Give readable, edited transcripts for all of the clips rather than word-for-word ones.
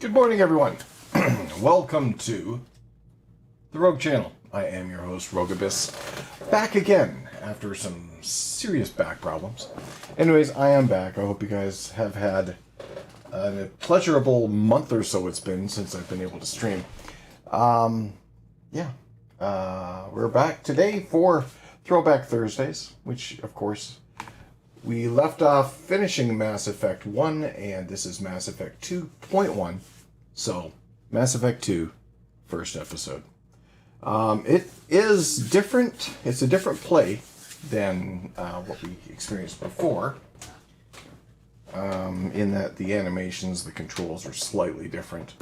Good morning, everyone. Welcome to the Rogue Channel. I am your host, Rogue Abyss, back again after some serious back problems. Anyways, I am back. I hope you guys have had a pleasurable month or so it's been since I've been able to stream. We're back today for Throwback Thursdays, which, of course, we left off finishing Mass Effect 1, and this is Mass Effect 2.1. So, Mass Effect 2, first episode. It is different. It's a different play than what we experienced before. In that the animations, the controls are slightly different.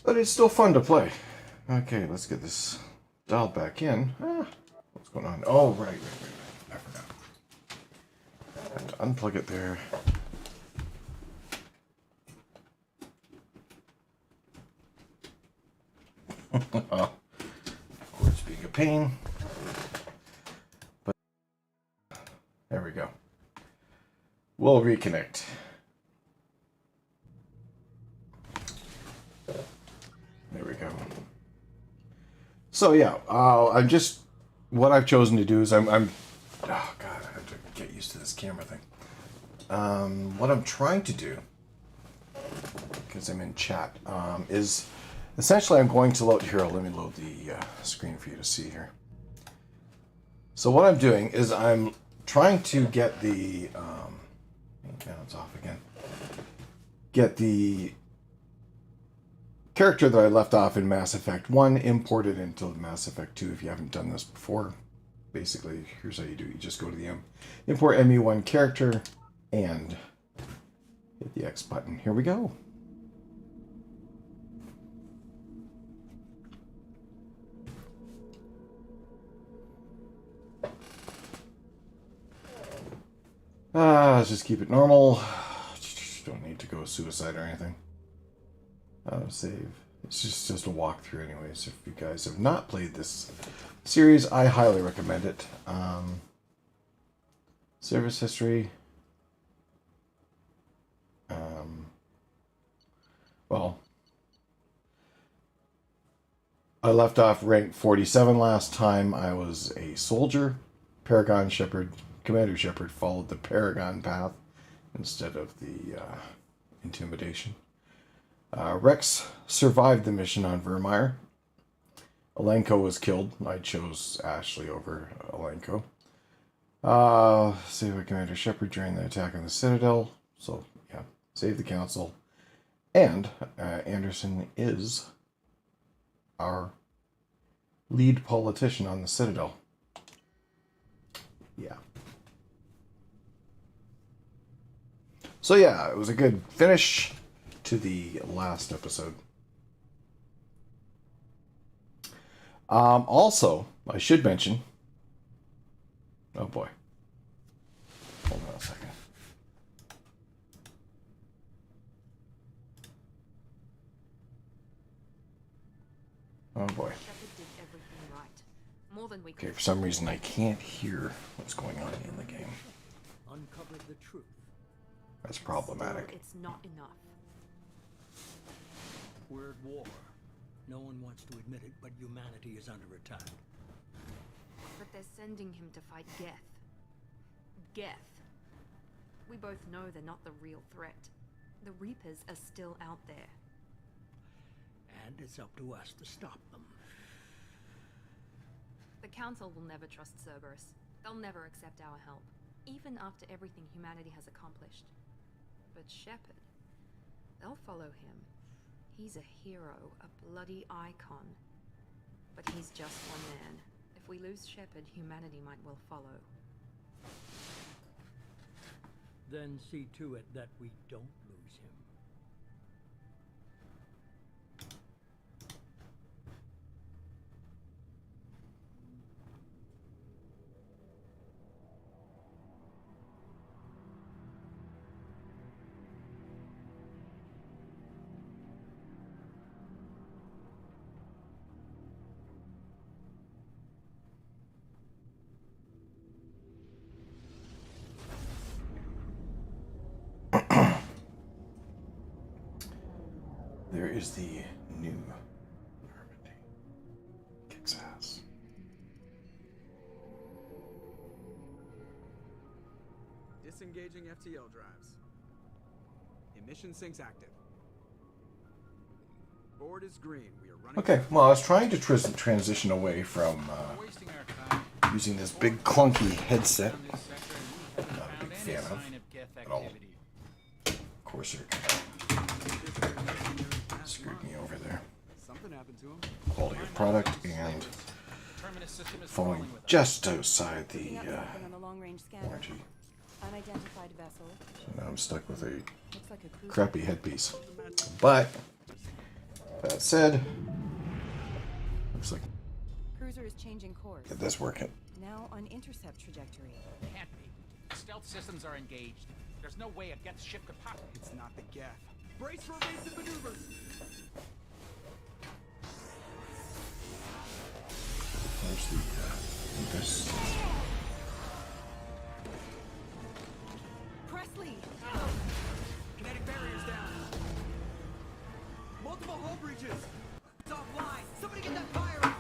But it's still fun to play. Okay, let's get this dialed back in. What's going on? Oh, right. I forgot. I have to unplug it there. Of course, being a pain. But there we go. We'll reconnect. There we go. So yeah, what I've chosen to do is oh God, I have to get used to this camera thing. What I'm trying to do, because I'm in chat, is essentially I'm going to load here. Let me load the screen for you to see here. So what I'm doing is I'm trying to get the now it's off again. Get the character that I left off in Mass Effect 1 imported into Mass Effect 2 if you haven't done this before. Basically, here's how you do it. You just go to the import ME1 character and hit the X button. Here we go. Let's just keep it normal. Don't need to go suicide or anything. Save. It's just a walkthrough anyways. If you guys have not played this series, I highly recommend it. Service history. Well, I left off rank 47 last time. I was a soldier. Paragon Shepard, Commander Shepard followed the Paragon path instead of the intimidation. Rex survived the mission on Vermeer. Alenko was killed. I chose Ashley over Alenko. Save Commander Shepard during the attack on the Citadel. So, yeah, save the Council. And Anderson is our lead politician on the Citadel. Yeah. So, yeah, it was a good finish to the last episode. Also, I should mention... Oh, boy. Hold on a second. Oh, boy. Okay, for some reason I can't hear what's going on in the game. Uncovered the truth. That's problematic. Still, it's not enough. We're at war. No one wants to admit it, but humanity is under attack. But they're sending him to fight Geth. Geth. We both know they're not the real threat. The Reapers are still out there. And it's up to us to stop them. The Council will never trust Cerberus. They'll never accept our help, even after everything humanity has accomplished. But Shepard, they'll follow him. He's a hero, a bloody icon. But he's just one man. If we lose Shepard, humanity might well follow. Then see to it that we don't lose him. Here is the new Normandy. Kicks ass. Disengaging FTL drives. Emission sinks active. Board is green. We are running. Okay, well, I was trying to transition away from using this big clunky headset. Not a big fan of at all. Of course, it screwed me over there. Something happened to him. Quality of product and falling just outside the warranty. Unidentified vessel. So now I'm stuck with a Looks like a cruiser. crappy headpiece. But that said, looks like Cruiser is changing course. get this working. Now on intercept trajectory. Can't be. Stealth systems are engaged. There's no way a Geth ship could pop. It's not the Geth. Brace for evasive maneuvers. There's the this. Presley! Kinetic barriers down. Multiple hull breaches. It's offline. Somebody get that fire out.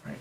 Right.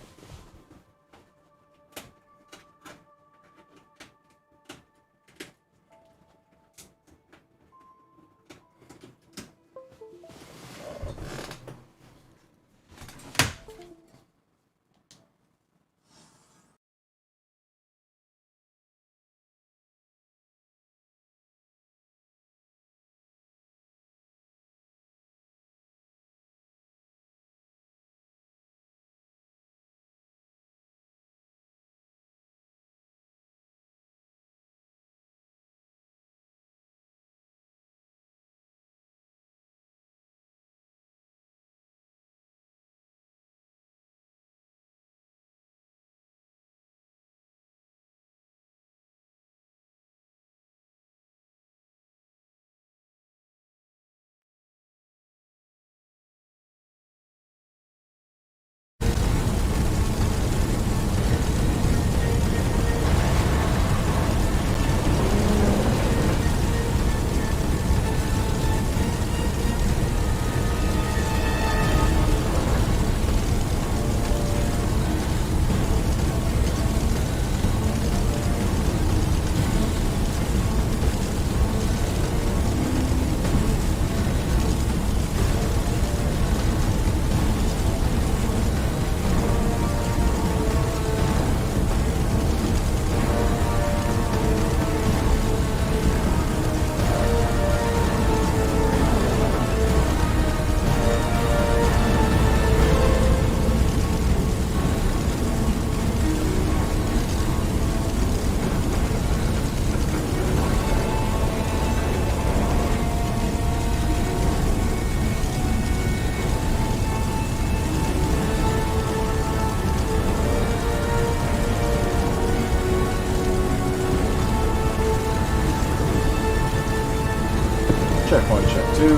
Check one, check two.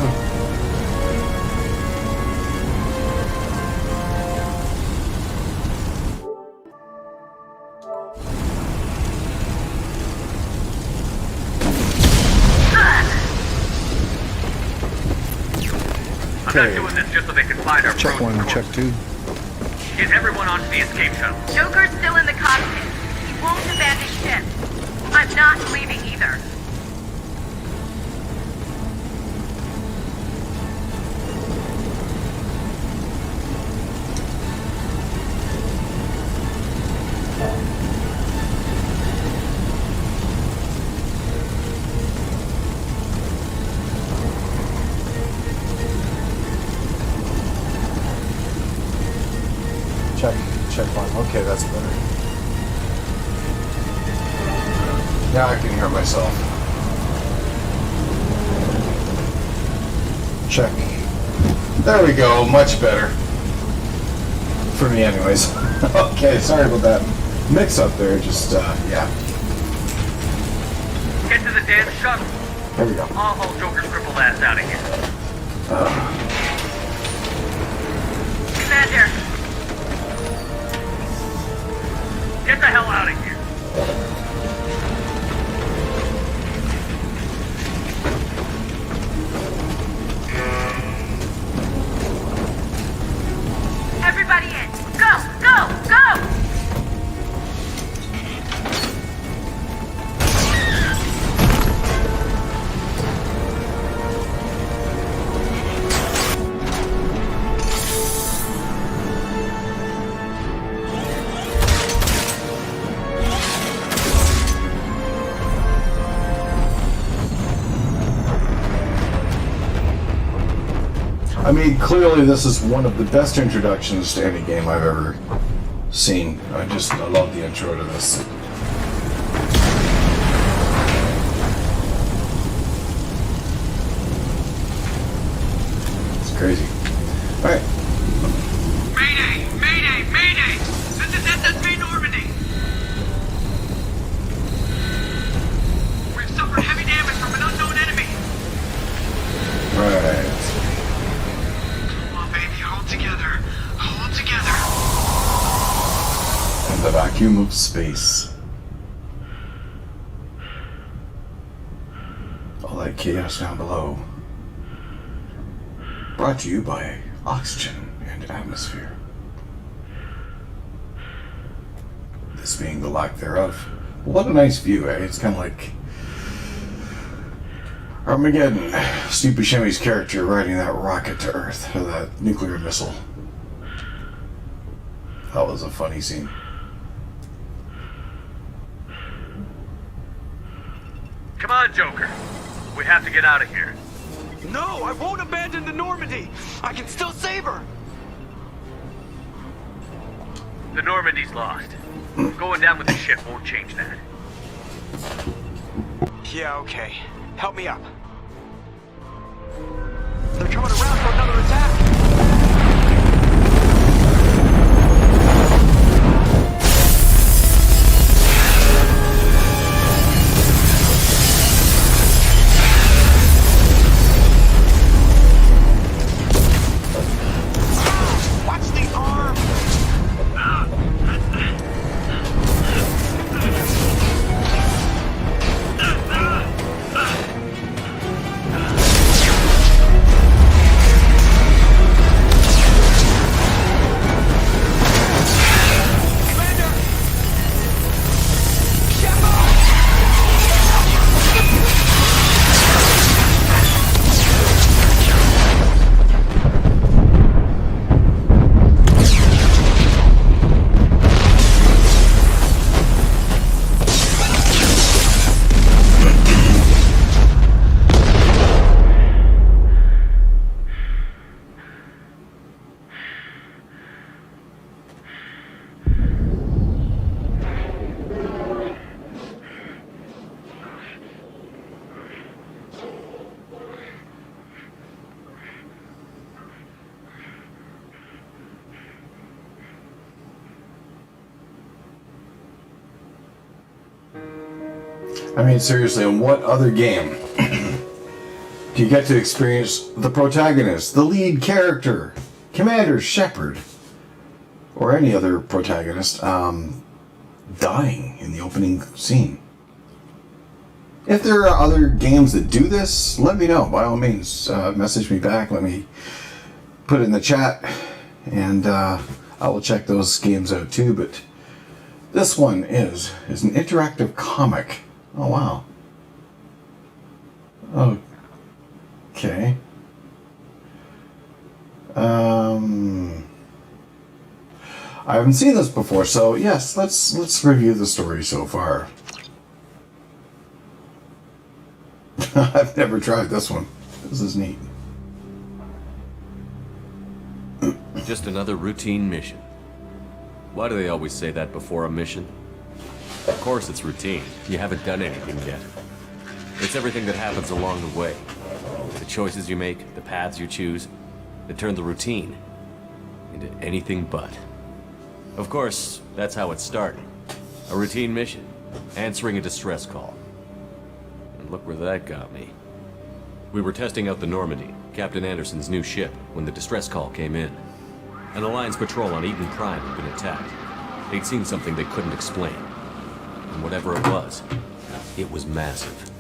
I'm not doing this just so they can find our Check frozen one, check corpse. two. Get everyone onto the escape shuttle. Joker's still in the cockpit. He won't abandon ship. I'm not leaving either. Check one. Okay, that's better. Now I can hear myself. Check. There we go. Much better. For me, anyways. Okay, sorry about that mix up there. Just, yeah. Get to the damn shuttle. There we go. I'll haul Joker's crippled ass out of here. Commander. Get the hell out of here. Everybody in. Go, go, go! I mean, clearly this is one of the best introductions to any game I've ever seen. I love the intro to this. It's crazy. Alright. Mayday! Mayday! Mayday! This is SSB Normandy! We've suffered heavy damage from an unknown enemy! Right. Come on, baby, hold together. Hold together. In the vacuum of space. All that chaos down below. Brought to you by oxygen and atmosphere. This being the lack thereof. What a nice view, eh? It's kind of like Armageddon. Steve Buscemi's character riding that rocket to Earth, or that nuclear missile. That was a funny scene. Come on, Joker. We have to get out of here. No, I won't abandon the Normandy. I can still save her. The Normandy's lost. Going down with the ship won't change that. Yeah, okay. Help me up. They're coming around for another attack. Watch the arm. I mean, seriously, in what other game do you get to experience the protagonist, the lead character, Commander Shepard, or any other protagonist, dying in the opening scene? If there are other games that do this, let me know. By all means, message me back. Let me put it in the chat, and I will check those games out too. But this one is an interactive comic. Oh, wow. Okay. I haven't seen this before, so yes, let's review the story so far. I've never tried this one. This is neat. Just another routine mission. Why do they always say that before a mission? Of course it's routine. You haven't done anything yet. It's everything that happens along the way. The choices you make, the paths you choose, that turn the routine into anything but. Of course, that's how it started. A routine mission, answering a distress call. And look where that got me. We were testing out the Normandy, Captain Anderson's new ship, when the distress call came in. An Alliance patrol on Eden Prime had been attacked. They'd seen something they couldn't explain. And whatever it was massive.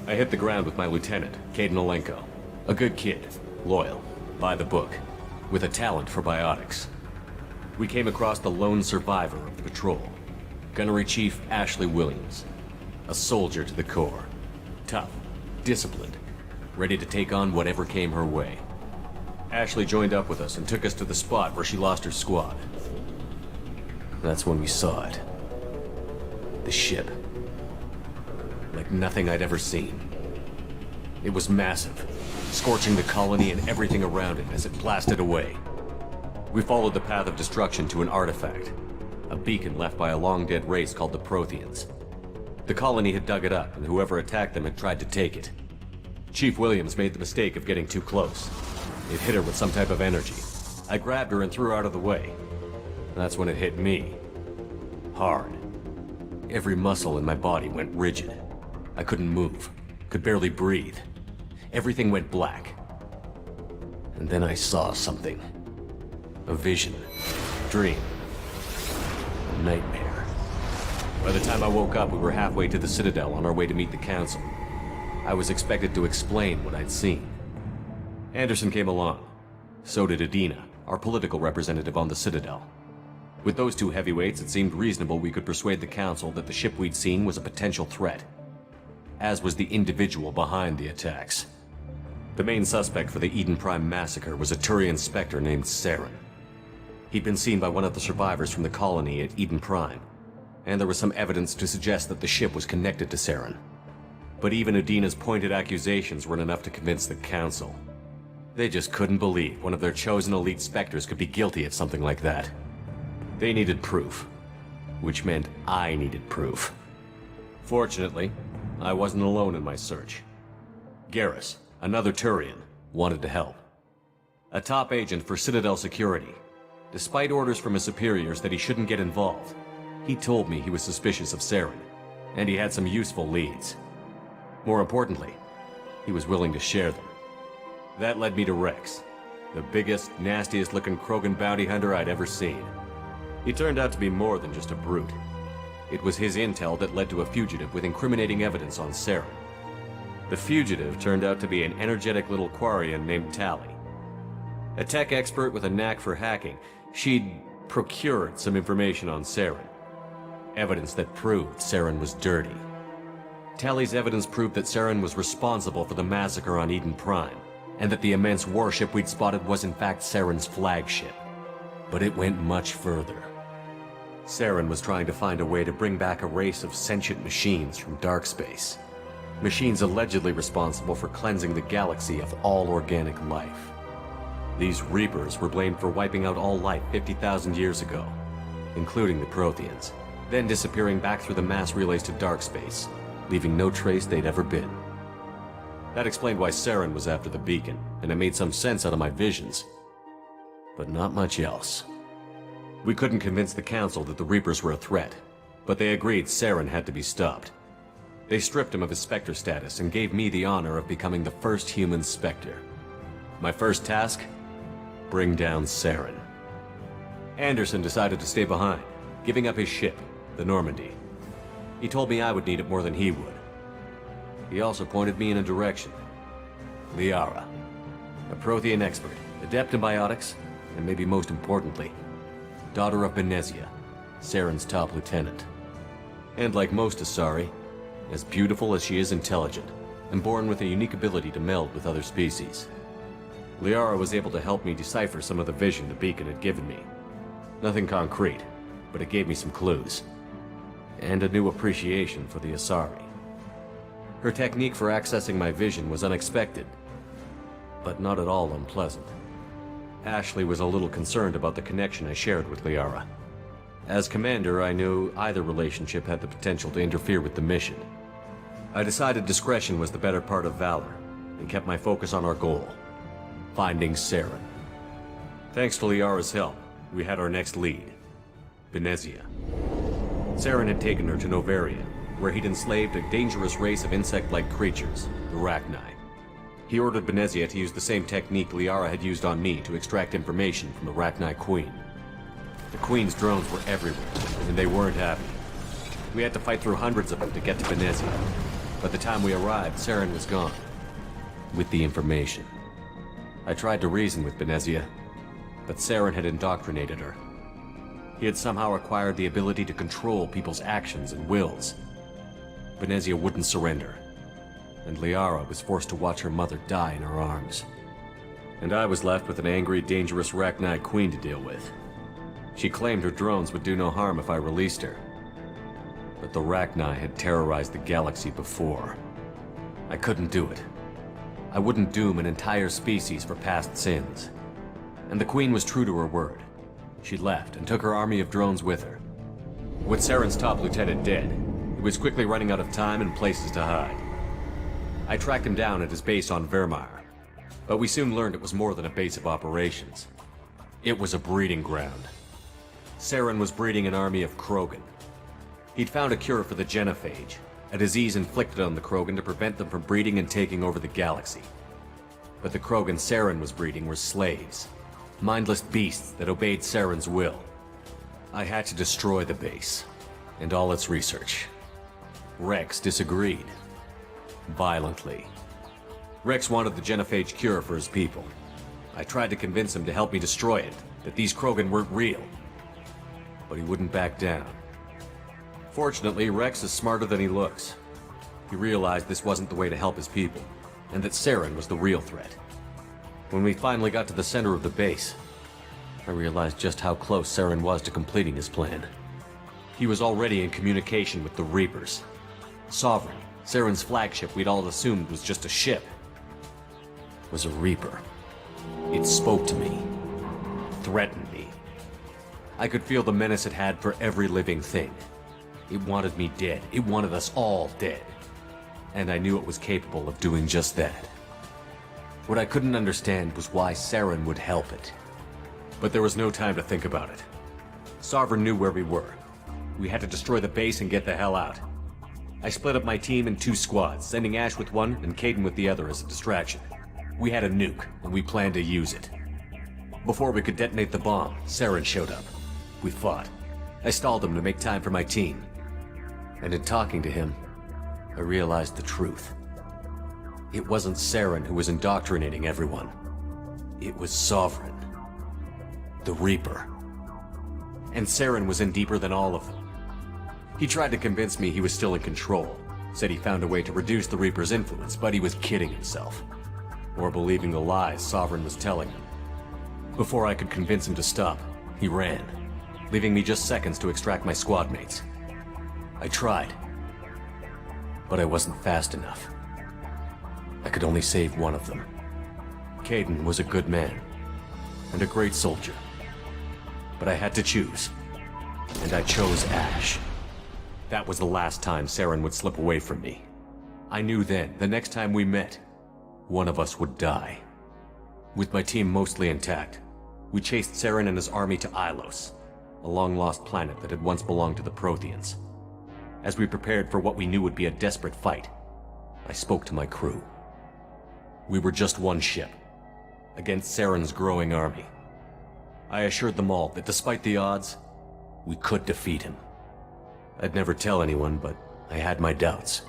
I hit the ground with my lieutenant, Caden Olenko. A good kid, loyal, by the book, with a talent for biotics. We came across the lone survivor of the patrol, Gunnery Chief Ashley Williams. A soldier to the core. Tough, disciplined, ready to take on whatever came her way. Ashley joined up with us and took us to the spot where she lost her squad. That's when we saw it. The ship. Like nothing I'd ever seen. It was massive, scorching the colony and everything around it as it blasted away. We followed the path of destruction to an artifact, a beacon left by a long-dead race called the Protheans. The colony had dug it up, and whoever attacked them had tried to take it. Chief Williams made the mistake of getting too close. It hit her with some type of energy. I grabbed her and threw her out of the way. That's when it hit me. Hard. Every muscle in my body went rigid. I couldn't move, could barely breathe. Everything went black. And then I saw something. A vision. Dream. A nightmare. By the time I woke up, we were halfway to the Citadel on our way to meet the Council. I was expected to explain what I'd seen. Anderson came along. So did Adina, our political representative on the Citadel. With those two heavyweights, it seemed reasonable we could persuade the Council that the ship we'd seen was a potential threat. As was the individual behind the attacks. The main suspect for the Eden Prime massacre was a Turian Spectre named Saren. He'd been seen by one of the survivors from the colony at Eden Prime, and there was some evidence to suggest that the ship was connected to Saren. But even Adina's pointed accusations weren't enough to convince the Council. They just couldn't believe one of their chosen elite Spectres could be guilty of something like that. They needed proof, which meant I needed proof. Fortunately, I wasn't alone in my search. Garrus, another Turian, wanted to help. A top agent for Citadel Security. Despite orders from his superiors that he shouldn't get involved, he told me he was suspicious of Saren, and he had some useful leads. More importantly, he was willing to share them. That led me to Rex, the biggest, nastiest-looking Krogan bounty hunter I'd ever seen. He turned out to be more than just a brute. It was his intel that led to a fugitive with incriminating evidence on Saren. The fugitive turned out to be an energetic little Quarian named Tally. A tech expert with a knack for hacking, she'd procured some information on Saren. Evidence that proved Saren was dirty. Tally's evidence proved that Saren was responsible for the massacre on Eden Prime, and that the immense warship we'd spotted was in fact Saren's flagship. But it went much further. Saren was trying to find a way to bring back a race of sentient machines from dark space. Machines allegedly responsible for cleansing the galaxy of all organic life. These Reapers were blamed for wiping out all life 50,000 years ago, including the Protheans, then disappearing back through the mass relays to dark space, leaving no trace they'd ever been. That explained why Saren was after the beacon, and it made some sense out of my visions. But not much else. We couldn't convince the Council that the Reapers were a threat, but they agreed Saren had to be stopped. They stripped him of his Spectre status and gave me the honor of becoming the first human Spectre. My first task? Bring down Saren. Anderson decided to stay behind, giving up his ship, the Normandy. He told me I would need it more than he would. He also pointed me in a direction. Liara, a Prothean expert, adept in biotics, and maybe most importantly, daughter of Benezia, Saren's top lieutenant. And like most Asari, as beautiful as she is intelligent, and born with a unique ability to meld with other species. Liara was able to help me decipher some of the vision the beacon had given me. Nothing concrete, but it gave me some clues. And a new appreciation for the Asari. Her technique for accessing my vision was unexpected, but not at all unpleasant. Ashley was a little concerned about the connection I shared with Liara. As commander, I knew either relationship had the potential to interfere with the mission. I decided discretion was the better part of valor, and kept my focus on our goal, finding Saren. Thanks to Liara's help, we had our next lead, Benezia. Saren had taken her to Novaria, where he'd enslaved a dangerous race of insect-like creatures, the Rachni. He ordered Benezia to use the same technique Liara had used on me to extract information from the Rachni Queen. The Queen's drones were everywhere, and they weren't happy. We had to fight through hundreds of them to get to Benezia. By the time we arrived, Saren was gone. With the information. I tried to reason with Benezia, but Saren had indoctrinated her. He had somehow acquired the ability to control people's actions and wills. Benezia wouldn't surrender, and Liara was forced to watch her mother die in her arms. And I was left with an angry, dangerous Rachni Queen to deal with. She claimed her drones would do no harm if I released her. But the Rachni had terrorized the galaxy before. I couldn't do it. I wouldn't doom an entire species for past sins. And the Queen was true to her word. She left and took her army of drones with her. With Saren's top lieutenant dead, he was quickly running out of time and places to hide. I tracked him down at his base on Vermeer, but we soon learned it was more than a base of operations. It was a breeding ground. Saren was breeding an army of Krogan. He'd found a cure for the genophage, a disease inflicted on the Krogan to prevent them from breeding and taking over the galaxy. But the Krogan Saren was breeding were slaves, mindless beasts that obeyed Saren's will. I had to destroy the base, and all its research. Rex disagreed. Violently. Rex wanted the genophage cure for his people. I tried to convince him to help me destroy it, that these Krogan weren't real. But he wouldn't back down. Fortunately, Rex is smarter than he looks. He realized this wasn't the way to help his people, and that Saren was the real threat. When we finally got to the center of the base, I realized just how close Saren was to completing his plan. He was already in communication with the Reapers. Sovereign, Saren's flagship we'd all assumed was just a ship, was a Reaper. It spoke to me, threatened me. I could feel the menace it had for every living thing. It wanted me dead. It wanted us all dead. And I knew it was capable of doing just that. What I couldn't understand was why Saren would help it. But there was no time to think about it. Sovereign knew where we were. We had to destroy the base and get the hell out. I split up my team in 2 squads, sending Ash with one and Kaidan with the other as a distraction. We had a nuke, and we planned to use it. Before we could detonate the bomb, Saren showed up. We fought. I stalled him to make time for my team. And in talking to him, I realized the truth. It wasn't Saren who was indoctrinating everyone. It was Sovereign. The Reaper. And Saren was in deeper than all of them. He tried to convince me he was still in control. Said he found a way to reduce the Reaper's influence, but he was kidding himself. Or believing the lies Sovereign was telling him. Before I could convince him to stop, he ran, leaving me just seconds to extract my squad mates. I tried, but I wasn't fast enough. I could only save one of them. Kaidan was a good man, and a great soldier. But I had to choose, and I chose Ash. That was the last time Saren would slip away from me. I knew then, the next time we met, one of us would die. With my team mostly intact, we chased Saren and his army to Ilos, a long-lost planet that had once belonged to the Protheans. As we prepared for what we knew would be a desperate fight, I spoke to my crew. We were just one ship, against Saren's growing army. I assured them all that despite the odds, we could defeat him. I'd never tell anyone, but I had my doubts.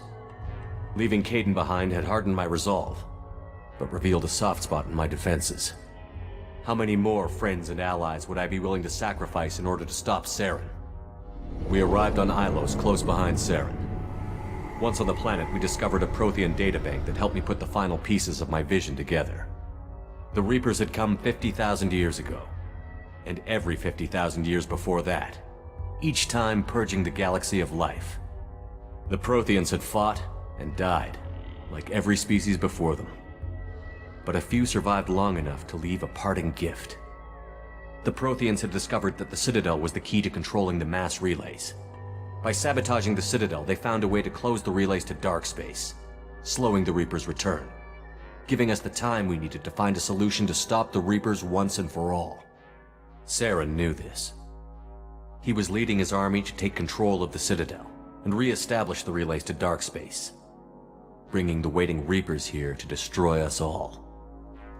Leaving Kaidan behind had hardened my resolve, but revealed a soft spot in my defenses. How many more friends and allies would I be willing to sacrifice in order to stop Saren? We arrived on Ilos, close behind Saren. Once on the planet, we discovered a Prothean databank that helped me put the final pieces of my vision together. The Reapers had come 50,000 years ago, and every 50,000 years before that, each time purging the galaxy of life. The Protheans had fought and died, like every species before them. But a few survived long enough to leave a parting gift. The Protheans had discovered that the Citadel was the key to controlling the mass relays. By sabotaging the Citadel, they found a way to close the relays to dark space, slowing the Reapers' return, giving us the time we needed to find a solution to stop the Reapers once and for all. Saren knew this. He was leading his army to take control of the Citadel and re-establish the relays to dark space. bringing the waiting Reapers here to destroy us all.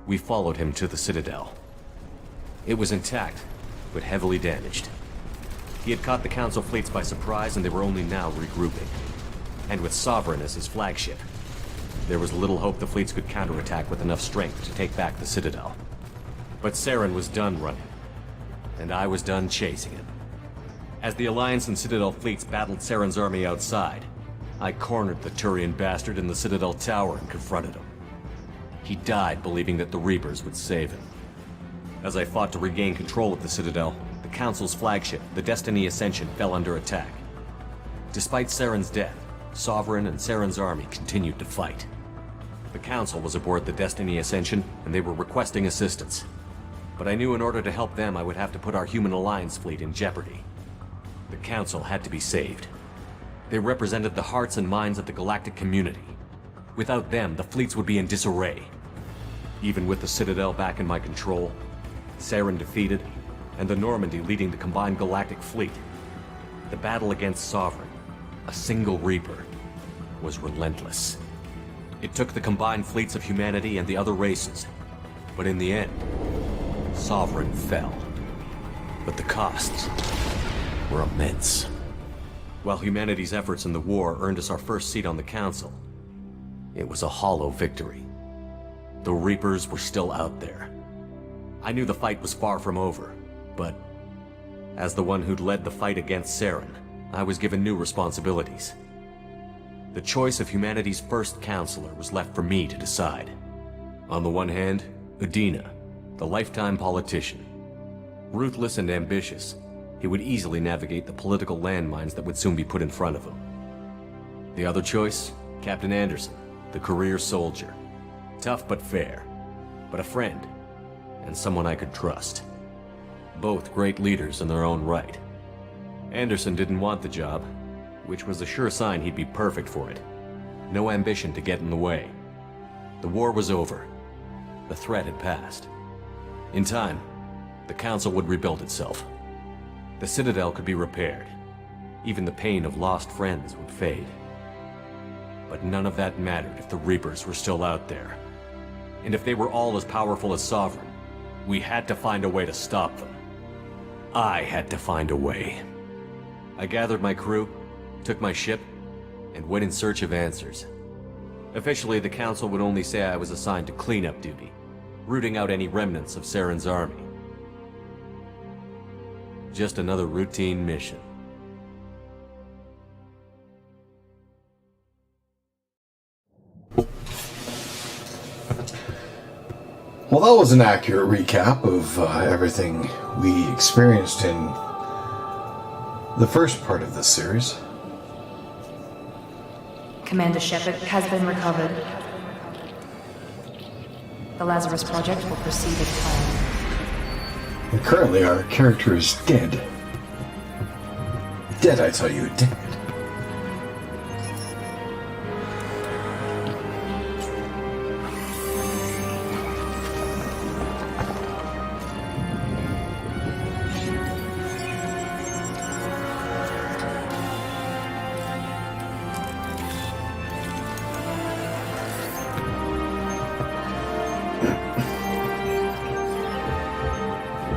We followed him to the Citadel. It was intact, but heavily damaged. He had caught the Council fleets by surprise, and they were only now regrouping. And with Sovereign as his flagship, there was little hope the fleets could counterattack with enough strength to take back the Citadel. But Saren was done running, and I was done chasing him. As the Alliance and Citadel fleets battled Saren's army outside, I cornered the Turian bastard in the Citadel tower and confronted him. He died believing that the Reapers would save him. As I fought to regain control of the Citadel, the Council's flagship, the Destiny Ascension, fell under attack. Despite Saren's death, Sovereign and Saren's army continued to fight. The Council was aboard the Destiny Ascension, and they were requesting assistance. But I knew in order to help them, I would have to put our human Alliance fleet in jeopardy. The Council had to be saved. They represented the hearts and minds of the galactic community. Without them, the fleets would be in disarray. Even with the Citadel back in my control, Saren defeated, and the Normandy leading the combined galactic fleet, the battle against Sovereign, a single Reaper, was relentless. It took the combined fleets of humanity and the other races, but in the end, Sovereign fell. But the costs were immense. While humanity's efforts in the war earned us our first seat on the Council, it was a hollow victory. The Reapers were still out there. I knew the fight was far from over, but as the one who'd led the fight against Saren, I was given new responsibilities. The choice of humanity's first counselor was left for me to decide. On the one hand, Udina, the lifetime politician. Ruthless and ambitious, he would easily navigate the political landmines that would soon be put in front of him. The other choice, Captain Anderson, the career soldier. Tough but fair, but a friend, and someone I could trust. Both great leaders in their own right. Anderson didn't want the job, which was a sure sign he'd be perfect for it. No ambition to get in the way. The war was over. The threat had passed. In time, the Council would rebuild itself. The Citadel could be repaired. Even the pain of lost friends would fade. But none of that mattered if the Reapers were still out there. And if they were all as powerful as Sovereign, we had to find a way to stop them. I had to find a way. I gathered my crew, took my ship, and went in search of answers. Officially, the Council would only say I was assigned to cleanup duty, rooting out any remnants of Saren's army. Just another routine mission. Well, that was an accurate recap of everything we experienced in the first part of this series. Commander Shepard has been recovered. The Lazarus Project will proceed as planned. And currently our character is dead. Dead, I tell you, dead.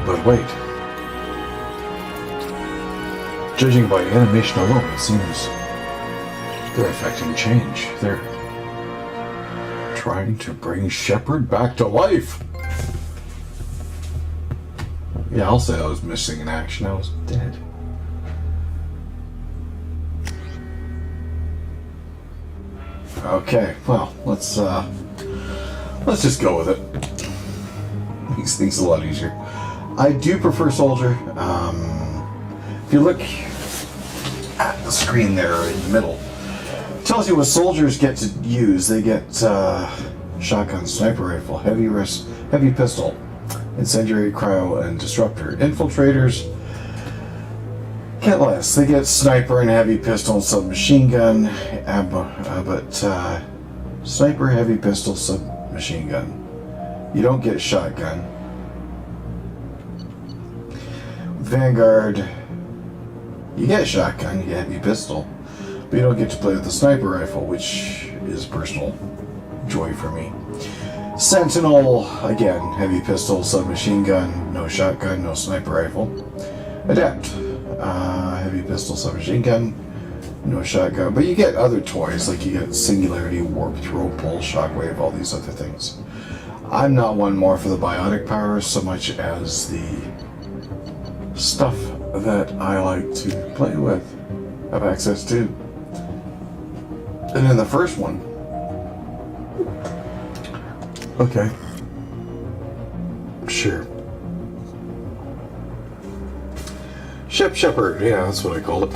But wait. Judging by animation alone, it seems they're affecting change. They're trying to bring Shepard back to life. Yeah, I'll say I was missing in action. I was dead. Okay, well, let's just go with it. Makes things a lot easier. I do prefer Soldier. If you look at the screen there in the middle, it tells you what soldiers get to use. They get shotgun, sniper rifle, heavy pistol, incendiary, cryo, and disruptor. Infiltrators get less. They get sniper and heavy pistol and submachine gun, but sniper, heavy pistol, submachine gun. You don't get shotgun. Vanguard, you get shotgun, you get heavy pistol, but you don't get to play with the sniper rifle, which is personal joy for me. Sentinel, again, heavy pistol, submachine gun, no shotgun, no sniper rifle. Adept, heavy pistol, submachine gun, no shotgun. But you get other toys, like you get Singularity, Warp, Throw, Pull, Shockwave, all these other things. I'm not one more for the biotic powers so much as the stuff that I like to play with, have access to. And in the first one, okay, sure. Ship Shepherd, yeah, that's what I call it.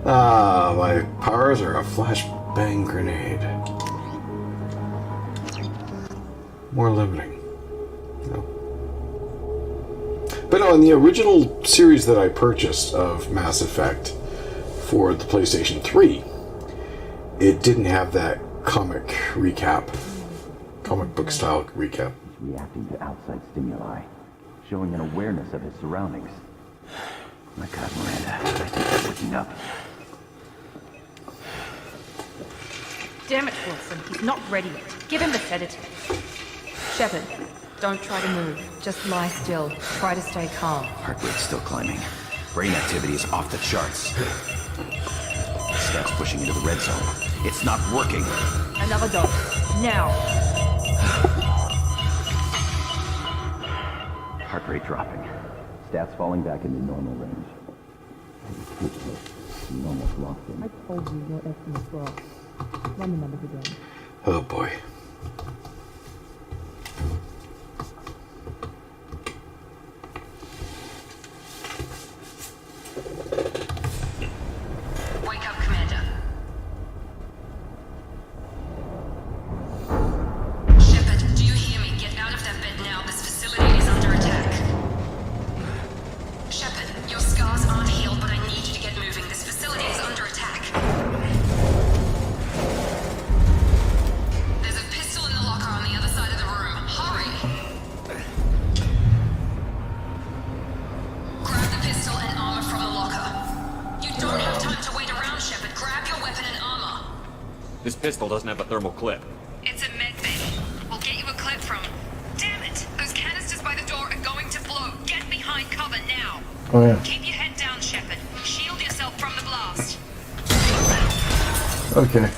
My powers are a flashbang grenade. More limiting. No. But no, in the original series that I purchased of Mass Effect for the PlayStation 3, it didn't have that comic book style recap. Reacting to outside stimuli, showing an awareness of his surroundings. My God, Miranda, I think he's waking up. Damn it, Wilson, he's not ready yet. Give him the sedative. Shepard, don't try to move. Just lie still. Try to stay calm. Heart rate's still climbing. Brain activity is off the charts. Scout's pushing into the red zone. It's not working. Another dose. Now. Heart rate dropping. Stats falling back into normal range. You almost lost him. I told you your estimates were off. Run the numbers again. Oh boy. Wake up, Commander. Shepard, do you hear me? Get out of that bed now. This facility is under attack. Shepard, your scars aren't healed, but I need you to get moving. This facility is under attack. There's a pistol in the locker on the other side of the room. Hurry! Grab the pistol and armor from the locker. You don't have time to wait around, Shepard. Grab your weapon and armor. This pistol doesn't have a thermal clip. It's a med bay. We'll get you a clip from... Damn it! Those canisters by the door are going to blow. Get behind cover now. Oh yeah. Keep your head down, Shepard. Shield yourself from the blast. Okay.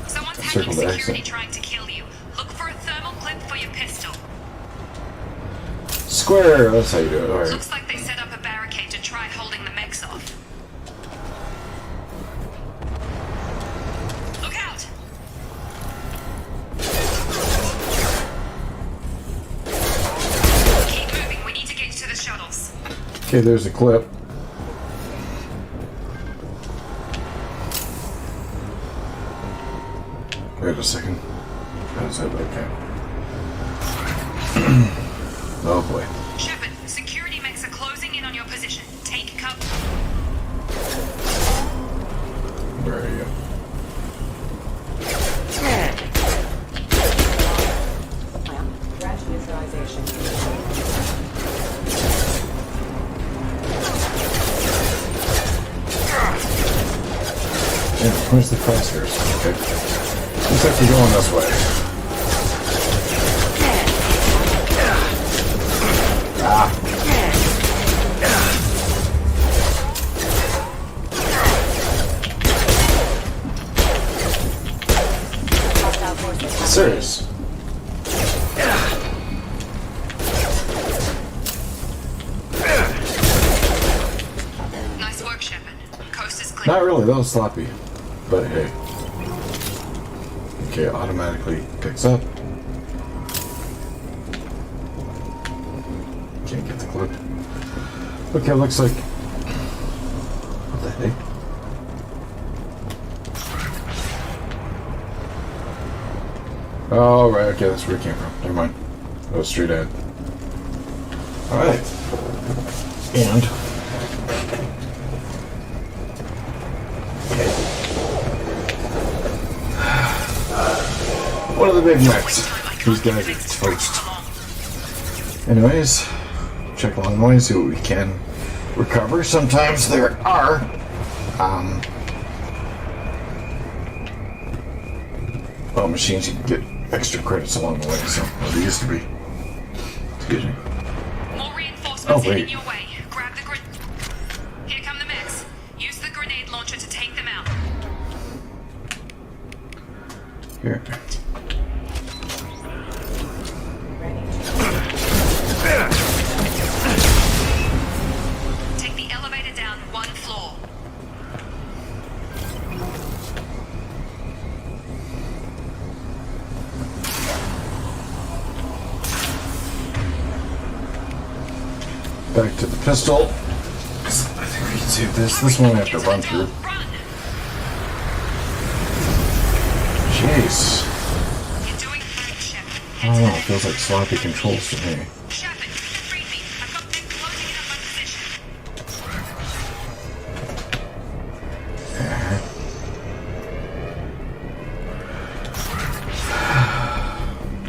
Someone's Circle hacking the security exit. trying to kill you. Look for a thermal clip for your pistol. Square, that's how you do it. Alright. Looks like they set up a barricade to try holding the mechs off. Look out! Keep moving. We need to get to the shuttles. Okay, there's a clip. Wait a second. That's it, okay. Oh boy. Shepard, security mechs are closing in on your position. Take cover. Where are you? Yeah, where's the crosshairs? Okay. Looks like we're going this way. Ah. Serious. Nice work, Shepard. Coast is clear. Not really, that was sloppy. But hey. Okay, automatically picks up. Can't get the clip. Okay, looks like... What the heck? Oh, right, okay, that's where it came from. Never mind. That was straight ahead. Alright. And... One of the big mechs. These guys are toast. Anyways, check along the way, see what we can recover. Sometimes there are Well, machines, you can get extra credits along the way, so well, they used to be. Excuse me. More reinforcements Oh, wait. heading your way. Grab the grenade. Here come the mechs. Use the grenade launcher to take them out. Here. Take the elevator down one floor. Back to the pistol. I think we can save this. This one we have to run through. Jeez. I don't know, it feels like sloppy controls to me.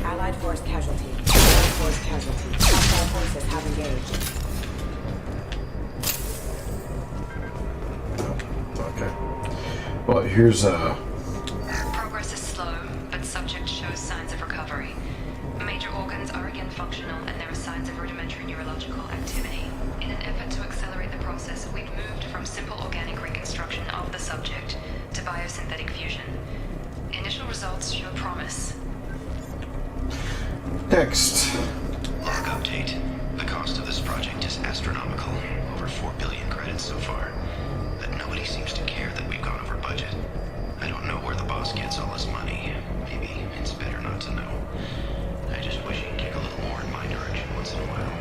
Allied force casualty. Allied force casualty. Hostile forces have engaged. Okay. Well, here's Progress is slow, but subject shows signs of recovery. Major organs are again functional, and there are signs of rudimentary neurological activity. In an effort to accelerate the process, we've moved from simple organic reconstruction of the subject to biosynthetic fusion. Initial results show promise. next. Log update. The cost of this project is astronomical. Over 4 billion credits so far. But nobody seems to care that we've gone over budget. I don't know where the boss gets all his money. Maybe it's better not to know. I just wish he'd kick a little more in my direction once in a while.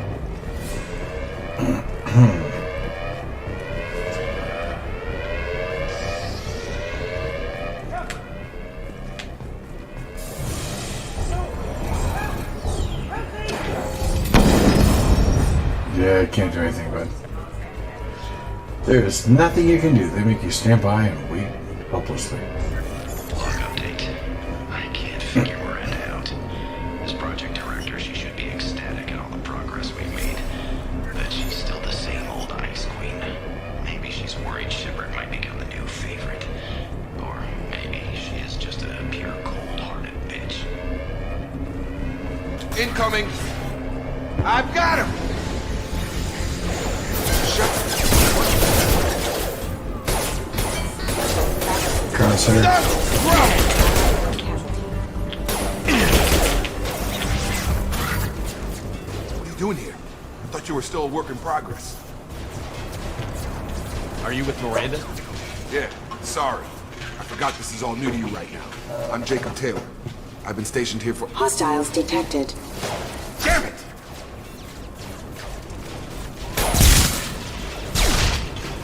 Yeah, I can't do anything, but there's nothing you can do. They make you stand by and wait helplessly. Log update. I can't figure Miranda out. As project director, she should be ecstatic at all the progress we've made. But she's still the same old ice queen. Maybe she's worried Shepard might become the new favorite. Or maybe she is just a pure cold-hearted bitch. Incoming! I've got him! Crosshair. What are you doing here? I thought you were still a work in progress. Are you with Miranda? Yeah, sorry. I forgot this is all new to you right now. I'm Jacob Taylor. I've been stationed here for— Hostiles detected. Damn it!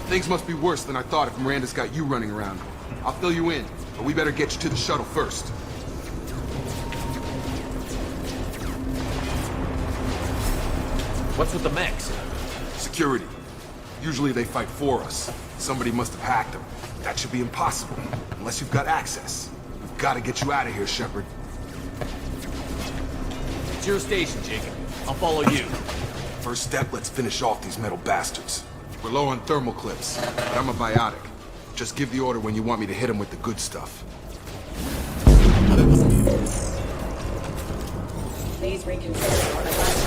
Things must be worse than I thought if Miranda's got you running around. I'll fill you in, but we better get you to the shuttle first. What's with the mechs? Security. Usually they fight for us. Somebody must have hacked them. That should be impossible, unless you've got access. We've got to get you out of here, Shepard. It's your station, Jacob. I'll follow you. First step, let's finish off these metal bastards. We're low on thermal clips, but I'm a biotic. Just give the order when you want me to hit them with the good stuff. Please reconsider your advice.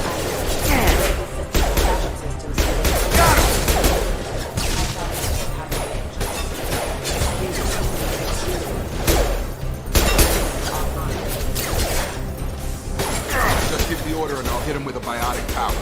Just give the order and I'll hit him with a biotic power.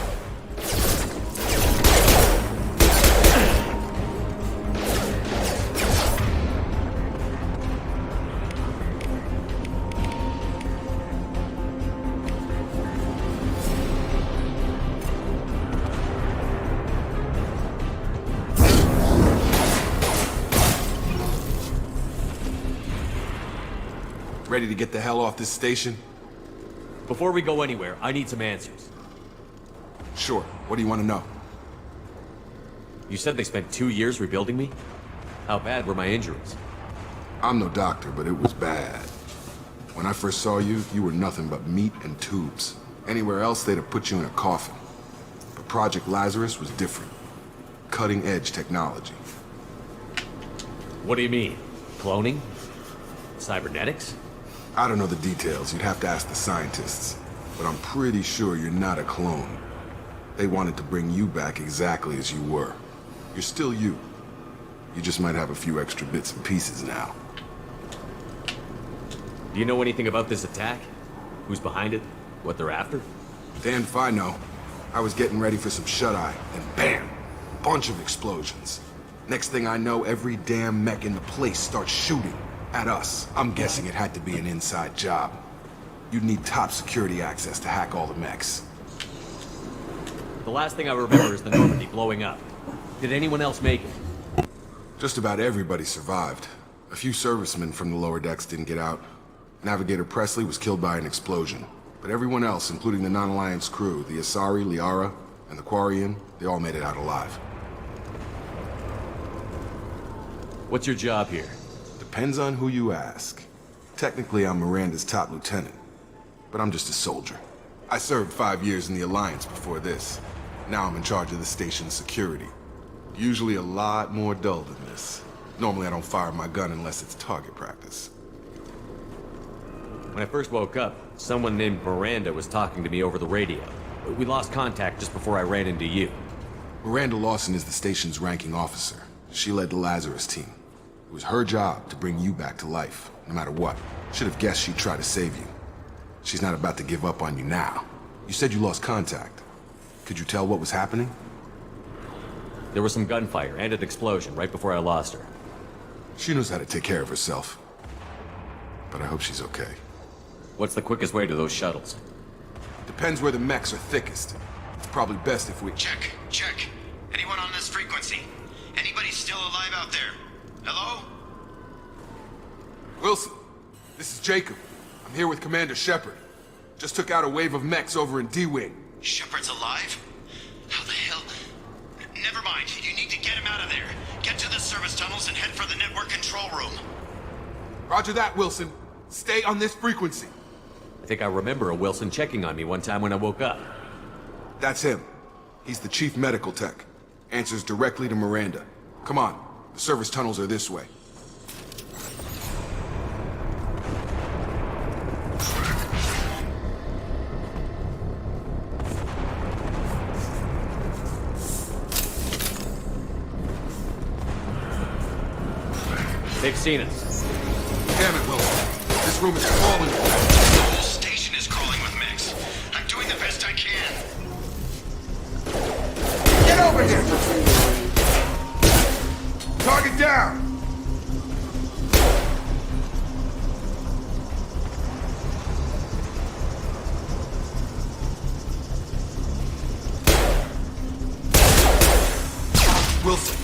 Ready to get the hell off this station? Before we go anywhere, I need some answers. Sure. What do you want to know? You said they spent 2 years rebuilding me? How bad were my injuries? I'm no doctor, but it was bad. When I first saw you, you were nothing but meat and tubes. Anywhere else, they'd have put you in a coffin. But Project Lazarus was different. Cutting-edge technology. What do you mean? Cloning? Cybernetics? I don't know the details. You'd have to ask the scientists. But I'm pretty sure you're not a clone. They wanted to bring you back exactly as you were. You're still you. You just might have a few extra bits and pieces now. Do you know anything about this attack? Who's behind it? What they're after? Damn if I know. I was getting ready for some shut-eye, and bam! Bunch of explosions. Next thing I know, every damn mech in the place starts shooting at us. I'm guessing it had to be an inside job. You'd need top security access to hack all the mechs. The last thing I remember is the Normandy blowing up. Did anyone else make it? Just about everybody survived. A few servicemen from the lower decks didn't get out. Navigator Presley was killed by an explosion. But everyone else, including the non-Alliance crew, the Asari, Liara, and the Quarian, they all made it out alive. What's your job here? Depends on who you ask. Technically, I'm Miranda's top lieutenant, but I'm just a soldier. I served 5 years in the Alliance before this. Now I'm in charge of the station's security. Usually a lot more dull than this. Normally I don't fire my gun unless it's target practice. When I first woke up, someone named Miranda was talking to me over the radio. We lost contact just before I ran into you. Miranda Lawson is the station's ranking officer. She led the Lazarus team. It was her job to bring you back to life, no matter what. Should have guessed she'd try to save you. She's not about to give up on you now. You said you lost contact. Could you tell what was happening? There was some gunfire and an explosion right before I lost her. She knows how to take care of herself. But I hope she's okay. What's the quickest way to those shuttles? Depends where the mechs are thickest. It's probably best if we... Check. Anyone on this frequency? Anybody still alive out there? Hello? Wilson, this is Jacob. I'm here with Commander Shepard. Just took out a wave of mechs over in D-Wing. Shepard's alive? How the hell? Never mind. You need to get him out of there. Get to the service tunnels and head for the network control room. Roger that, Wilson. Stay on this frequency. I think I remember a Wilson checking on me one time when I woke up. That's him. He's the chief medical tech. Answers directly to Miranda. Come on. The service tunnels are this way. They've seen us. Damn it, Wilson. This room is crawling. The whole station is crawling with mechs. I'm doing the best I can. Get over here! Target down! Wilson,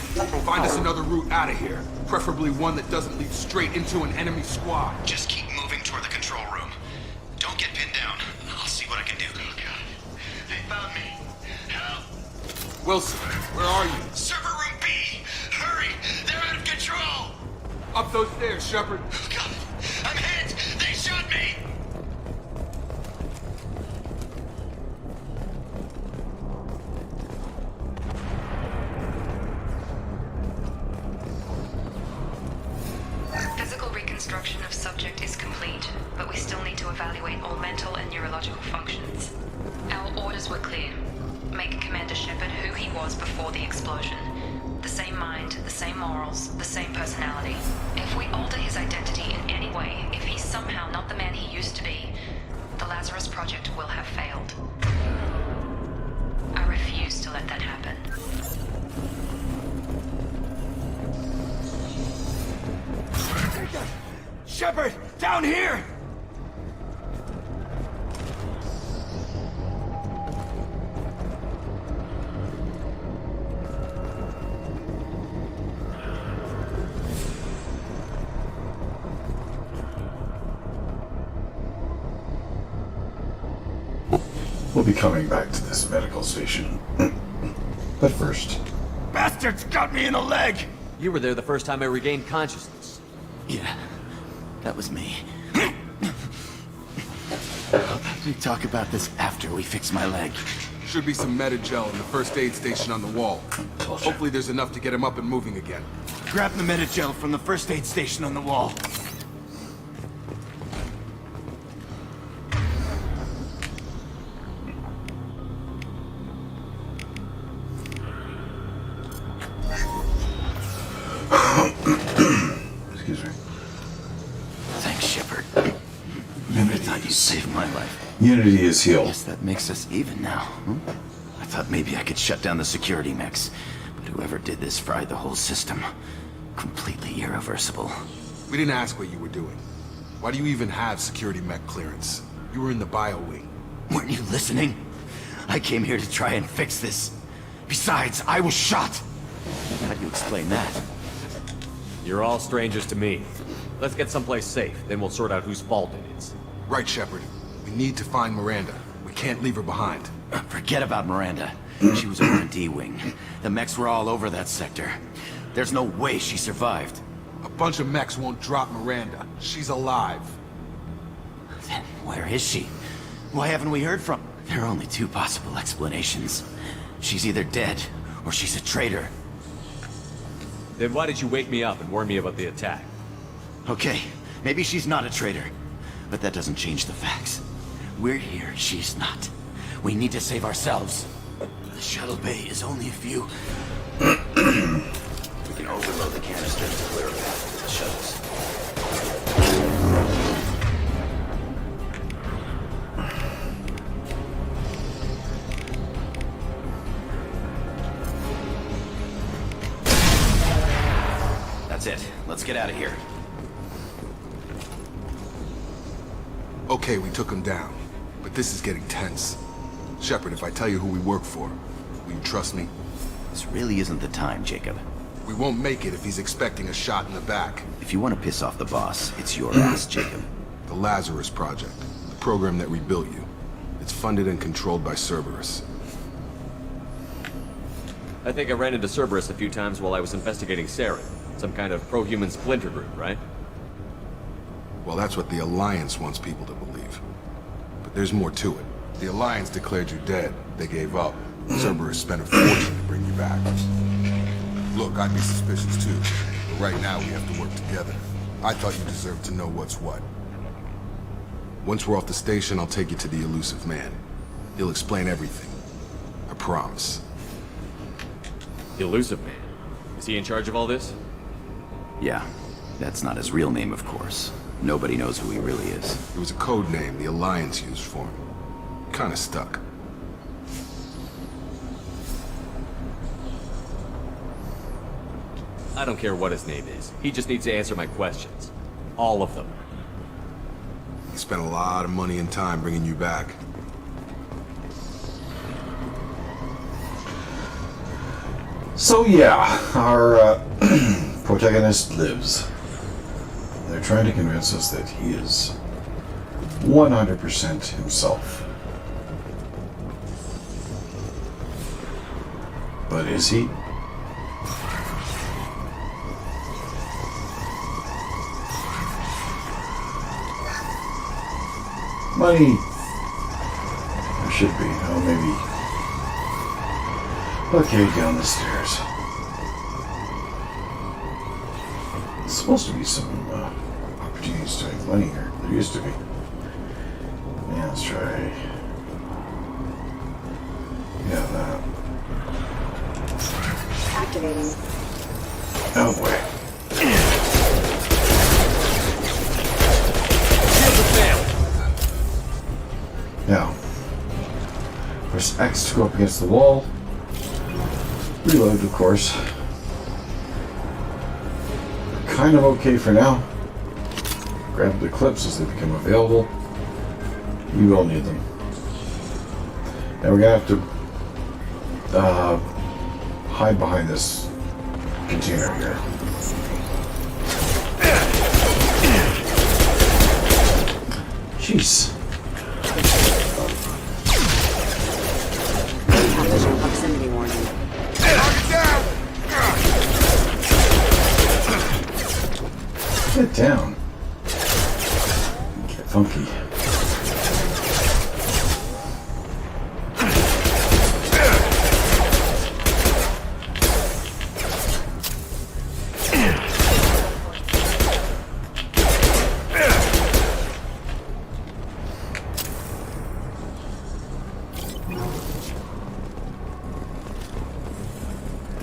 find us another route out of here. Preferably one that doesn't lead straight into an enemy squad. Just keep moving toward the control room. Don't get pinned down. I'll see what I can do. Oh, God. They found me. Help. Wilson, where are you? Server room B! Hurry! They're out of control! Up those stairs, Shepard. Oh, God. I'm hit! They shot me! Physical reconstruction of subject is complete, but we still need to evaluate all mental and neurological functions. Our orders were clear. Make Commander Shepard who he was before the explosion. The same mind, the same morals, the same personality. If we alter his identity in any way, if he's somehow not the man he used to be, the Lazarus Project will have failed. I refuse to let that happen. Shepard, down here! We'll be coming back to this medical station. But first... Bastards got me in the leg! You were there the first time I regained consciousness. Yeah, that was me. We talk about this after we fix my leg. Should be some Metagel in the first aid station on the wall. Hopefully there's enough to get him up and moving again. Grab the Metagel from the first aid station on the wall. Unity is healed. Guess that makes us even now. I thought maybe I could shut down the security mechs, but whoever did this fried the whole system. Completely irreversible. We didn't ask what you were doing. Why do you even have security mech clearance? You were in the bio wing. Weren't you listening? I came here to try and fix this. Besides, I was shot. How do you explain that? You're all strangers to me. Let's get someplace safe, then we'll sort out whose fault it is. Right, Shepard. We need to find Miranda. We can't leave her behind. Forget about Miranda. She was over in D-Wing. The mechs were all over that sector. There's no way she survived. A bunch of mechs won't drop Miranda. She's alive. Then where is she? Why haven't we heard from her? There are only two possible explanations. She's either dead, or she's a traitor. Then why did you wake me up and warn me about the attack? Okay, maybe she's not a traitor. But that doesn't change the facts. We're here, she's not. We need to save ourselves. The shuttle bay is only a few... We can overload the canisters to clear a path to the shuttles. That's it. Let's get out of here. Okay, we took him down. But this is getting tense. Shepard, if I tell you who we work for, will you trust me? This really isn't the time, Jacob. We won't make it if he's expecting a shot in the back. If you want to piss off the boss, it's your ass, Jacob. The Lazarus Project. The program that rebuilt you. It's funded and controlled by Cerberus. I think I ran into Cerberus a few times while I was investigating Saren. Some kind of pro-human splinter group, right? Well, that's what the Alliance wants people to believe. But there's more to it. The Alliance declared you dead. They gave up. Cerberus spent a fortune to bring you back. Look, I'd be suspicious too. But right now we have to work together. I thought you deserved to know what's what. Once we're off the station, I'll take you to the elusive man. He'll explain everything. I promise. The elusive man? Is he in charge of all this? Yeah. That's not his real name, of course. Nobody knows who he really is. It was a code name the Alliance used for him. Kinda stuck. I don't care what his name is. He just needs to answer my questions. All of them. He spent a lot of money and time bringing you back. So yeah, our protagonist lives. They're trying to convince us that he is 100% himself. But is he? Money. There should be. Oh, maybe. Okay, down the stairs. There's supposed to be some opportunities to make money here. There used to be. Yeah, let's try. Yeah, that. Activating. Oh boy. Now, press X to go up against the wall. Reload, of course. Kind of okay for now. Grab the clips as they become available. You will need them. Now we're gonna have to hide behind this container here. Jeez. Proximity warning. Get down. Get funky.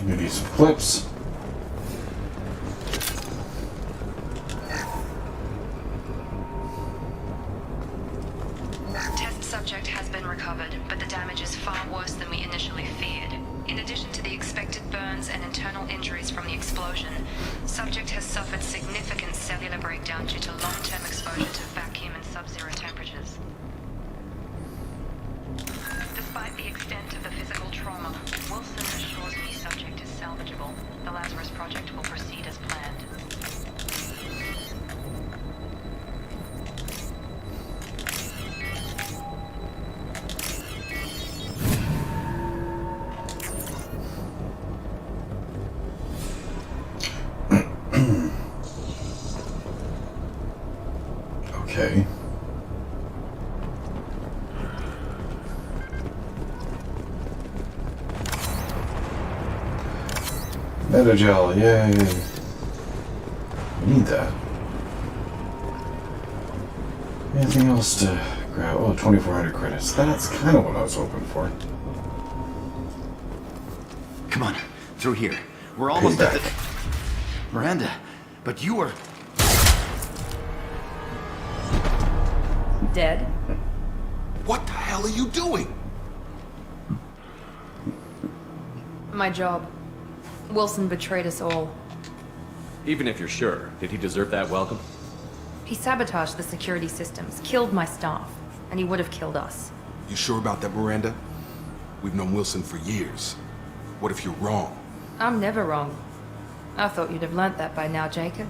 You need some clips. recovered, but the damage is far worse than we initially feared. In addition to the expected burns and internal injuries from the explosion, subject has suffered significant cellular breakdown due to long-term exposure to vacuum and sub-zero temperatures. Despite the extent of the physical trauma, Wilson assures me subject is salvageable. The Lazarus Project will proceed as planned. Okay. Metagel, yay. We need that. Anything else to grab? Oh, 2,400 credits. That's kind of what I was hoping for. Come on, through here. We're almost at the... Miranda, but you were... Dead? What the hell are you doing? My job. Wilson betrayed us all. Even if you're sure, did he deserve that welcome? He sabotaged the security systems, killed my staff, and he would have killed us. You sure about that, Miranda? We've known Wilson for years. What if you're wrong? I'm never wrong. I thought you'd have learnt that by now, Jacob.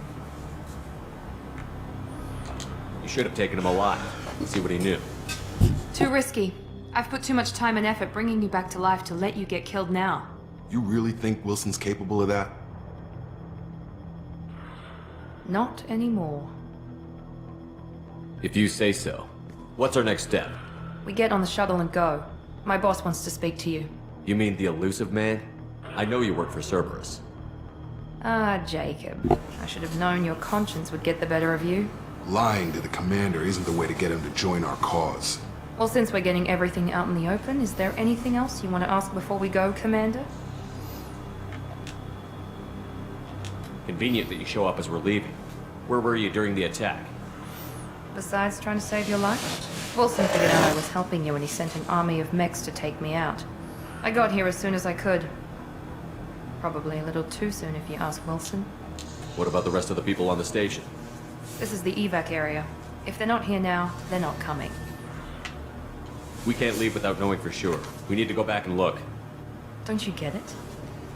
You should have taken him alive. See what he knew. Too risky. I've put too much time and effort bringing you back to life to let you get killed now. You really think Wilson's capable of that? Not anymore. If you say so. What's our next step? We get on the shuttle and go. My boss wants to speak to you. You mean the elusive man? I know you work for Cerberus. Ah, Jacob. I should have known your conscience would get the better of you. Lying to the commander isn't the way to get him to join our cause. Well, since we're getting everything out in the open, is there anything else you want to ask before we go, Commander? Convenient that you show up as we're leaving. Where were you during the attack? Besides trying to save your life? Wilson figured out I was helping you and he sent an army of mechs to take me out. I got here as soon as I could. Probably a little too soon if you ask Wilson. What about the rest of the people on the station? This is the evac area. If they're not here now, they're not coming. We can't leave without knowing for sure. We need to go back and look. Don't you get it?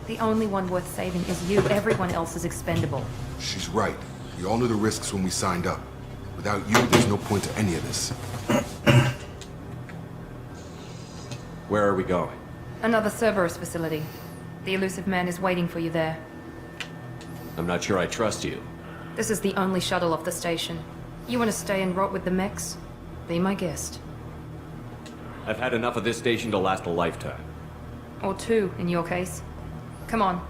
The only one worth saving is you. Everyone else is expendable. She's right. We all knew the risks when we signed up. Without you, there's no point to any of this. Where are we going? Another Cerberus facility. The elusive man is waiting for you there. I'm not sure I trust you. This is the only shuttle off the station. You want to stay and rot with the mechs? Be my guest. I've had enough of this station to last a lifetime. Or two, in your case. Come on.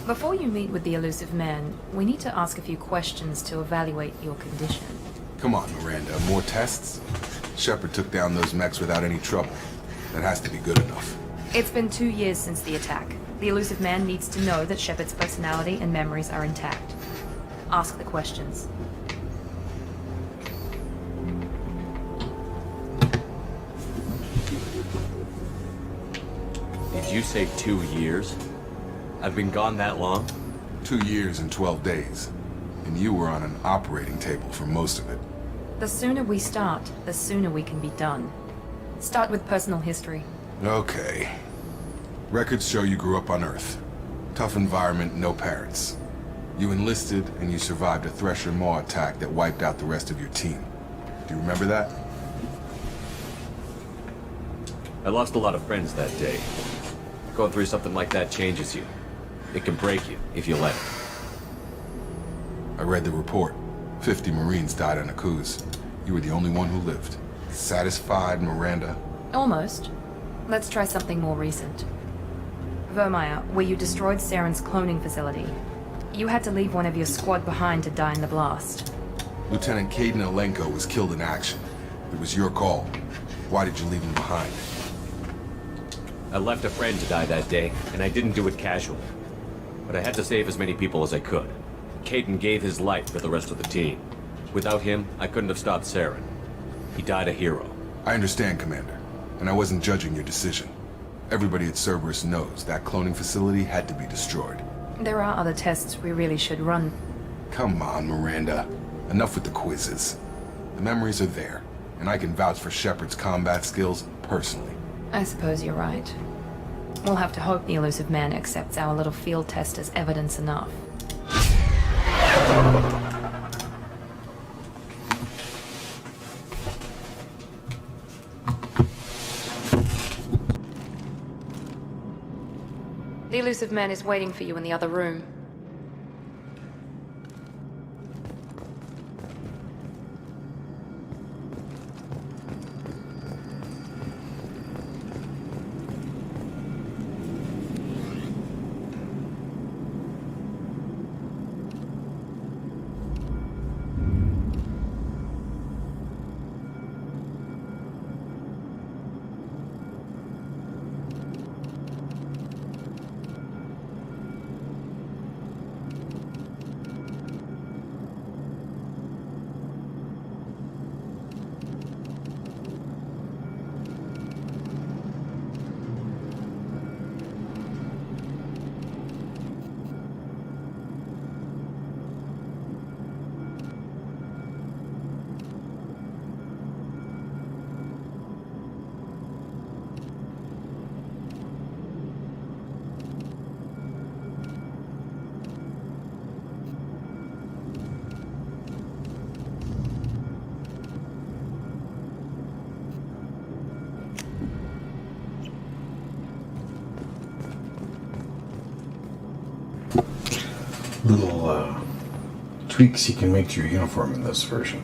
Before you meet with the elusive man, we need to ask a few questions to evaluate your condition. Come on, Miranda. More tests? Shepard took down those mechs without any trouble. That has to be good enough. It's been 2 years since the attack. The elusive man needs to know that Shepard's personality and memories are intact. Ask the questions. Did you say 2 years? I've been gone that long? 2 years and 12 days. And you were on an operating table for most of it. The sooner we start, the sooner we can be done. Start with personal history. Okay. Records show you grew up on Earth. Tough environment, no parents. You enlisted and you survived a Thresher Maw attack that wiped out the rest of your team. Do you remember that? I lost a lot of friends that day. Going through something like that changes you. It can break you, if you let it. I read the report. 50 Marines died on Akuz. You were the only one who lived. Satisfied, Miranda? Almost. Let's try something more recent. Vermeer, where you destroyed Saren's cloning facility. You had to leave one of your squad behind to die in the blast. Lieutenant Caden Alenko was killed in action. It was your call. Why did you leave him behind? I left a friend to die that day, and I didn't do it casually. But I had to save as many people as I could. Caden gave his life for the rest of the team. Without him, I couldn't have stopped Saren. He died a hero. I understand, Commander, and I wasn't judging your decision. Everybody at Cerberus knows that cloning facility had to be destroyed. There are other tests we really should run. Come on, Miranda. Enough with the quizzes. The memories are there, and I can vouch for Shepard's combat skills personally. I suppose you're right. We'll have to hope the elusive man accepts our little field test as evidence enough. The elusive man is waiting for you in the other room. Little tweaks you can make to your uniform in this version.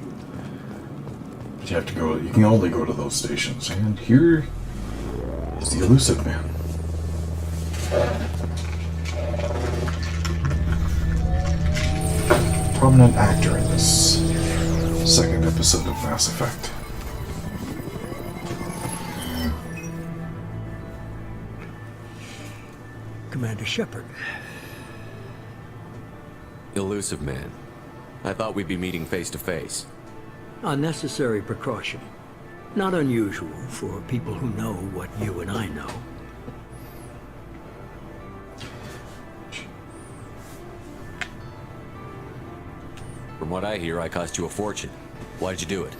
But you have to go, you can only go to those stations. And here is the elusive man. Prominent actor in this second episode of Mass Effect. Commander Shepard. Elusive man. I thought we'd be meeting face to face. A necessary precaution. Not unusual for people who know what you and I know. From what I hear, I cost you a fortune. Why'd you do it?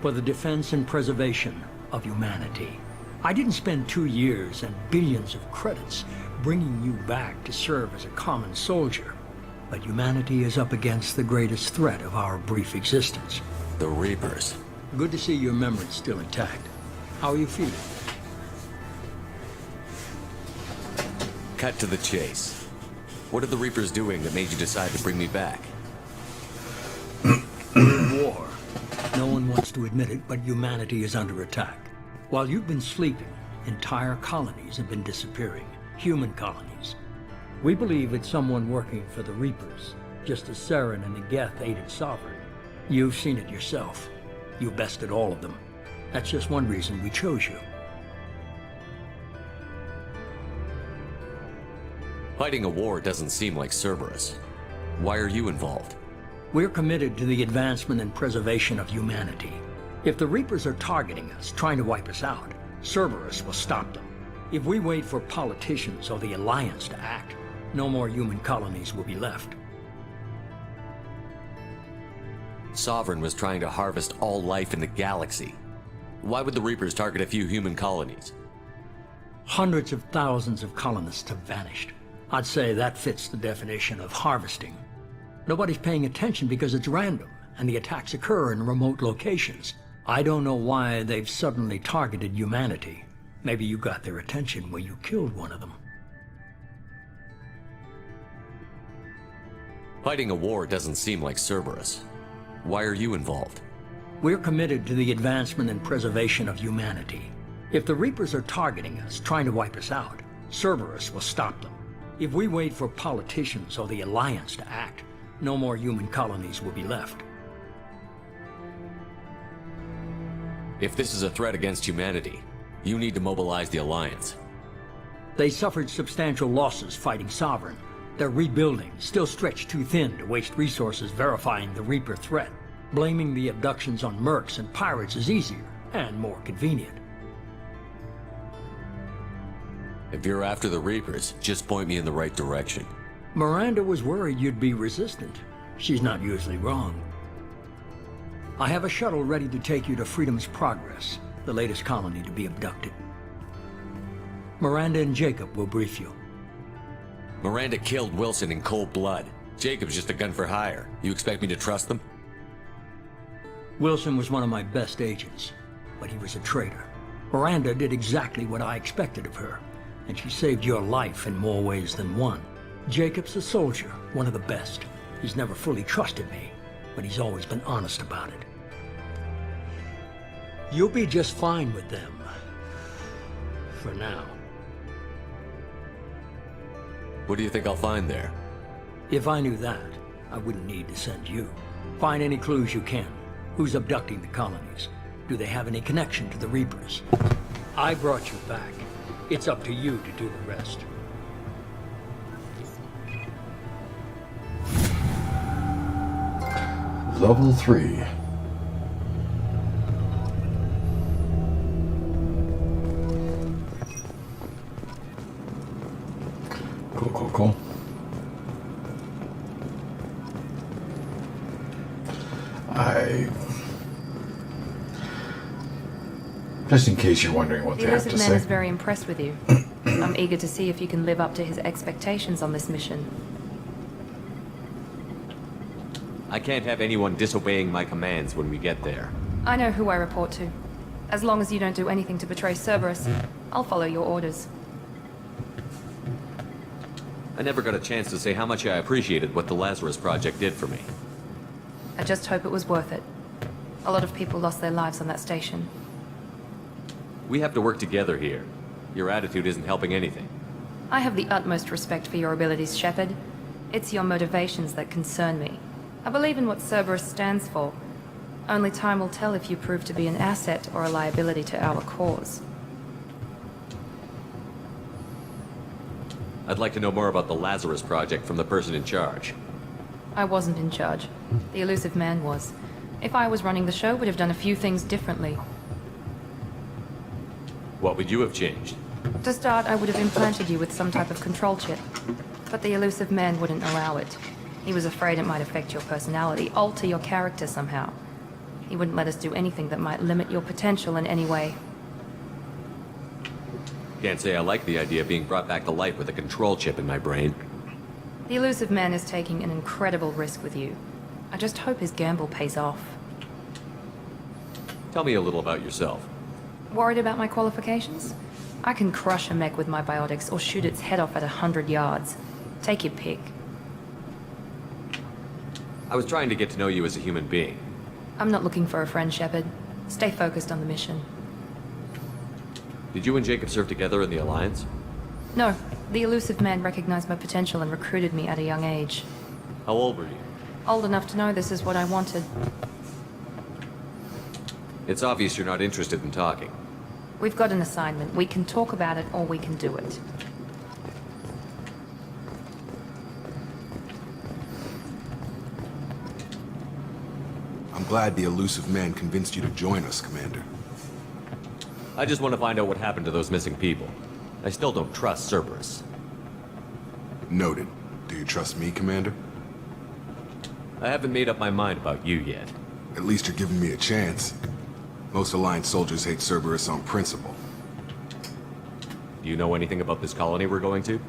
For the defense and preservation of humanity. I didn't spend 2 years and billions of credits bringing you back to serve as a common soldier. But humanity is up against the greatest threat of our brief existence. The Reapers. Good to see your memory's still intact. How are you feeling? Cut to the chase. What are the Reapers doing that made you decide to bring me back? War. No one wants to admit it, but humanity is under attack. While you've been sleeping, entire colonies have been disappearing. Human colonies. We believe it's someone working for the Reapers, just as Saren and the Geth aided Sovereign. You've seen it yourself. You bested all of them. That's just one reason we chose you. Fighting a war doesn't seem like Cerberus. Why are you involved? We're committed to the advancement and preservation of humanity. If the Reapers are targeting us, trying to wipe us out, Cerberus will stop them. If we wait for politicians or the Alliance to act, no more human colonies will be left. Sovereign was trying to harvest all life in the galaxy. Why would the Reapers target a few human colonies? Hundreds of thousands of colonists have vanished. I'd say that fits the definition of harvesting. Nobody's paying attention because it's random, and the attacks occur in remote locations. I don't know why they've suddenly targeted humanity. Maybe you got their attention when you killed one of them. Fighting a war doesn't seem like Cerberus. Why are you involved? We're committed to the advancement and preservation of humanity. If the Reapers are targeting us, trying to wipe us out, Cerberus will stop them. If we wait for politicians or the Alliance to act, no more human colonies will be left. If this is a threat against humanity, you need to mobilize the Alliance. They suffered substantial losses fighting Sovereign. Their rebuilding, still stretched too thin to waste resources verifying the Reaper threat. Blaming the abductions on mercs and pirates is easier and more convenient. If you're after the Reapers, just point me in the right direction. Miranda was worried you'd be resistant. She's not usually wrong. I have a shuttle ready to take you to Freedom's Progress, the latest colony to be abducted. Miranda and Jacob will brief you. Miranda killed Wilson in cold blood. Jacob's just a gun for hire. You expect me to trust them? Wilson was one of my best agents, but he was a traitor. Miranda did exactly what I expected of her, and she saved your life in more ways than one. Jacob's a soldier, one of the best. He's never fully trusted me, but he's always been honest about it. You'll be just fine with them. For now. What do you think I'll find there? If I knew that, I wouldn't need to send you. Find any clues you can. Who's abducting the colonies? Do they have any connection to the Reapers? I brought you back. It's up to you to do the rest. Level 3. Cool. Just in case you're wondering what they have to The elusive say. man is very impressed with you. I'm eager to see if you can live up to his expectations on this mission. I can't have anyone disobeying my commands when we get there. I know who I report to. As long as you don't do anything to betray Cerberus, I'll follow your orders. I never got a chance to say how much I appreciated what the Lazarus Project did for me. I just hope it was worth it. A lot of people lost their lives on that station. We have to work together here. Your attitude isn't helping anything. I have the utmost respect for your abilities, Shepard. It's your motivations that concern me. I believe in what Cerberus stands for. Only time will tell if you prove to be an asset or a liability to our cause. I'd like to know more about the Lazarus Project from the person in charge. I wasn't in charge. The elusive man was. If I was running the show, would have done a few things differently. What would you have changed? To start, I would have implanted you with some type of control chip. But the elusive man wouldn't allow it. He was afraid it might affect your personality, alter your character somehow. He wouldn't let us do anything that might limit your potential in any way. Can't say I like the idea of being brought back to life with a control chip in my brain. The elusive man is taking an incredible risk with you. I just hope his gamble pays off. Tell me a little about yourself. Worried about my qualifications? I can crush a mech with my biotics or shoot its head off at 100 yards. Take your pick. I was trying to get to know you as a human being. I'm not looking for a friend, Shepard. Stay focused on the mission. Did you and Jacob serve together in the Alliance? No, the elusive man recognized my potential and recruited me at a young age. How old were you? Old enough to know this is what I wanted. It's obvious you're not interested in talking. We've got an assignment. We can talk about it or we can do it. I'm glad the elusive man convinced you to join us, Commander. I just want to find out what happened to those missing people. I still don't trust Cerberus. Noted. Do you trust me, Commander? I haven't made up my mind about you yet. At least you're giving me a chance. Most Alliance soldiers hate Cerberus on principle. Do you know anything about this colony we're going to?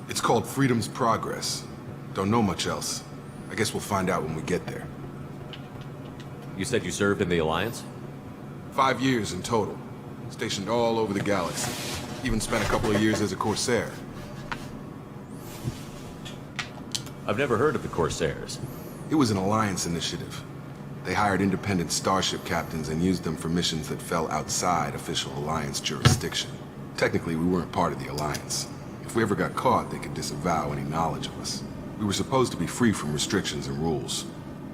It's called Freedom's Progress. Don't know much else. I guess we'll find out when we get there. You said you served in the Alliance? 5 years in total. Stationed all over the galaxy. Even spent a couple of years as a Corsair. I've never heard of the Corsairs. It was an Alliance initiative. They hired independent starship captains and used them for missions that fell outside official Alliance jurisdiction. Technically, we weren't part of the Alliance. If we ever got caught, they could disavow any knowledge of us. We were supposed to be free from restrictions and rules.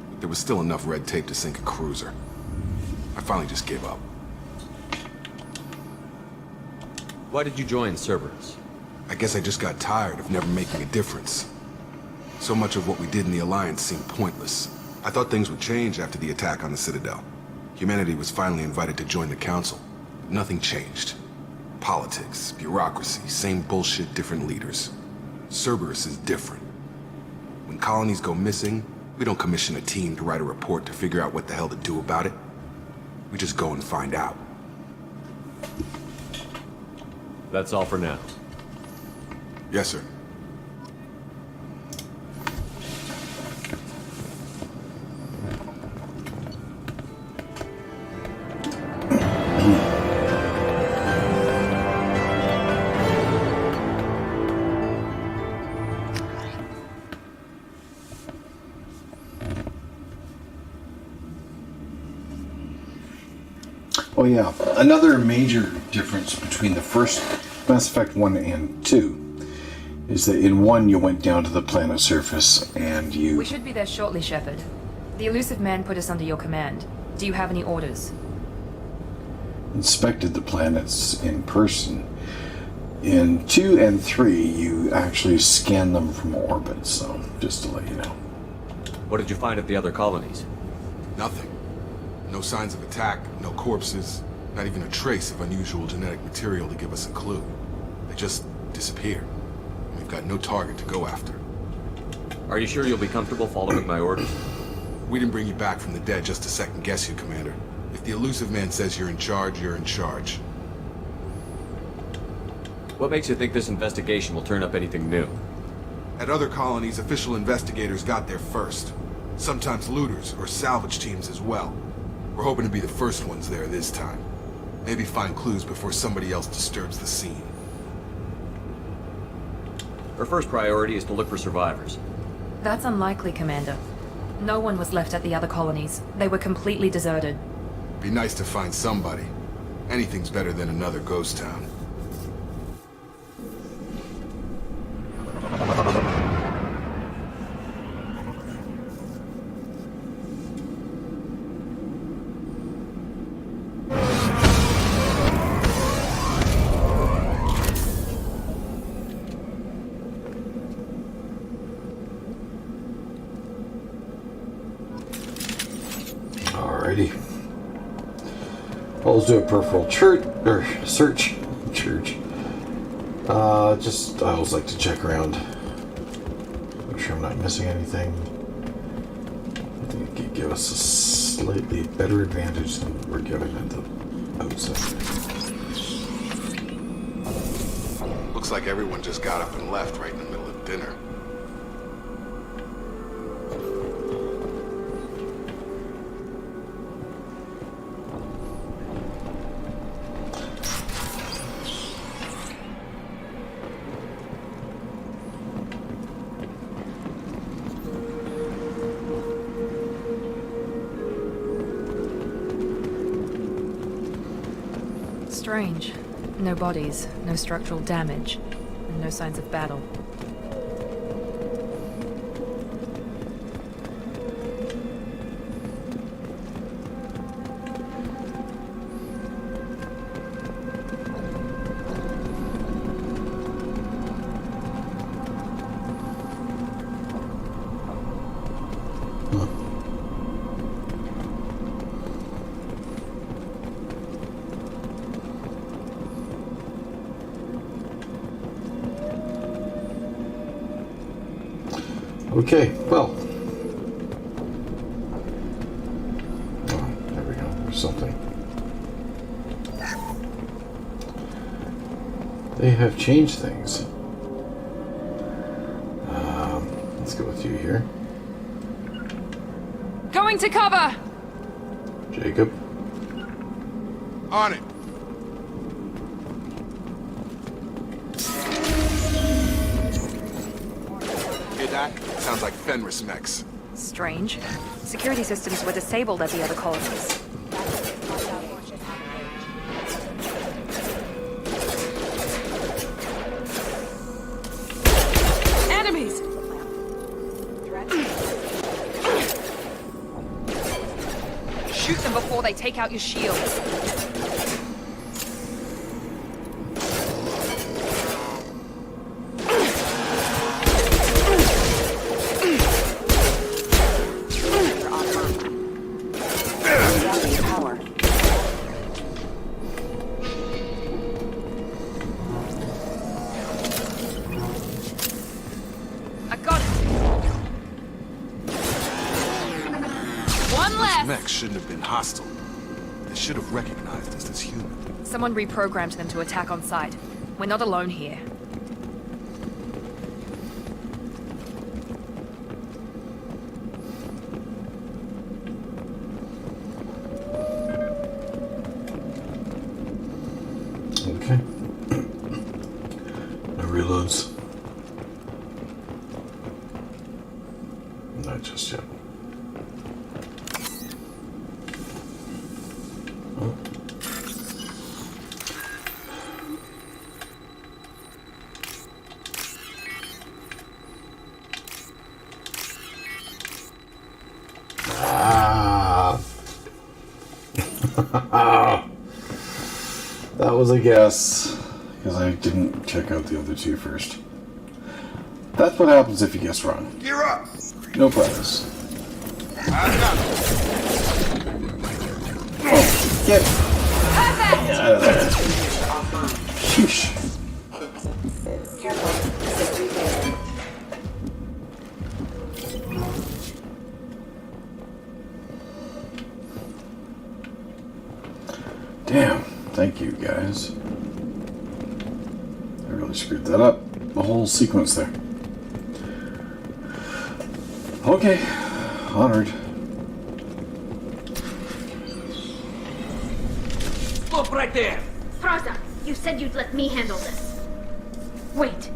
But there was still enough red tape to sink a cruiser. I finally just gave up. Why did you join Cerberus? I guess I just got tired of never making a difference. So much of what we did in the Alliance seemed pointless. I thought things would change after the attack on the Citadel. Humanity was finally invited to join the Council. But nothing changed. Politics, bureaucracy, same bullshit, different leaders. Cerberus is different. When colonies go missing, we don't commission a team to write a report to figure out what the hell to do about it. We just go and find out. That's all for now. Yes, sir. Oh yeah, another major difference between the first Mass Effect 1 and 2 is that in 1 you went down to the planet surface and you... We should be there shortly, Shepard. The elusive man put us under your command. Do you have any orders? inspected the planets in person. In 2 and 3, you actually scan them from orbit, so just to let you know. What did you find at the other colonies? Nothing. No signs of attack, no corpses, not even a trace of unusual genetic material to give us a clue. They just disappeared. We've got no target to go after. Are you sure you'll be comfortable following my orders? We didn't bring you back from the dead just to second guess you, Commander. If the elusive man says you're in charge, you're in charge. What makes you think this investigation will turn up anything new? At other colonies, official investigators got there first. Sometimes looters or salvage teams as well. We're hoping to be the first ones there this time. Maybe find clues before somebody else disturbs the scene. Our first priority is to look for survivors. That's unlikely, Commander. No one was left at the other colonies. They were completely deserted. Be nice to find somebody. Anything's better than another ghost town. Alrighty. Well, let's do a peripheral search. I always like to check around. Make sure I'm not missing anything. I think it could give us a slightly better advantage than we're given at the outside. Looks like everyone just got up and left right in the middle of dinner. Strange. No bodies, no structural damage, and no signs of battle. Okay, well. Oh, there we go. There's something. They have changed things. Let's go with you here. Going to cover! Jacob. On it! Hear that? Sounds like Fenris mechs. Strange. Security systems were disabled at the other colonies. Enemies! Shoot them before they take out your shields. attacks shouldn't have been hostile. They should have recognized us as human. Someone reprogrammed them to attack on sight. We're not alone here. Okay. No reloads. Not just yet. Oh. Ah. That was a guess, because I didn't check out the other two first. That's what happens if you guess wrong. Gear up! No prize. Get out of there. Sheesh. Damn. Thank you, guys. I really screwed that up. The whole sequence there. Okay. Honored. Stop right there! Praza, you said you'd let me handle this. Wait.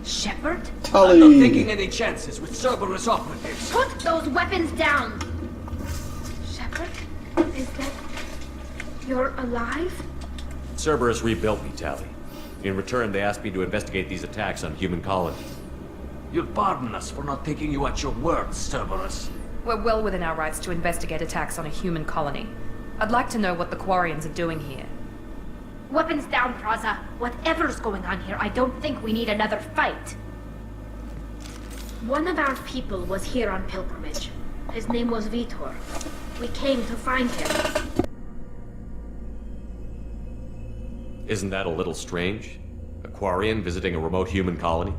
Shepard? I'm not taking any chances with Cerberus operatives. Put those weapons down! Shepard? Is that... You're alive? Cerberus rebuilt me, Tally. In return, they asked me to investigate these attacks on human colonies. You'll pardon us for not taking you at your word, Cerberus. We're well within our rights to investigate attacks on a human colony. I'd like to know what the Quarians are doing here. Weapons down, Praza. Whatever's going on here, I don't think we need another fight. One of our people was here on pilgrimage. His name was Vitor. We came to find him. Isn't that a little strange? A Quarian visiting a remote human colony?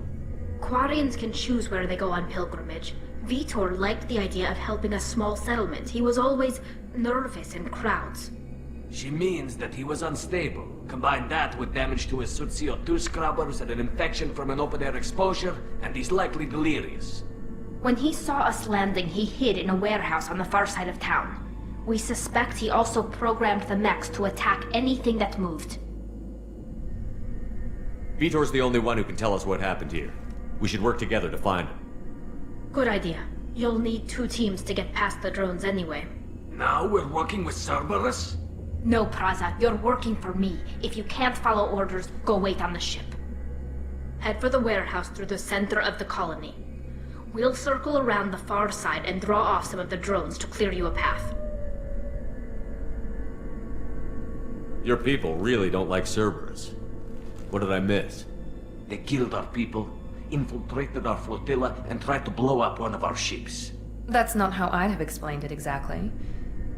Quarians can choose where they go on pilgrimage. Vitor liked the idea of helping a small settlement. He was always nervous in crowds. She means that he was unstable. Combine that with damage to his suit CO2 scrubbers and an infection from an open-air exposure, and he's likely delirious. When he saw us landing, he hid in a warehouse on the far side of town. We suspect he also programmed the mechs to attack anything that moved. Vitor's the only one who can tell us what happened here. We should work together to find him. Good idea. You'll need 2 teams to get past the drones anyway. Now we're working with Cerberus? No, Praza, you're working for me. If you can't follow orders, go wait on the ship. Head for the warehouse through the center of the colony. We'll circle around the far side and draw off some of the drones to clear you a path. Your people really don't like Cerberus. What did I miss? They killed our people, infiltrated our flotilla, and tried to blow up one of our ships. That's not how I'd have explained it exactly.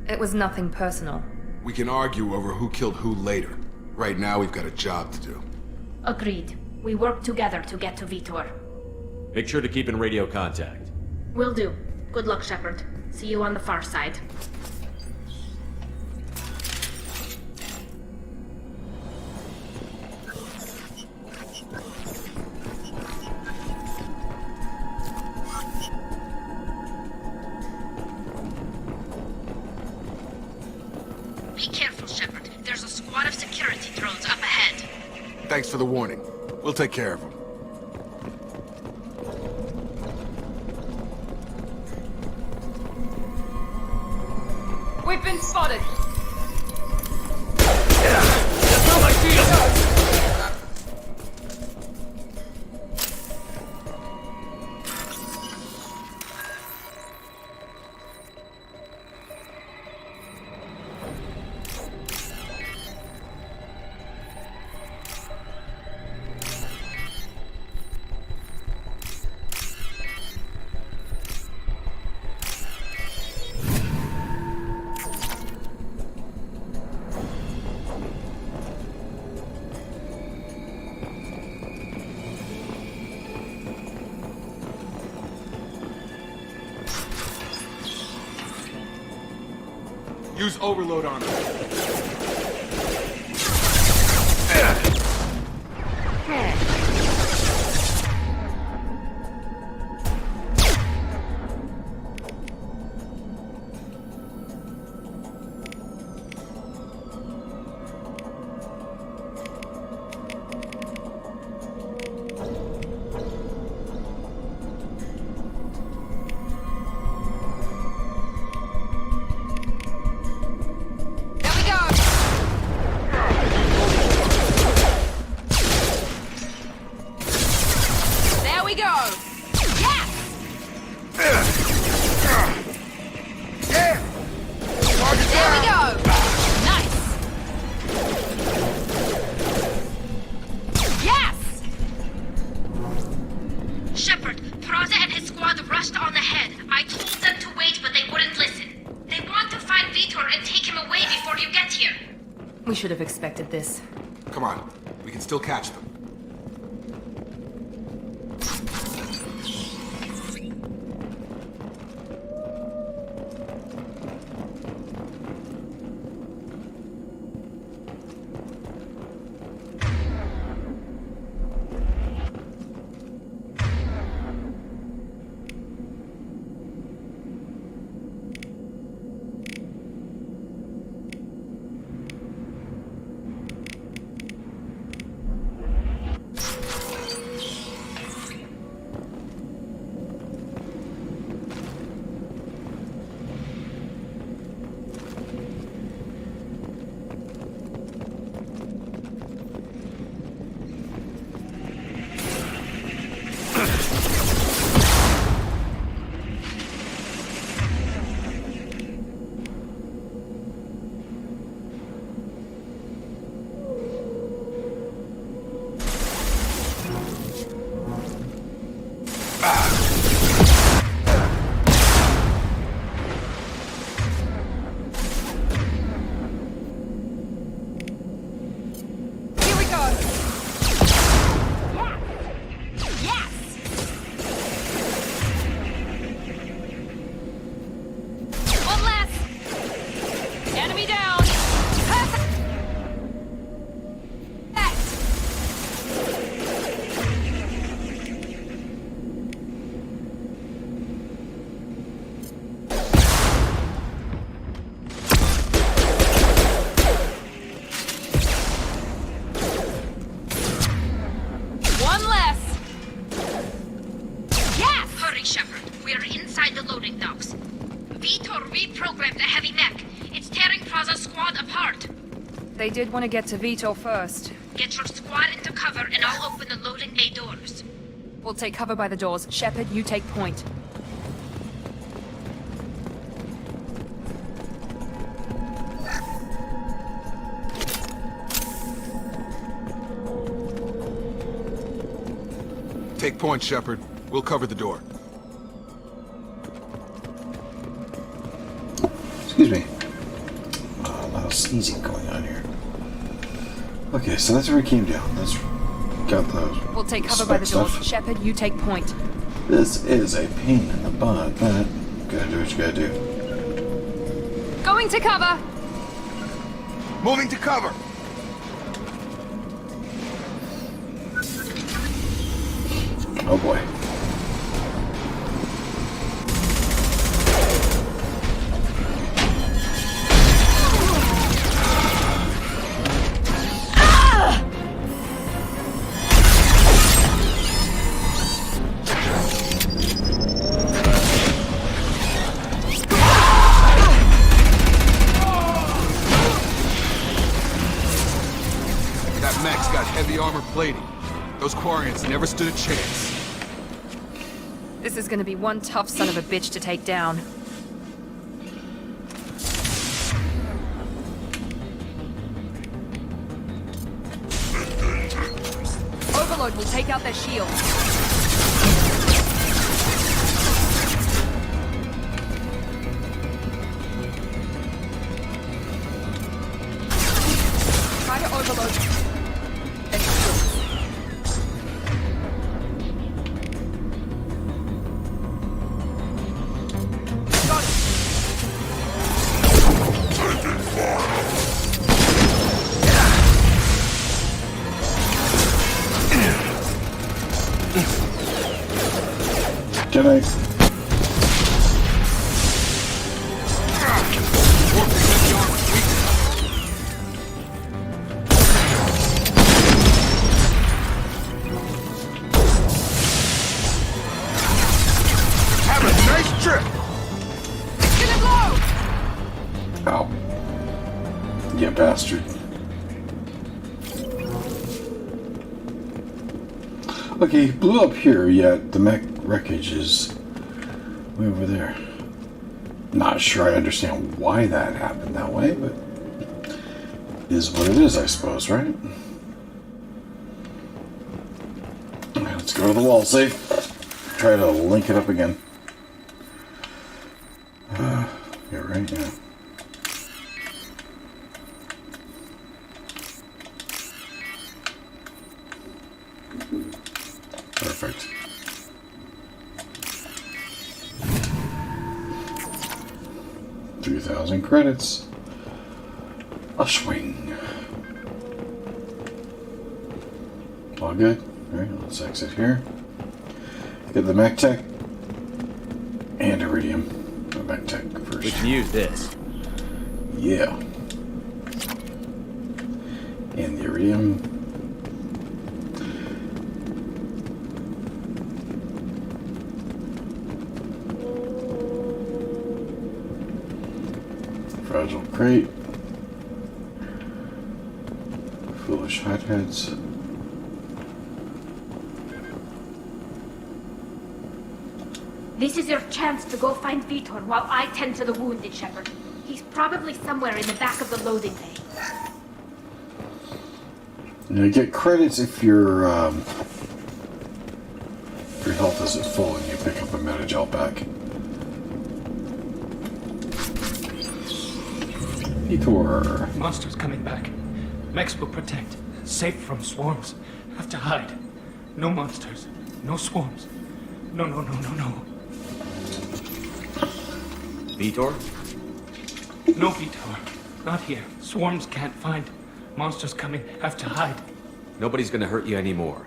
It was nothing personal. We can argue over who killed who later. Right now, we've got a job to do. Agreed. We work together to get to Vitor. Make sure to keep in radio contact. Will do. Good luck, Shepard. See you on the far side. Be careful, Shepard. There's a squad of security drones up ahead. Thanks for the warning. We'll take care of them. We've been spotted! Use overload on him. We should have expected this. Come on, we can still catch them. They did want to get to Vito first. Get your squad into cover and I'll open the loading bay doors. We'll take cover by the doors. Shepard, you take point. Take point, Shepard. We'll cover the door. Excuse me. A lot of sneezing going on here. Okay, so that's where we came down. That's got those. We'll take cover by the doors. Stuff. Shepard, you take point. This is a pain in the butt, but you gotta do what you gotta do. Going to cover! Moving to cover! Oh boy. That mech's got heavy armor plating. Those Quarians never stood a chance. This is gonna be one tough son of a bitch to take down. Overload will take out their shield. Try to overload. Can I? Have a nice trip! It's gonna blow! Ow. You bastard. Okay, he blew up here, yet the mech wreckage is way over there. Not sure I understand why that happened that way, but it is what it is, I suppose, right? Alright, let's go to the wall safe. Try to link it up again. Yeah, right, yeah. Perfect. $3,000 credits. A swing. All good. Alright, let's exit here. Get the mech tech and iridium. The mech tech first. We can use this. Yeah. And the iridium. Fragile crate. Foolish hotheads. This is your chance to go find Vitor while I tend to the wounded, Shepard. He's probably somewhere in the back of the loading bay. You get credits if your health isn't full and you pick up a medi-gel back. Vitor. Monsters coming back. Mechs will protect. Safe from swarms. Have to hide. No monsters. No swarms. No. Vitor? No Vitor. Not here. Swarms can't find. Monsters coming. Have to hide. Nobody's gonna hurt you anymore.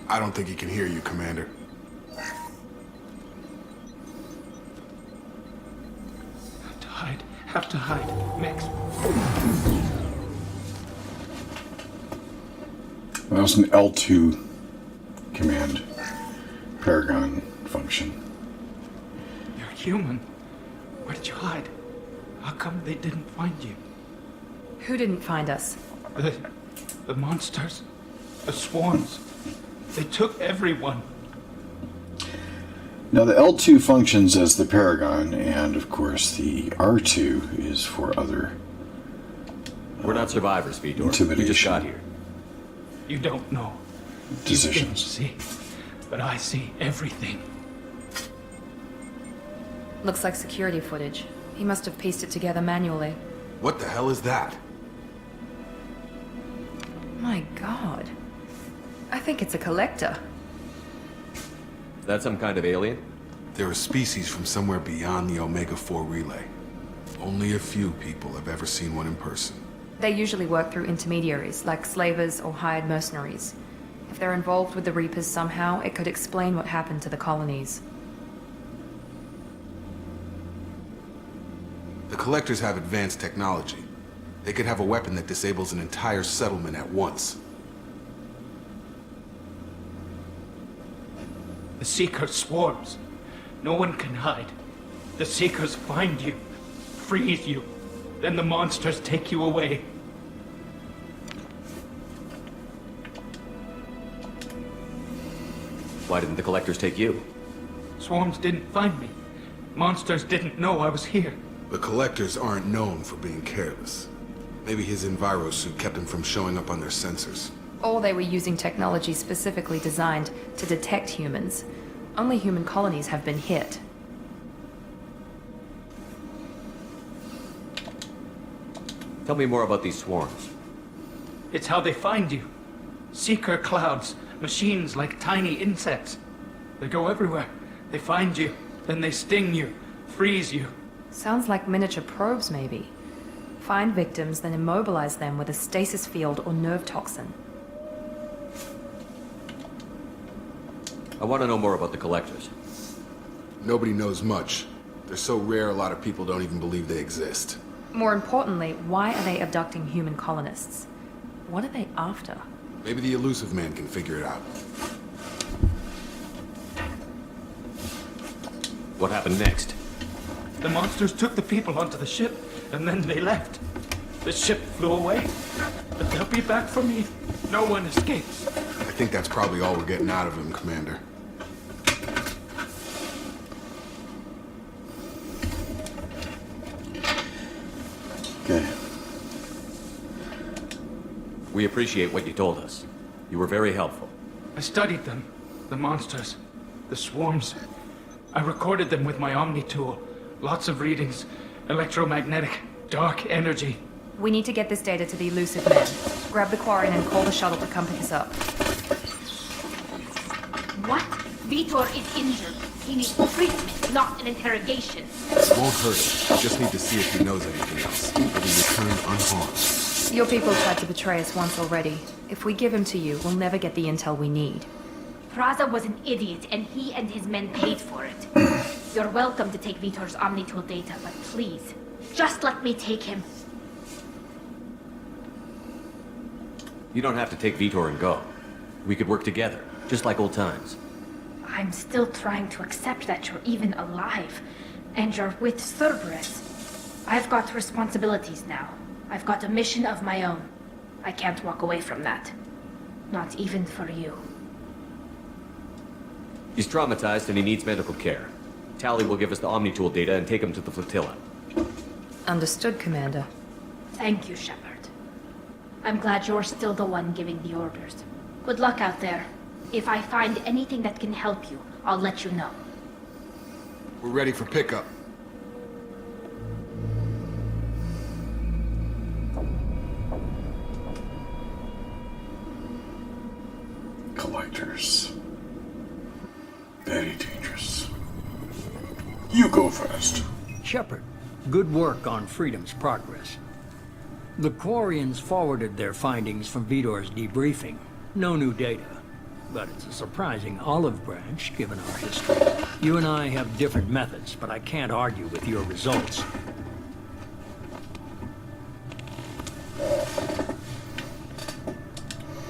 I don't think he can hear you, Commander. Have to hide. Mechs. That was an L2 command. Paragon function. You're human. Where did you hide? How come they didn't find you? Who didn't find us? The monsters. The swarms. They took everyone. Now the L2 functions as the Paragon, and of course the R2 is for other... We're not survivors, Vitor. Intimidation. We just got here. You don't know. Decisions. You can't see, but I see everything. Looks like security footage. He must have pieced it together manually. What the hell is that? My god. I think it's a collector. Is that some kind of alien? They're a species from somewhere beyond the Omega-4 relay. Only a few people have ever seen one in person. They usually work through intermediaries, like slavers or hired mercenaries. If they're involved with the Reapers somehow, it could explain what happened to the colonies. The Collectors have advanced technology. They could have a weapon that disables an entire settlement at once. The Seeker swarms. No one can hide. The Seekers find you, freeze you, then the monsters take you away. Why didn't the Collectors take you? Swarms didn't find me. Monsters didn't know I was here. The Collectors aren't known for being careless. Maybe his Enviro suit kept him from showing up on their sensors. Or they were using technology specifically designed to detect humans. Only human colonies have been hit. Tell me more about these swarms. It's how they find you. Seeker clouds, machines like tiny insects. They go everywhere. They find you, then they sting you, freeze you. Sounds like miniature probes, maybe. Find victims, then immobilize them with a stasis field or nerve toxin. I want to know more about the collectors. Nobody knows much. They're so rare, a lot of people don't even believe they exist. More importantly, why are they abducting human colonists? What are they after? Maybe the elusive man can figure it out. What happened next? The monsters took the people onto the ship, and then they left. The ship flew away. But they'll be back for me. No one escapes. I think that's probably all we're getting out of him, Commander. Okay. We appreciate what you told us. You were very helpful. I studied them. The monsters. The swarms. I recorded them with my Omni tool. Lots of readings. Electromagnetic. Dark energy. We need to get this data to the elusive man. Grab the Quarian and call the shuttle to come pick us up. What? Vitor is injured. He needs treatment, not an interrogation. It won't hurt him. We just need to see if he knows anything else. He'll be returned unharmed. Your people tried to betray us once already. If we give him to you, we'll never get the intel we need. Praza was an idiot, and he and his men paid for it. You're welcome to take Vitor's Omnitool data, but please, just let me take him. You don't have to take Vitor and go. We could work together, just like old times. I'm still trying to accept that you're even alive, and you're with Cerberus. I've got responsibilities now. I've got a mission of my own. I can't walk away from that. Not even for you. He's traumatized and he needs medical care. Tally will give us the Omnitool data and take him to the flotilla. Understood, Commander. Thank you, Shepard. I'm glad you're still the one giving the orders. Good luck out there. If I find anything that can help you, I'll let you know. We're ready for pickup. Collectors. Very dangerous. You go first. Shepard, good work on Freedom's progress. The Quarians forwarded their findings from Vitor's debriefing. No new data. But it's a surprising olive branch, given our history. You and I have different methods, but I can't argue with your results.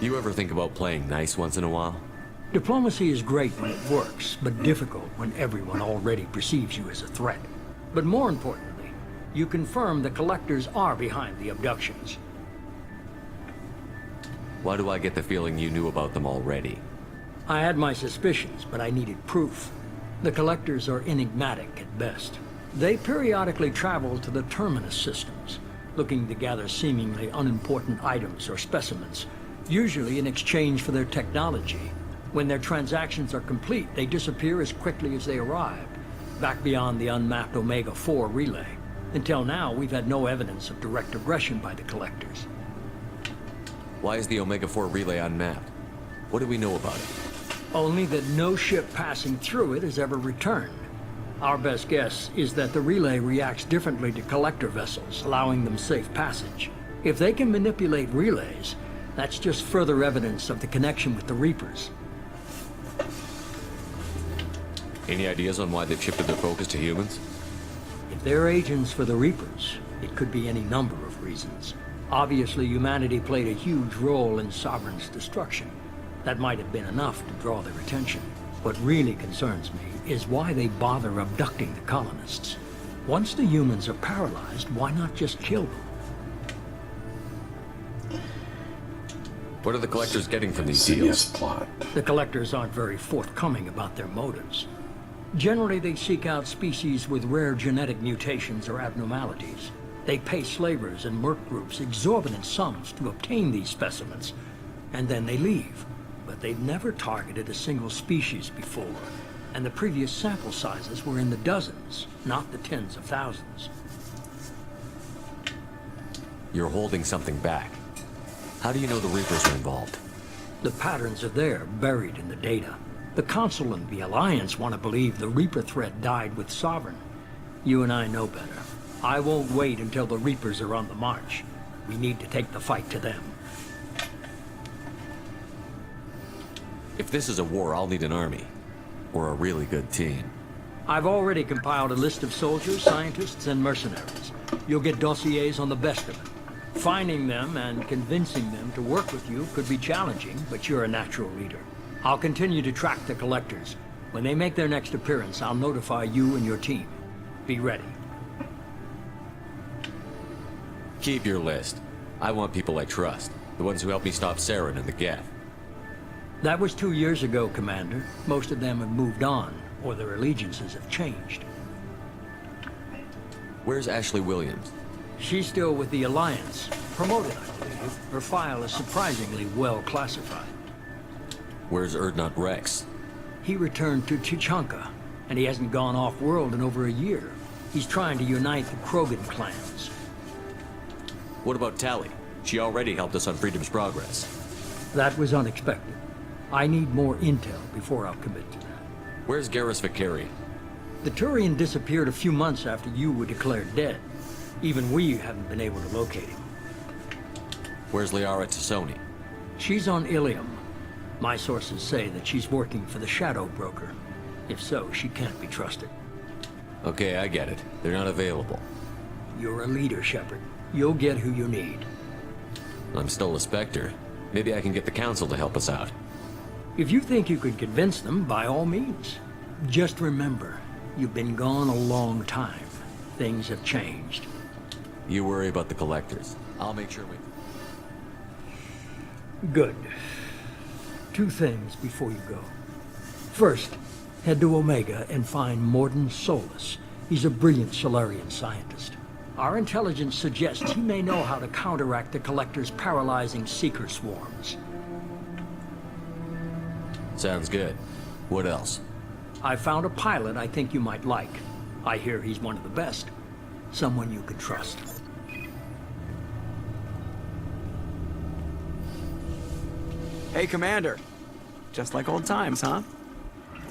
You ever think about playing nice once in a while? Diplomacy is great when it works, but difficult when everyone already perceives you as a threat. But more importantly, you confirm the collectors are behind the abductions. Why do I get the feeling you knew about them already? I had my suspicions, but I needed proof. The collectors are enigmatic at best. They periodically travel to the terminus systems, looking to gather seemingly unimportant items or specimens, usually in exchange for their technology. When their transactions are complete, they disappear as quickly as they arrived, back beyond the unmapped Omega-4 relay. Until now, we've had no evidence of direct aggression by the collectors. Why is the Omega-4 relay unmapped? What do we know about it? Only that no ship passing through it has ever returned. Our best guess is that the relay reacts differently to collector vessels, allowing them safe passage. If they can manipulate relays, that's just further evidence of the connection with the Reapers. Any ideas on why they've shifted their focus to humans? If they're agents for the Reapers, it could be any number of reasons. Obviously, humanity played a huge role in Sovereign's destruction. That might have been enough to draw their attention. What really concerns me is why they bother abducting the colonists. Once the humans are paralyzed, why not just kill them? What are the collectors getting from these deals? Plot. The collectors aren't very forthcoming about their motives. Generally, they seek out species with rare genetic mutations or abnormalities. They pay slavers and merc groups exorbitant sums to obtain these specimens, and then they leave. But they've never targeted a single species before, and the previous sample sizes were in the dozens, not the tens of thousands. You're holding something back. How do you know the Reapers are involved? The patterns are there, buried in the data. The Council and the Alliance want to believe the Reaper threat died with Sovereign. You and I know better. I won't wait until the Reapers are on the march. We need to take the fight to them. If this is a war, I'll need an army. or a really good team. I've already compiled a list of soldiers, scientists, and mercenaries. You'll get dossiers on the best of them. Finding them and convincing them to work with you could be challenging, but you're a natural leader. I'll continue to track the collectors. When they make their next appearance, I'll notify you and your team. Be ready. Keep your list. I want people I trust. The ones who helped me stop Saren and the Geth. That was 2 years ago, Commander. Most of them have moved on, or their allegiances have changed. Where's Ashley Williams? She's still with the Alliance. Promoted, I believe. Her file is surprisingly well classified. Where's Erdnot Rex? He returned to Tuchanka, and he hasn't gone off-world in over a year. He's trying to unite the Krogan clans. What about Tali? She already helped us on Freedom's Progress. That was unexpected. I need more intel before I'll commit to that. Where's Garrus Vakari? The Turian disappeared a few months after you were declared dead. Even we haven't been able to locate him. Where's Liara Tassoni? She's on Ilium. My sources say that she's working for the Shadow Broker. If so, she can't be trusted. Okay, I get it. They're not available. You're a leader, Shepard. You'll get who you need. I'm still a Spectre. Maybe I can get the Council to help us out. If you think you could convince them, by all means. Just remember, you've been gone a long time. Things have changed. You worry about the Collectors. I'll make sure we... Good. 2 things before you go. First, head to Omega and find Mordin Solus. He's a brilliant Solarian scientist. Our intelligence suggests he may know how to counteract the Collector's paralyzing Seeker swarms. Sounds good. What else? I found a pilot I think you might like. I hear he's one of the best. Someone you can trust. Hey, Commander. Just like old times, huh?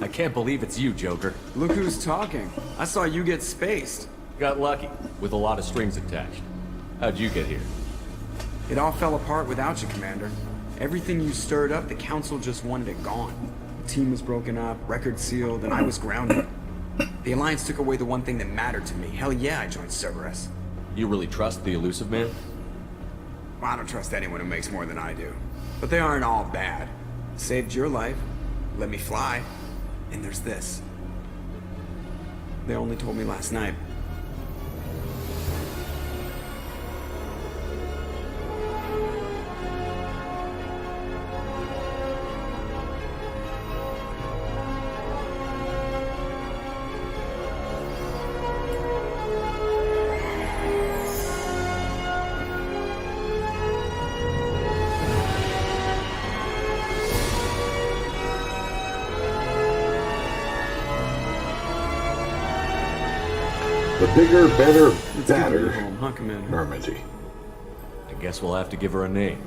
I can't believe it's you, Joker. Look who's talking. I saw you get spaced. Got lucky, with a lot of strings attached. How'd you get here? It all fell apart without you, Commander. Everything you stirred up, the Council just wanted it gone. The team was broken up, record sealed, and I was grounded. The Alliance took away the one thing that mattered to me. Hell yeah, I joined Cerberus. You really trust the Elusive Man? Well, I don't trust anyone who makes more than I do. But they aren't all bad. Saved your life, let me fly, and there's this. They only told me last night. The bigger, better, It's badder. good to be home, huh, Commander? Normandy. I guess we'll have to give her a name.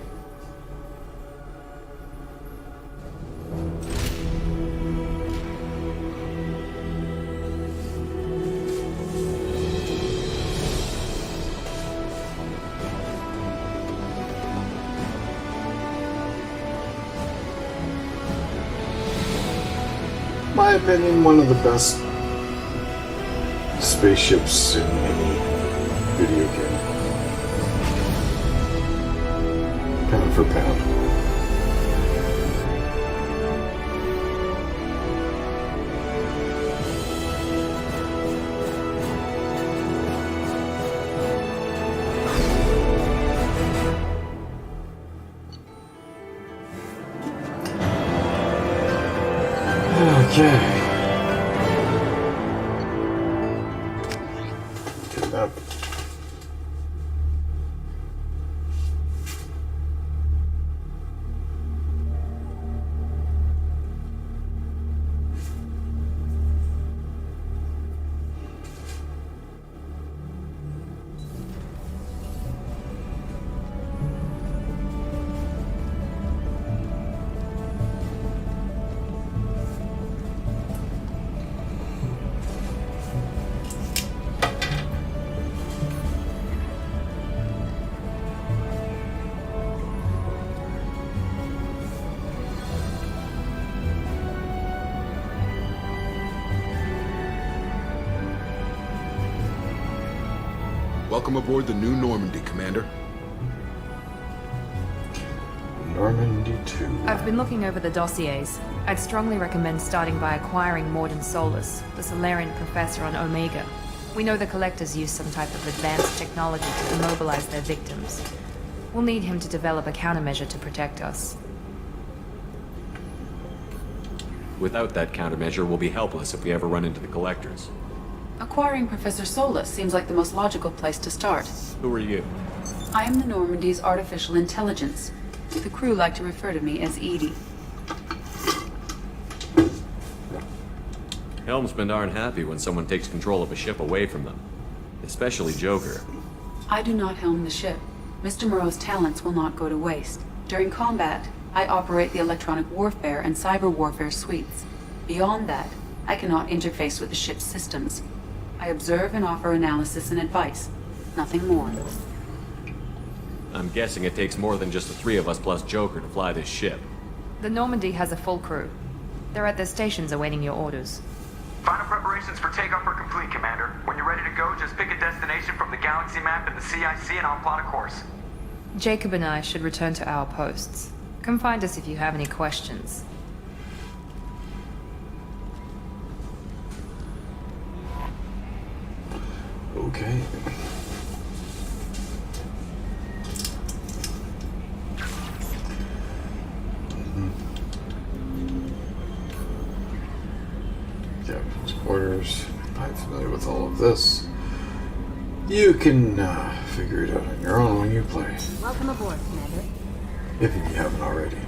My opinion, one of the best spaceships in any video game. Pound for pound. Okay. Get up. Welcome aboard the new Normandy, Commander. Normandy 2. I've been looking over the dossiers. I'd strongly recommend starting by acquiring Morden Solus, the Solarian professor on Omega. We know the Collectors use some type of advanced technology to immobilize their victims. We'll need him to develop a countermeasure to protect us. Without that countermeasure, we'll be helpless if we ever run into the Collectors. Acquiring Professor Solus seems like the most logical place to start. Who are you? I am the Normandy's artificial intelligence. The crew like to refer to me as Edie. Helmsmen aren't happy when someone takes control of a ship away from them. Especially Joker. I do not helm the ship. Mr. Moreau's talents will not go to waste. During combat, I operate the electronic warfare and cyber warfare suites. Beyond that, I cannot interface with the ship's systems. I observe and offer analysis and advice. Nothing more. I'm guessing it takes more than just the three of us plus Joker to fly this ship. The Normandy has a full crew. They're at their stations awaiting your orders. Final preparations for takeoff are complete, Commander. When you're ready to go, just pick a destination from the galaxy map in the CIC and I'll plot a course. Jacob and I should return to our posts. Come find us if you have any questions. Okay. Captain's quarters. I'm familiar with all of this. You can figure it out on your own when you play. Welcome aboard, Commander. If you haven't already.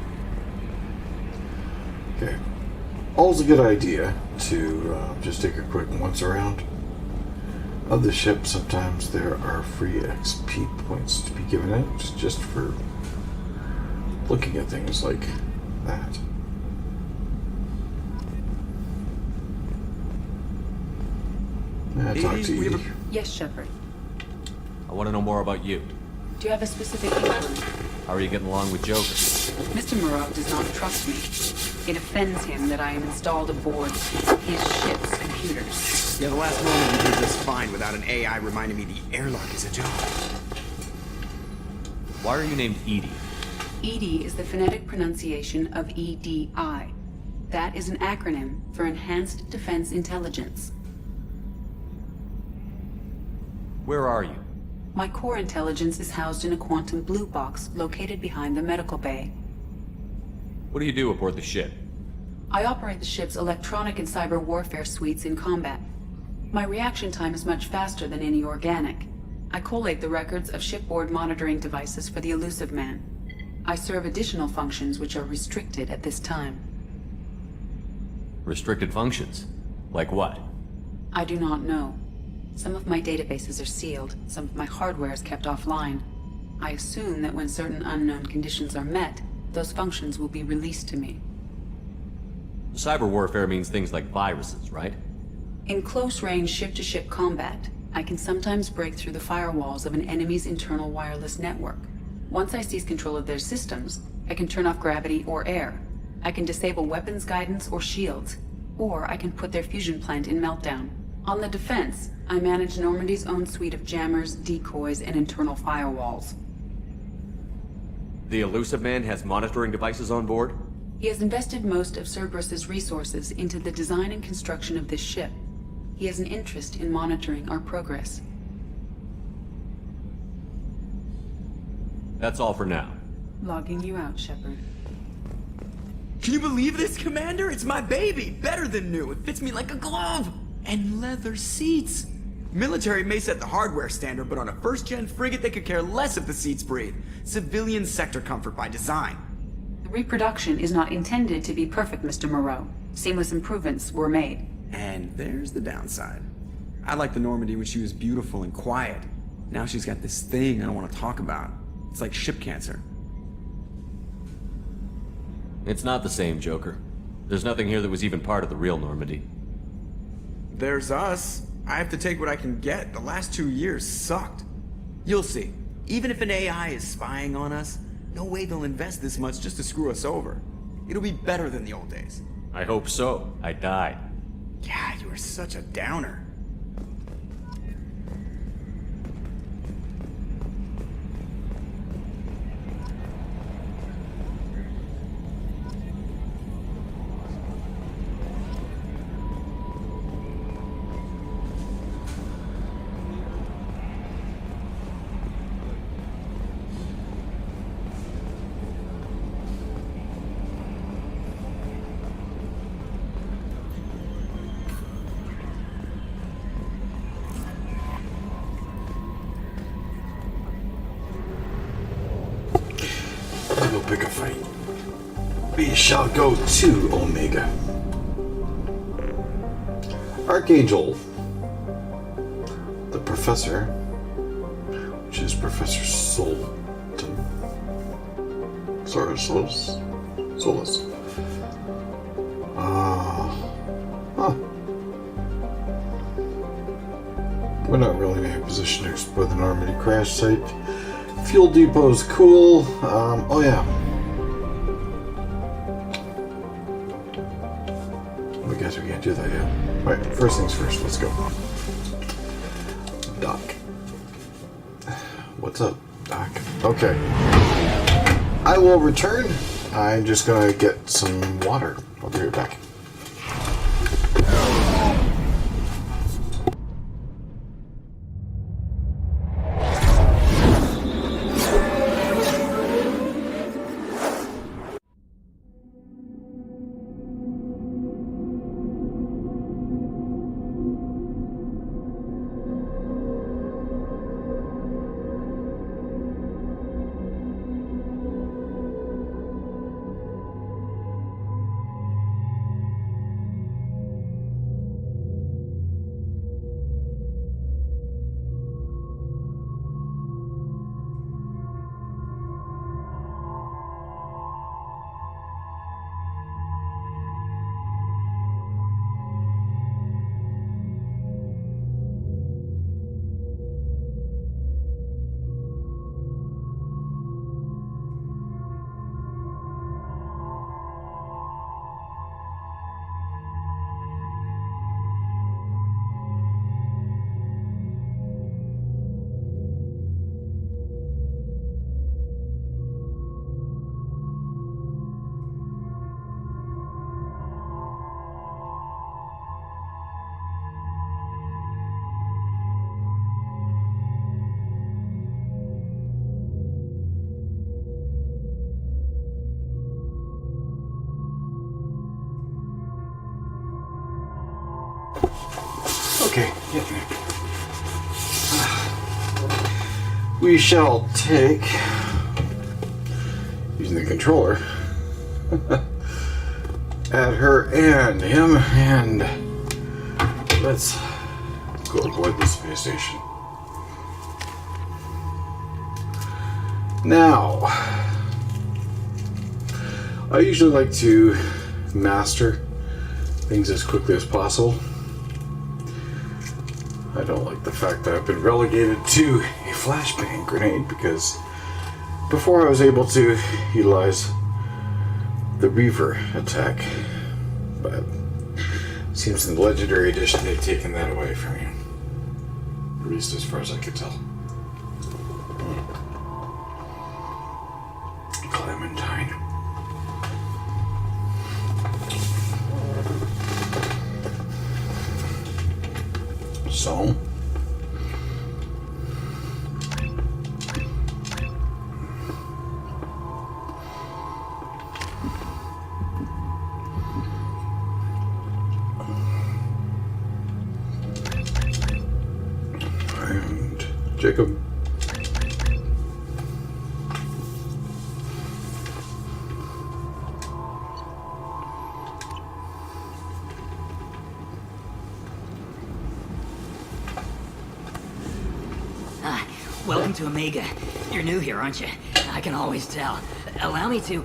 Okay. Always a good idea to just take a quick once around of the ship. Sometimes there are free XP points to be given out just for looking at things like that. Talk to Edie. Yes, Shepard. I want to know more about you. Do you have a specific inquiry? How are you getting along with Joker? Mr. Moreau does not trust me. It offends him that I am installed aboard his ship's computers. Yeah, the last moment you did just fine without an AI reminding me the airlock is a joke. Why are you named Edie? EDI is the phonetic pronunciation of EDI. That is an acronym for Enhanced Defense Intelligence. Where are you? My core intelligence is housed in a quantum blue box located behind the medical bay. What do you do aboard the ship? I operate the ship's electronic and cyber warfare suites in combat. My reaction time is much faster than any organic. I collate the records of shipboard monitoring devices for the Elusive Man. I serve additional functions which are restricted at this time. Restricted functions? Like what? I do not know. Some of my databases are sealed, some of my hardware is kept offline. I assume that when certain unknown conditions are met, those functions will be released to me. Cyber warfare means things like viruses, right? In close-range ship-to-ship combat, I can sometimes break through the firewalls of an enemy's internal wireless network. Once I seize control of their systems, I can turn off gravity or air. I can disable weapons guidance or shields, or I can put their fusion plant in meltdown. On the defense, I manage Normandy's own suite of jammers, decoys, and internal firewalls. The Elusive Man has monitoring devices on board? He has invested most of Cerberus's resources into the design and construction of this ship. He has an interest in monitoring our progress. That's all for now. Logging you out, Shepard. Can you believe this, Commander? It's my baby! Better than new. It fits me like a glove! And leather seats! Military may set the hardware standard, but on a first-gen frigate they could care less if the seats breathe. Civilian sector comfort by design. The reproduction is not intended to be perfect, Mr. Moreau. Seamless improvements were made. And there's the downside. I liked the Normandy when she was beautiful and quiet. Now she's got this thing I don't want to talk about. It's like ship cancer. It's not the same, Joker. There's nothing here that was even part of the real Normandy. There's us. I have to take what I can get. The last 2 years sucked. You'll see. Even if an AI is spying on us, no way they'll invest this much just to screw us over. It'll be better than the old days. I hope so. I died. Yeah, you are such a downer. go pick a fight. We shall go to Omega. Archangel. The Professor, which is Professor Solton. Sorry, Solus. We're not really in a position to explore the Normandy crash site. Fuel depot's cool. Oh yeah. I guess we can't do that yet. Alright, first things first, let's go. Doc. What's up, Doc? Okay. I will return. I'm just gonna get some water. I'll be right back. Okay, we shall take, using the controller, at her and him, and let's go aboard the space station. Now, I usually like to master things as quickly as possible. I don't like the fact that I've been relegated to a flashbang grenade because before I was able to utilize the Reaver attack, but it seems in the Legendary Edition they've taken that away from you. At least as far as I could tell. Clementine. So, and Jacob. Welcome to Omega. You're new here, aren't you? I can always tell. Allow me to...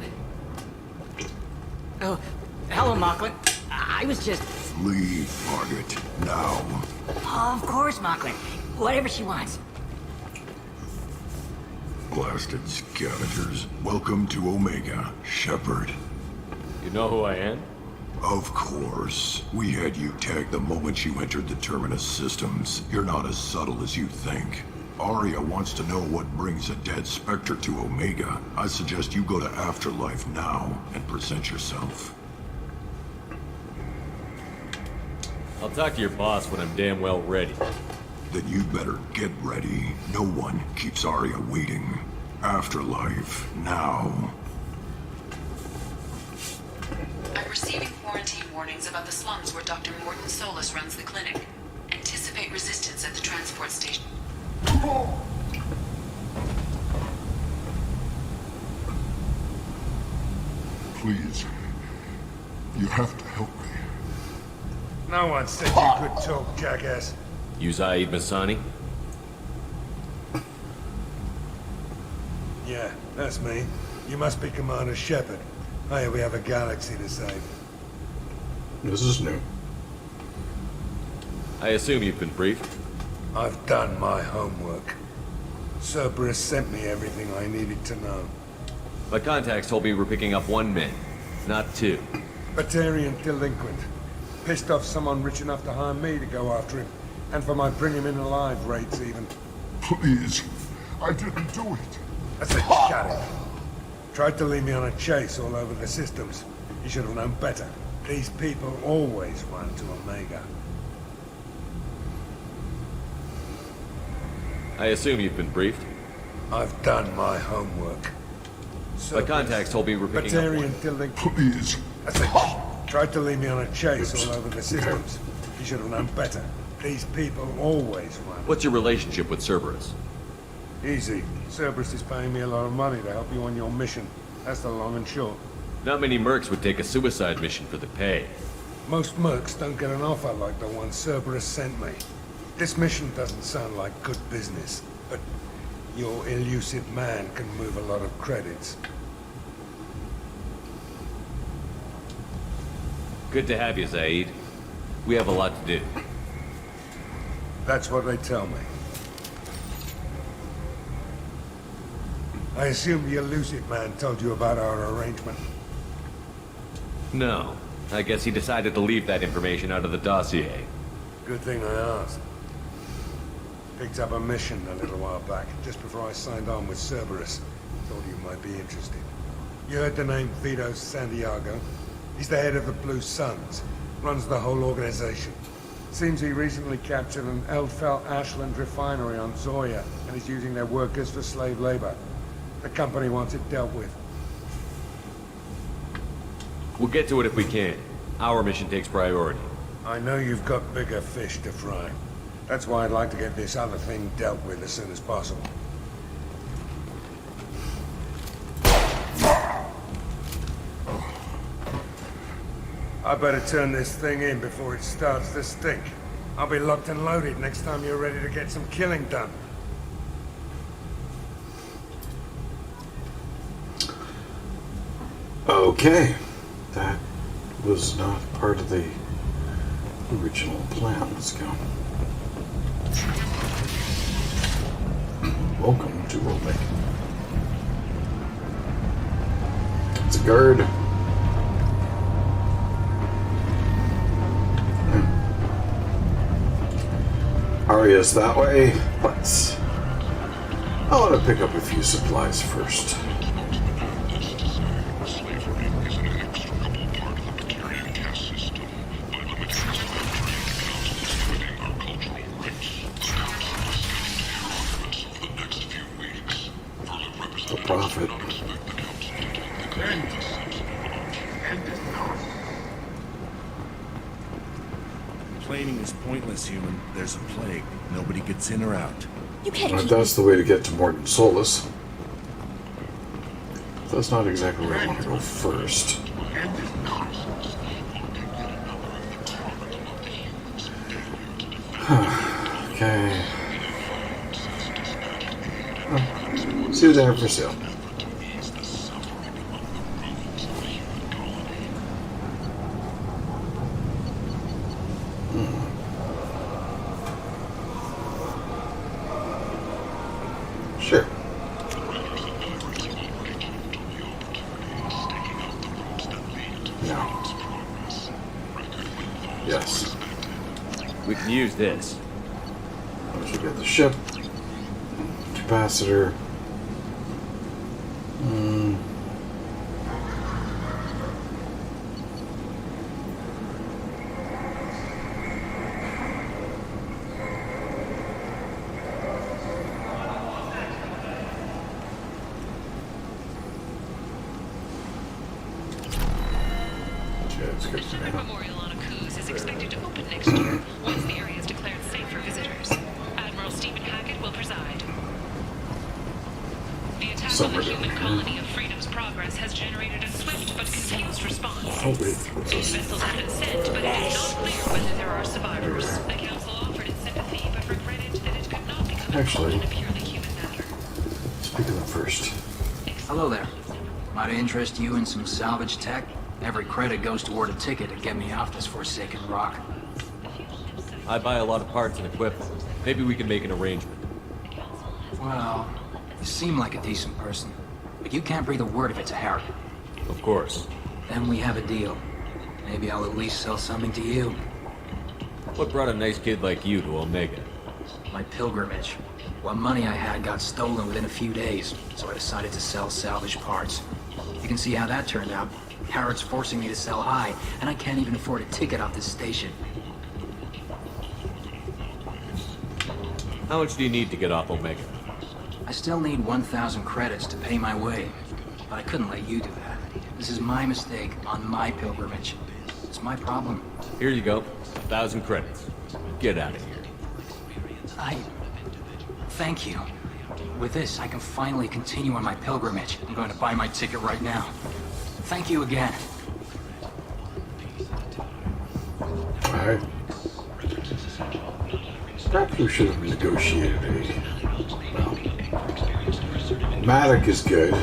Oh, hello, Mocklin. I was just... Leave, Margaret, now. Oh, of course, Mocklin. Whatever she wants. Blasted scavengers. Welcome to Omega, Shepard. You know who I am? Of course. We had you tagged the moment you entered the Terminus systems. You're not as subtle as you think. Arya wants to know what brings a dead Spectre to Omega. I suggest you go to Afterlife now and present yourself. I'll talk to your boss when I'm damn well ready. Then you better get ready. No one keeps Arya waiting. Afterlife now. I'm receiving quarantine warnings about the slums where Dr. Morton Solus runs the clinic. Anticipate resistance at the transport station. Please. You have to help me. No one said you could talk, jackass. You Zaid Masani? Yeah, that's me. You must be Commander Shepard. Hey, we have a galaxy to save. This is new. I assume you've been briefed? I've done my homework. Cerberus sent me everything I needed to know. My contacts told me we're picking up 1 man, not 2. Batarian delinquent. Pissed off someone rich enough to hire me to go after him. And for my bring him in alive rates even. Please. I didn't do it. I said shut it. Tried to lead me on a chase all over the systems. You should have known better. These people always run to Omega. I assume you've been briefed? I've done my homework. My contacts told me we're picking up 1. Batarian delinquent. Please. I said tried to lead me on a chase all over the systems. You should have known better. These people always run. What's your relationship with Cerberus? Easy. Cerberus is paying me a lot of money to help you on your mission. That's the long and short. Not many mercs would take a suicide mission for the pay. Most mercs don't get an offer like the one Cerberus sent me. This mission doesn't sound like good business, but your elusive man can move a lot of credits. Good to have you, Zaid. We have a lot to do. That's what they tell me. I assume the elusive man told you about our arrangement. No. I guess he decided to leave that information out of the dossier. Good thing I asked. Picked up a mission a little while back, just before I signed on with Cerberus. Thought you might be interested. You heard the name Vito Santiago? He's the head of the Blue Suns. Runs the whole organization. Seems he recently captured an Eldfell Ashland refinery on Zoya, and is using their workers for slave labor. The company wants it dealt with. We'll get to it if we can. Our mission takes priority. I know you've got bigger fish to fry. That's why I'd like to get this other thing dealt with as soon as possible. I better turn this thing in before it starts to stink. I'll be locked and loaded next time you're ready to get some killing done. Okay. That was not part of the original plan. Let's go. Welcome to Omega. It's a guard. Arya's that way, but I want to pick up a few supplies first. The Prophet. Complaining is pointless, human. There's a plague. Nobody gets in or out. You can't Well, that's the way to get to Morton Solus. That's not exactly where I want to go first. Okay. Oh, see you there for sale. Sure. No. Yes. We can use this. I should get the ship. Capacitor. The memorial on Akuz is expected to open next year, once the area is declared safe for visitors. Admiral Stephen Hackett will preside. The attack So we're human colony of Freedom's Progress has generated a swift but confused response. Oh, wait. What's this? Vessels have been sent, but it is not clear whether there are survivors. The council offered its sympathy, but regretted that it could not become Actually, involved in a purely human matter. speak of them first. Hello there. Might I interest you in some salvage tech? Every credit goes toward a ticket to get me off this forsaken rock. I buy a lot of parts and equipment. Maybe we can make an arrangement. Well, you seem like a decent person, but you can't breathe a word of it to Harry. Of course. Then we have a deal. Maybe I'll at least sell something to you. What brought a nice kid like you to Omega? My pilgrimage. What money I had got stolen within a few days, so I decided to sell salvage parts. You can see how that turned out. Harrod's forcing me to sell high, and I can't even afford a ticket off this station. How much do you need to get off Omega? I still need 1,000 credits to pay my way, but I couldn't let you do that. This is my mistake on my pilgrimage. It's my problem. Here you go. 1,000 credits. Get out of here. Thank you. With this, I can finally continue on my pilgrimage. I'm going to buy my ticket right now. Thank you again. Alright. Perhaps we should have negotiated a... Well, Matic is good.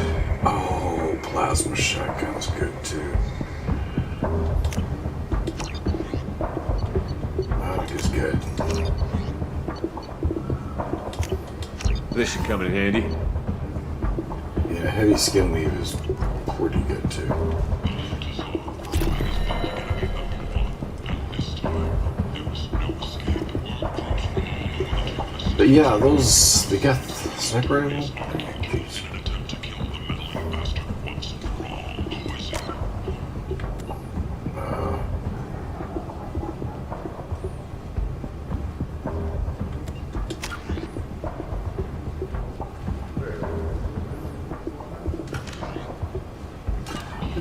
Oh, plasma shotgun's good too. Matic is good. This should come in handy. Yeah, heavy skin weave is pretty good too. But yeah, those, they got sniper rifle?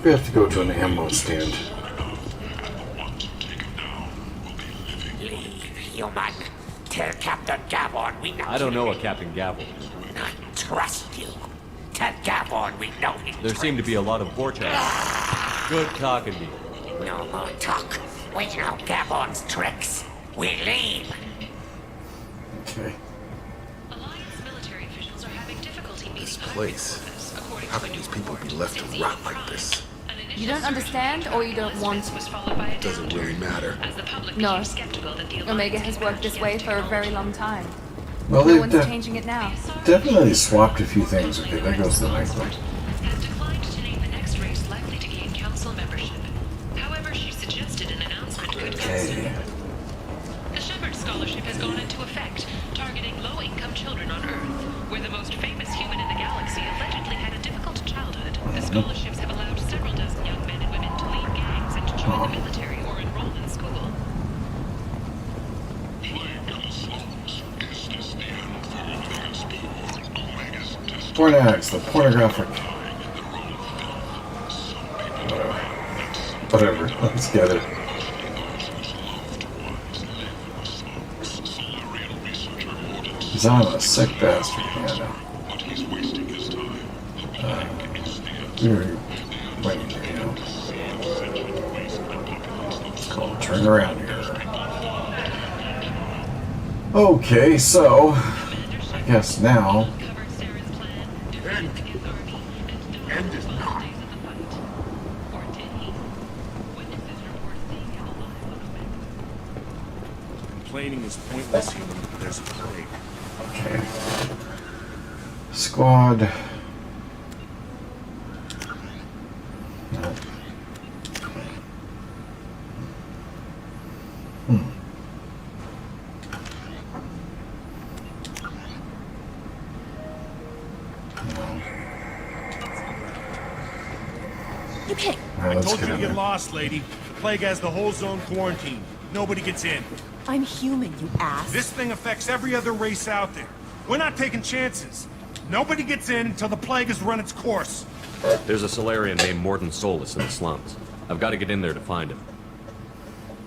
We have to go to an ammo stand. Human. Tell Captain Gavon we know. I don't know a Captain Gavon. I trust you. Tell Gavon we know him. There seem to be a lot of vortex. Good talking to you. No more talk. We know Gavon's tricks. We leave. Okay. Alliance military officials are having difficulty meeting This place. How can these people be left to rot like this? You don't understand, or you don't want to? It doesn't really matter. No. Omega has worked this way for a very long time. Well, No they've one's changing it now. definitely swapped a few things. Okay, that goes to the next one. Has declined to name the next race likely to gain council membership. However, she suggested an announcement could come soon. The Shepard Scholarship has gone into effect, targeting low-income children on Earth, where the most famous human in the galaxy allegedly had a difficult childhood. The scholarships have allowed several dozen young men and women to leave gangs and to join the military or enroll in school. Pornax, the pornographic. Whatever. Let's get it. Because I'm a sick bastard. Yeah, no. We're waiting here, you know. It's called turn around here. Okay, so I guess now. End is not. Complaining is pointless, human. There's a plague. Okay. Squad. No. You can't. I told you to get lost, lady. The plague has the whole zone quarantined. Nobody gets in. I'm human, you ass. This thing affects every other race out there. We're not taking chances. Nobody gets in until the plague has run its course. There's a Solarian named Morton Solus in the slums. I've got to get in there to find him.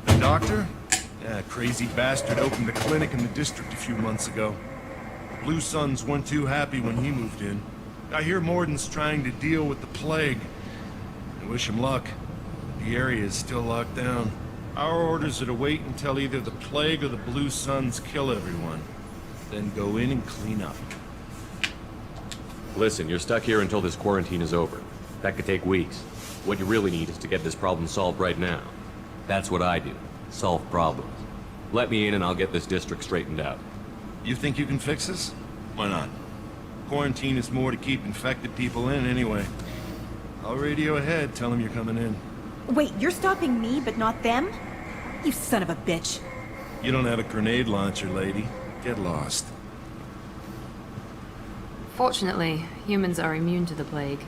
The doctor? Yeah, crazy bastard opened a clinic in the district a few months ago. Blue Suns weren't too happy when he moved in. I hear Morden's trying to deal with the plague. I wish him luck. The area is still locked down. Our orders are to wait until either the plague or the Blue Suns kill everyone. Then go in and clean up. Listen, you're stuck here until this quarantine is over. That could take weeks. What you really need is to get this problem solved right now. That's what I do. Solve problems. Let me in and I'll get this district straightened out. You think you can fix this? Why not? Quarantine is more to keep infected people in anyway. I'll radio ahead, tell them you're coming in. Wait, you're stopping me, but not them? You son of a bitch. You don't have a grenade launcher, lady. Get lost. Fortunately, humans are immune to the plague.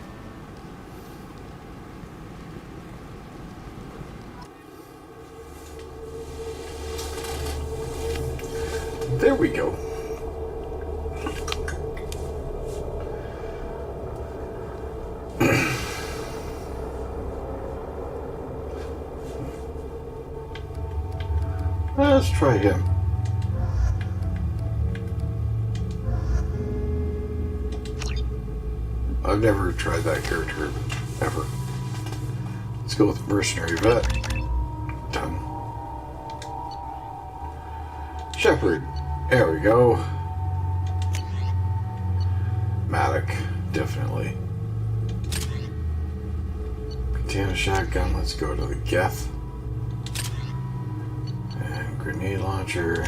There we go. Let's try him. I've never tried that character ever. Let's go with Mercenary Vet. Done. Shepherd. There we go. Matic. Definitely. Katana Shotgun. Let's go to the Geth. And Grenade Launcher.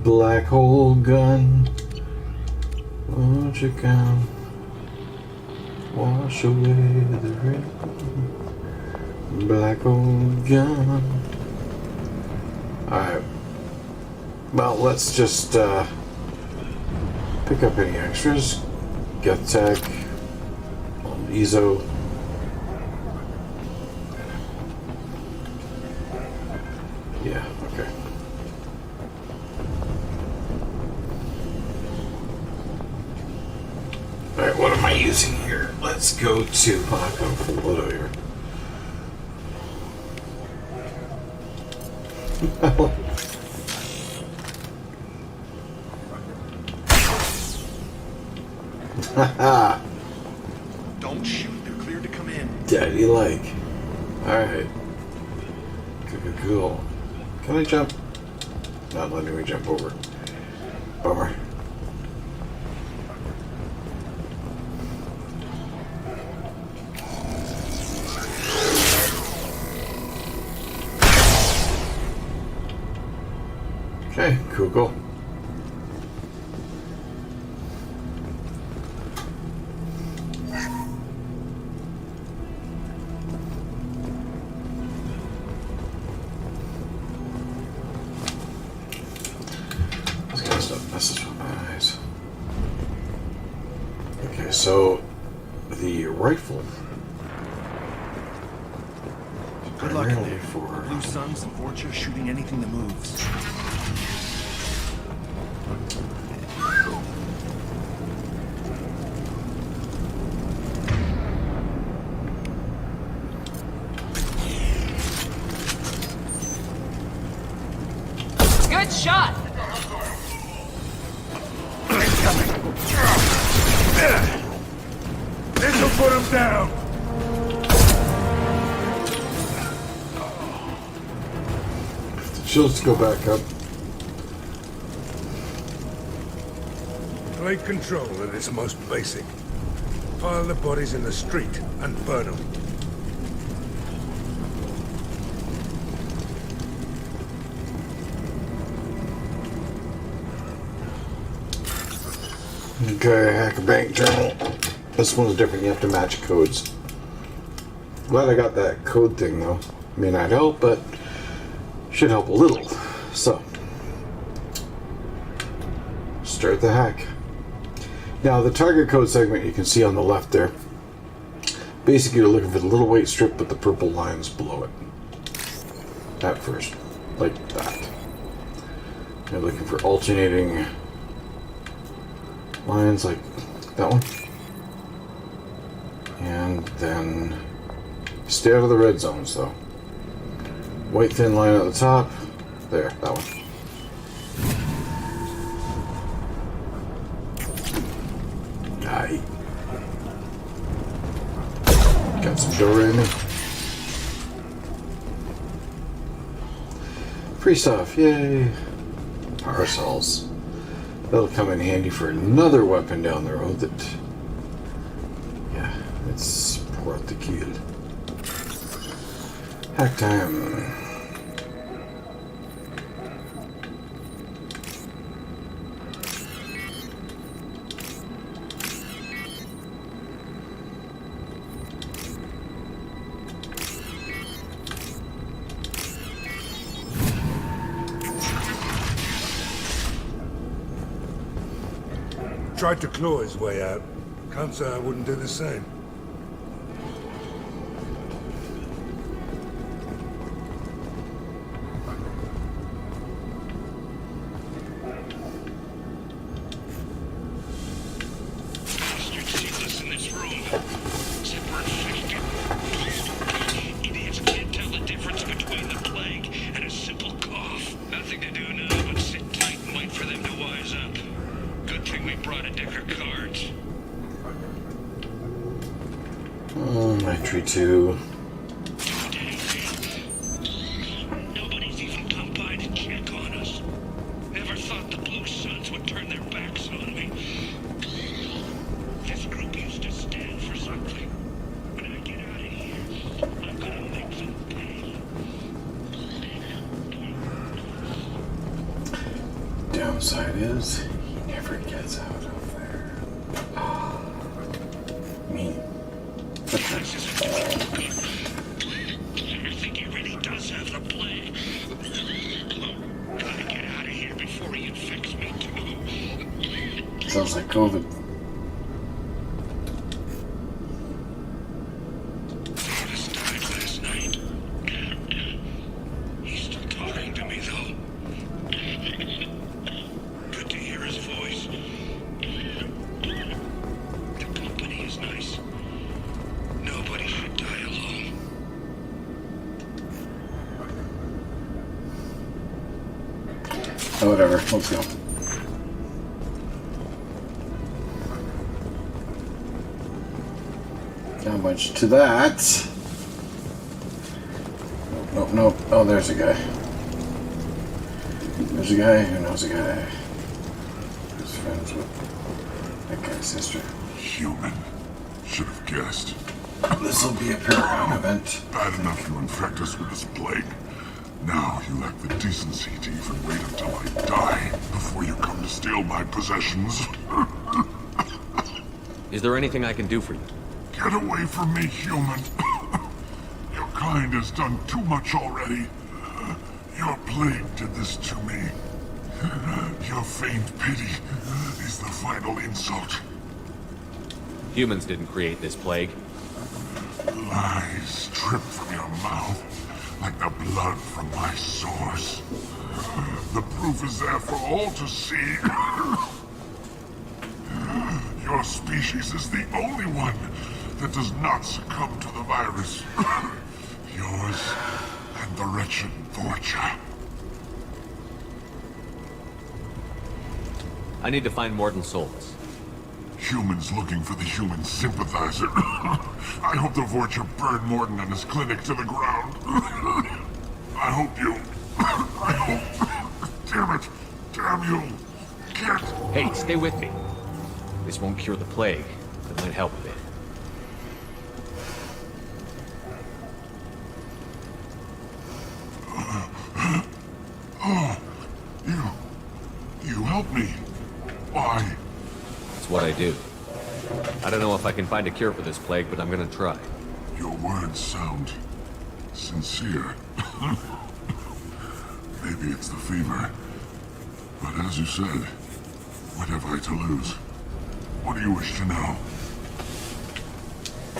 Black hole gun, won't you come wash away the rain? Black hole gun. Alright. Well, let's just pick up any extras. Get tech, EZO. Yeah, okay. Alright, what am I using here? Let's go to Paco Photo here. Haha. Don't shoot, they're cleared to come in. Daddy like. Alright. Cool. Can I jump? Not letting me jump over. Bummer. Okay, cool. This kind of stuff messes with my eyes. Okay, so the rifle. Good luck in there. For Blue Suns and Fortune shooting anything that moves. Good shot! This'll put him down! Shields to go back up. Take control at its most basic. Pile the bodies in the street and burn them. Okay, hack a bank journal. This one's different, you have to match codes. Glad I got that code thing though. May not help, but should help a little. So, start the hack. Now the target code segment you can see on the left there. Basically you're looking for the little white strip with the purple lines below it. At first, like that. You're looking for alternating lines like that one. And then Stay out of the red zones, though. White thin line at the top. There, that one. Aye. Got some door in me. Free stuff, yay. Parasols. That'll come in handy for another weapon down the road that... Yeah, it's worth the kill. Hack time. Tried to claw his way out. Can't say I wouldn't do the same. Idiots can't tell the difference between the plague and a simple cough. Nothing to do now but sit tight and wait for them to wise up. Good thing we brought a deck of cards. Oh, Entry 2. Nobody's even come by to check on us. Never thought the Blue Suns would turn their backs on me. This group used to stand for something. When I get out of here, I'm gonna make them pay. Downside is, he never gets out of there. Me. I think he really does have the plague. Gotta get out of here before he infects me too. Sounds like COVID. Otis died last night. He's still talking to me though. Good to hear his voice. The company is nice. Nobody should die alone. Oh, whatever. Let's go. Not much to that. Nope, nope. Oh, there's a guy. There's a guy who knows a guy who's friends with that guy's sister. Human. Should have guessed. This'll be a Paragon event. Bad enough you infect us with this plague. Now you lack the decency to even wait until I die before you come to steal my possessions. Is there anything I can do for you? Get away from me, human. Your kind has done too much already. Your plague did this to me. Your feigned pity is the final insult. Humans didn't create this plague. Lies drip from your mouth like the blood from my sores. The proof is there for all to see. Your species is the only one that does not succumb to the virus. Yours and the wretched Vorcha. I need to find Morden Souls. Humans looking for the human sympathizer. I hope the Vorcha burned Morden and his clinic to the ground. I hope you... I hope... Damn it! Damn you! Get... Hey, stay with me. This won't cure the plague, but it might help a bit. Oh, you help me. Why? It's what I do. I don't know if I can find a cure for this plague, but I'm gonna try. Your words sound sincere. Maybe it's the fever. But as you said, what have I to lose? What do you wish to know?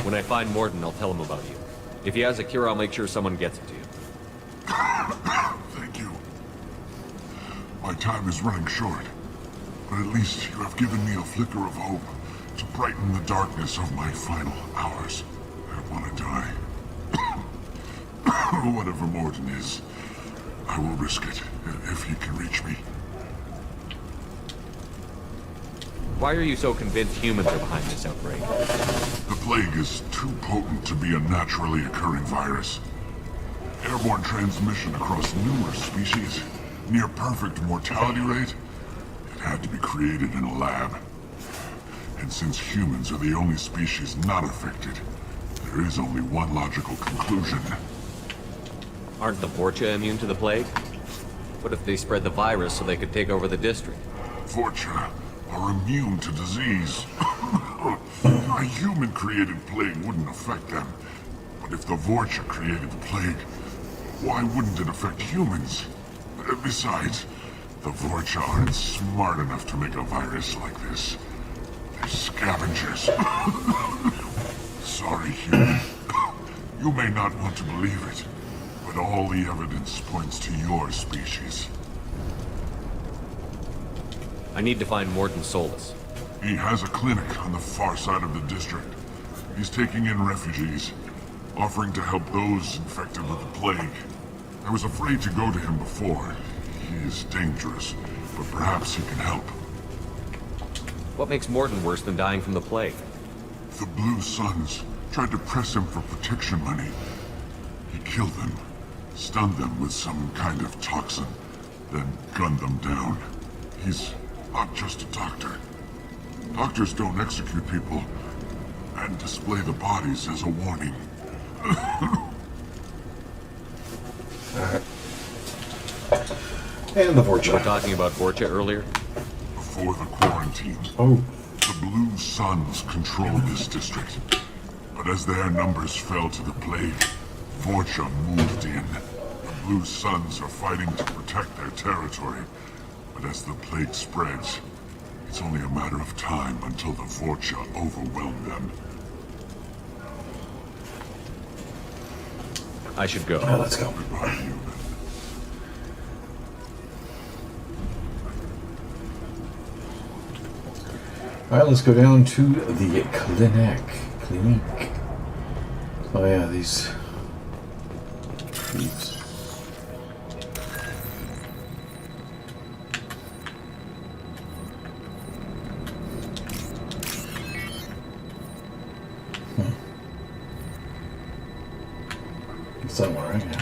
When I find Morden, I'll tell him about you. If he has a cure, I'll make sure someone gets it to you. Thank you. My time is running short, but at least you have given me a flicker of hope to brighten the darkness of my final hours. I want to die. Whatever Morden is, I will risk it if he can reach me. Why are you so convinced humans are behind this outbreak? The plague is too potent to be a naturally occurring virus. Airborne transmission across numerous species, near perfect mortality rate. It had to be created in a lab. And since humans are the only species not affected, there is only one logical conclusion. Aren't the Vorcha immune to the plague? What if they spread the virus so they could take over the district? Vorcha are immune to disease. A human-created plague wouldn't affect them. But if the Vorcha created the plague, why wouldn't it affect humans? Besides, the Vorcha aren't smart enough to make a virus like this. They're scavengers. Sorry, human. You may not want to believe it, but all the evidence points to your species. I need to find Morden Solus. He has a clinic on the far side of the district. He's taking in refugees, offering to help those infected with the plague. I was afraid to go to him before. He is dangerous, but perhaps he can help. What makes Morden worse than dying from the plague? The Blue Suns tried to press him for protection money. He killed them, stunned them with some kind of toxin, then gunned them down. He's not just a doctor. Doctors don't execute people and display the bodies as a warning. And the Vorcha. You were talking about Vorcha earlier? Before the quarantine, the Blue Suns controlled this district. But as their numbers fell to the plague, Vorcha moved in. The Blue Suns are fighting to protect their territory. But as the plague spreads, it's only a matter of time until the Vorcha overwhelm them. I should go. Let's go. Goodbye, human. Alright, let's go down to the clinic. Oh yeah, these creeps. Somewhere, right? Yeah.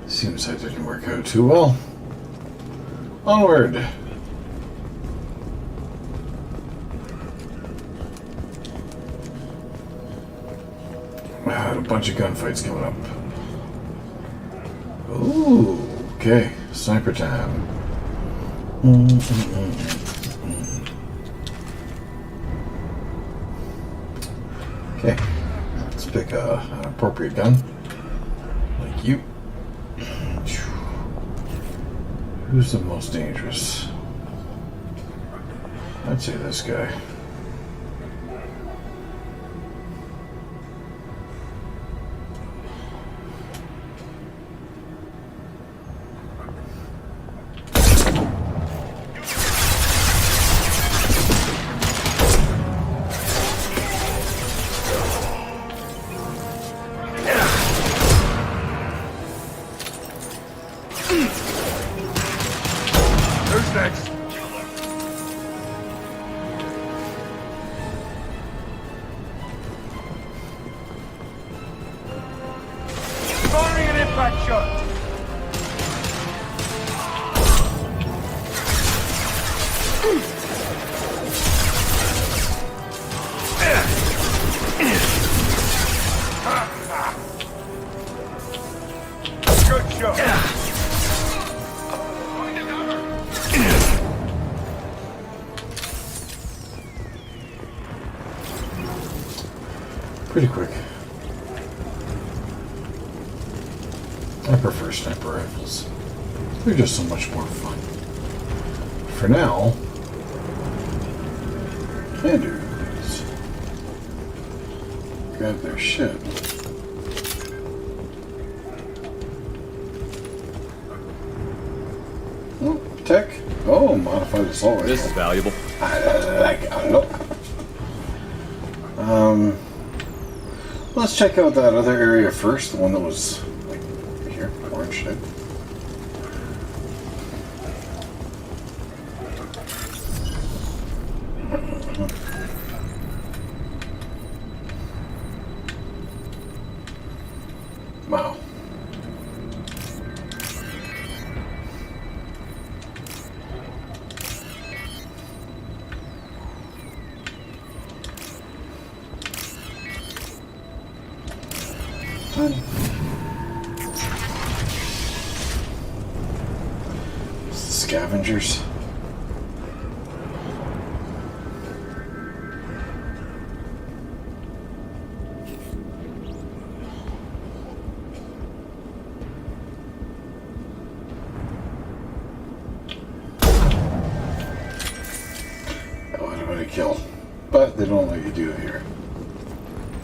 Seems that didn't work out too well. Onward! A bunch of gunfights coming up. Ooh, okay. Sniper time. Okay. Let's pick an appropriate gun. Like you. Who's the most dangerous? I'd say this guy. Firing an Back shot. Good shot. Pretty quick. I prefer sniper rifles. They're just so much more fun. For now, can do is grab their shit. Oh, tech. Oh, modified assault rifle. This is valuable. I don't know. Let's check out that other area first, the one that was like here, orange shit. Wow. It's the scavengers. I would have been a kill, but they don't let you do it here.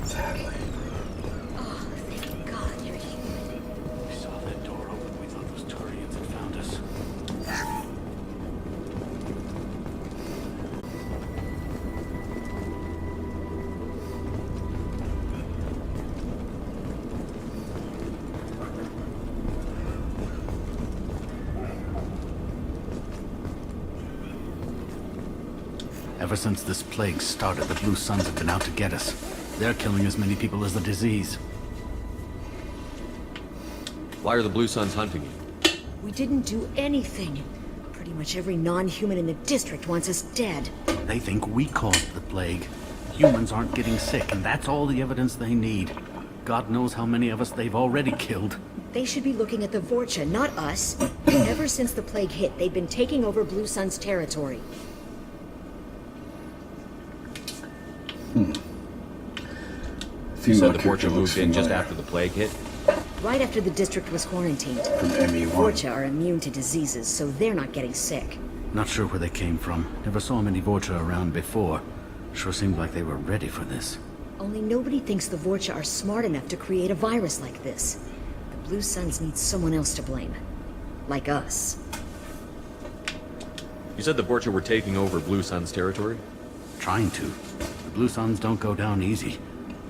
Sadly. Ever since this plague started, the Blue Suns have been out to get us. They're killing as many people as the disease. Why are the Blue Suns hunting you? We didn't do anything. Pretty much every non-human in the district wants us dead. They think we caused the plague. Humans aren't getting sick, and that's all the evidence they need. God knows how many of us they've already killed. They should be looking at the Vorcha, not us. Ever since the plague hit, they've been taking over Blue Sun's territory. You said the Vorcha moved in just after the plague hit? Right after the district was quarantined. From M.E. Vorcha are immune to diseases, so they're not getting sick. Not sure where they came from. Never saw many Vorcha around before. Sure seemed like they were ready for this. Only nobody thinks the Vorcha are smart enough to create a virus like this. The Blue Suns need someone else to blame. Like us. You said the Vorcha were taking over Blue Sun's territory? Trying to. The Blue Suns don't go down easy.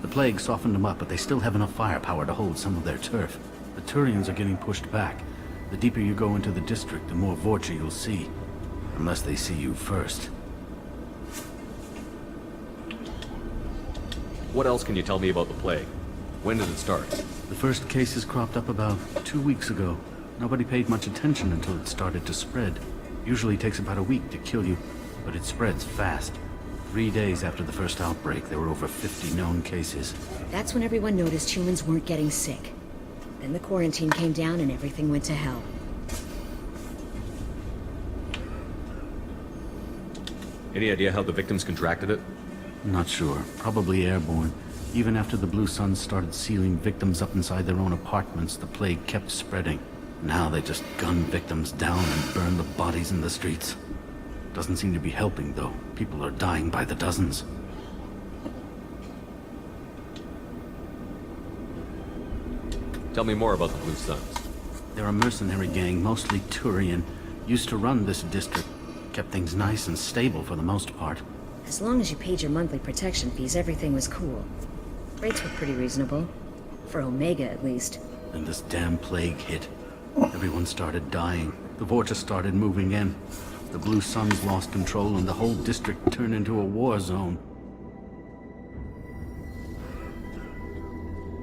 The plague softened them up, but they still have enough firepower to hold some of their turf. The Turians are getting pushed back. The deeper you go into the district, the more Vorcha you'll see. Unless they see you first. What else can you tell me about the plague? When did it start? The first cases cropped up about 2 weeks ago. Nobody paid much attention until it started to spread. Usually takes about a week to kill you, but it spreads fast. 3 days after the first outbreak, there were over 50 known cases. That's when everyone noticed humans weren't getting sick. Then the quarantine came down and everything went to hell. Any idea how the victims contracted it? Not sure. Probably airborne. Even after the Blue Suns started sealing victims up inside their own apartments, the plague kept spreading. Now they just gun victims down and burn the bodies in the streets. Doesn't seem to be helping, though. People are dying by the dozens. Tell me more about the Blue Suns. They're a mercenary gang, mostly Turian. Used to run this district. Kept things nice and stable for the most part. As long as you paid your monthly protection fees, everything was cool. Rates were pretty reasonable. For Omega, at least. Then this damn plague hit. Everyone started dying. The Vorcha started moving in. The Blue Suns lost control and the whole district turned into a war zone.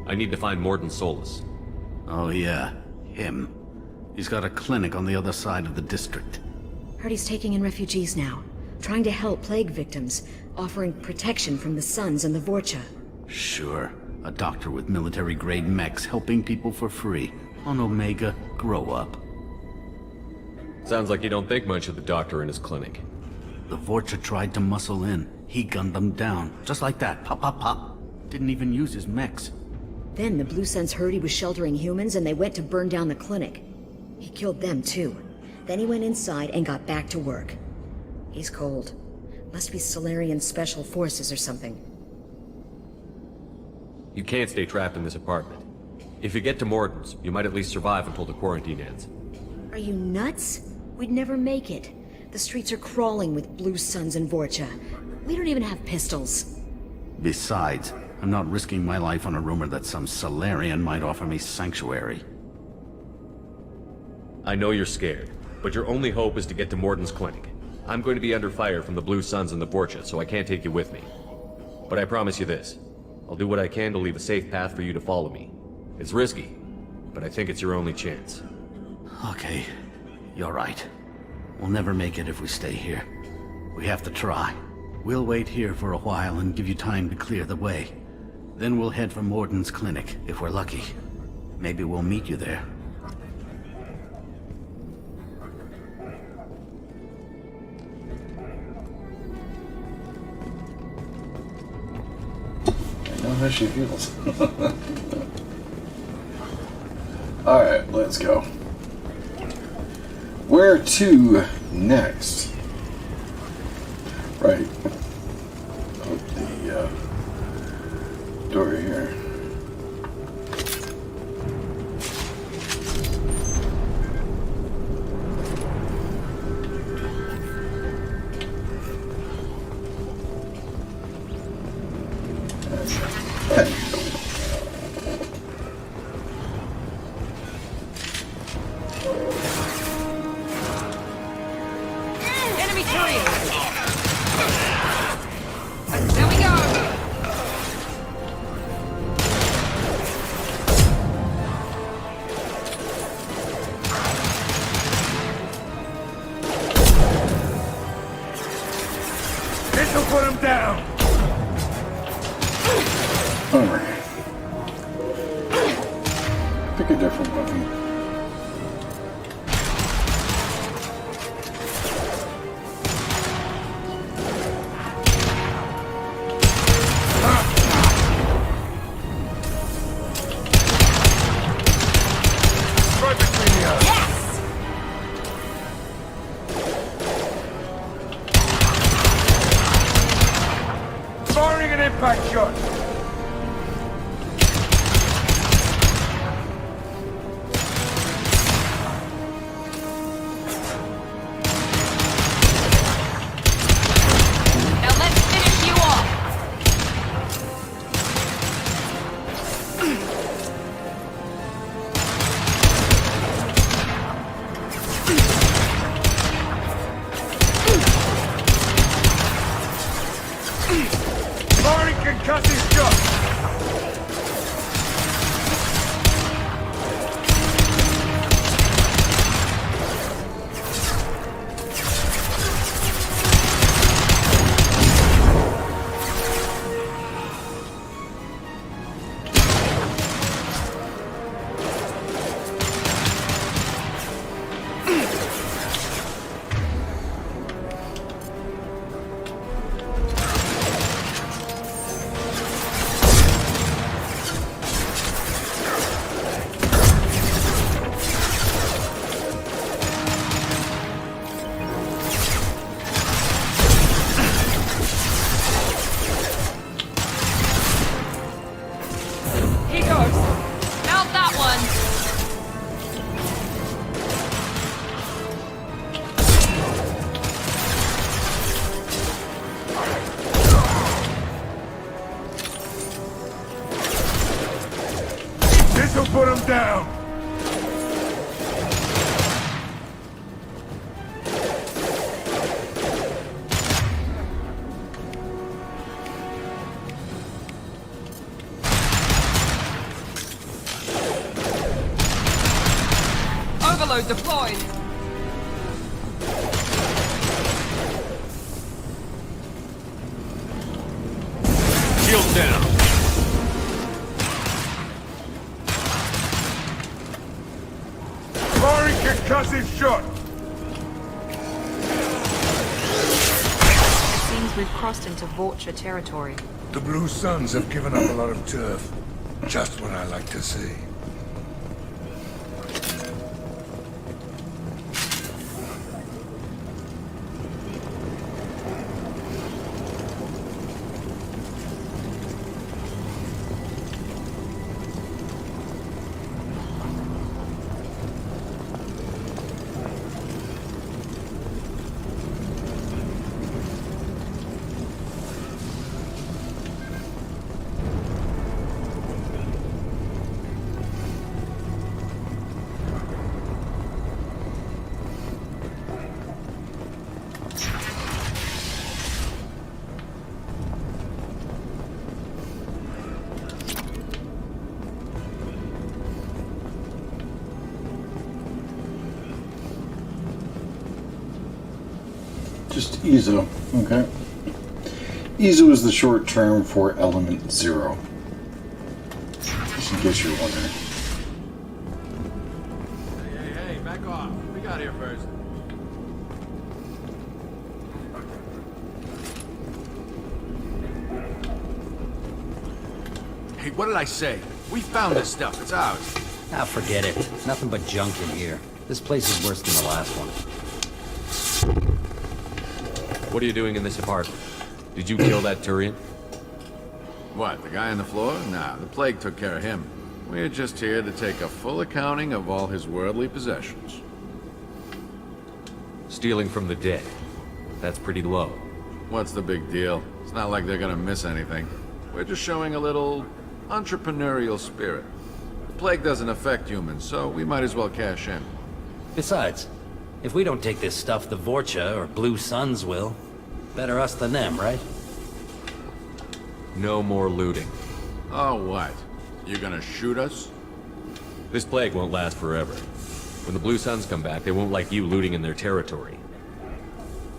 I need to find Morden Solis. Oh yeah, him. He's got a clinic on the other side of the district. Heard he's taking in refugees now, trying to help plague victims, offering protection from the Suns and the Vorcha. Sure. A doctor with military-grade mechs helping people for free. On Omega, grow up. Sounds like you don't think much of the doctor in his clinic. The Vorcha tried to muscle in. He gunned them down. Just like that. Pop, pop, pop. Didn't even use his mechs. Then the Blue Suns heard he was sheltering humans and they went to burn down the clinic. He killed them too. Then he went inside and got back to work. He's cold. Must be Solarian Special Forces or something. You can't stay trapped in this apartment. If you get to Morton's, you might at least survive until the quarantine ends. Are you nuts? We'd never make it. The streets are crawling with Blue Suns and Vorcha. We don't even have pistols. Besides, I'm not risking my life on a rumor that some Solarian might offer me sanctuary. I know you're scared, but your only hope is to get to Morton's clinic. I'm going to be under fire from the Blue Suns and the Vorcha, so I can't take you with me. But I promise you this. I'll do what I can to leave a safe path for you to follow me. It's risky, but I think it's your only chance. Okay, you're right. We'll never make it if we stay here. We have to try. We'll wait here for a while and give you time to clear the way. Then we'll head for Morton's clinic, if we're lucky. Maybe we'll meet you there. I know how she feels. Alright, let's go. Where to next? Right. Out the door here. Enemy turret! There we go! This'll put him down! Alright. Pick a different weapon. Right between the eyes. Yes! Firing an impact shot! Overload deployed. Shield down. Firing concussive shot! Seems we've crossed into Vulture territory. The Blue Suns have given up a lot of turf. Just what I like to see. Just ESO, okay? ESO is the short term for Element Zero. Just in case you're wondering. Hey, back off. We got here first. Hey, what did I say? We found this stuff. It's ours. Ah, forget it. Nothing but junk in here. This place is worse than the last one. What are you doing in this apartment? Did you kill that Turian? What, the guy on the floor? Nah, the plague took care of him. We're just here to take a full accounting of all his worldly possessions. Stealing from the dead. That's pretty low. What's the big deal? It's not like they're gonna miss anything. We're just showing a little entrepreneurial spirit. The plague doesn't affect humans, so we might as well cash in. Besides, if we don't take this stuff, the Vorcha or Blue Suns will. Better us than them, right? No more looting. Oh, what? You gonna shoot us? This plague won't last forever. When the Blue Suns come back, they won't like you looting in their territory.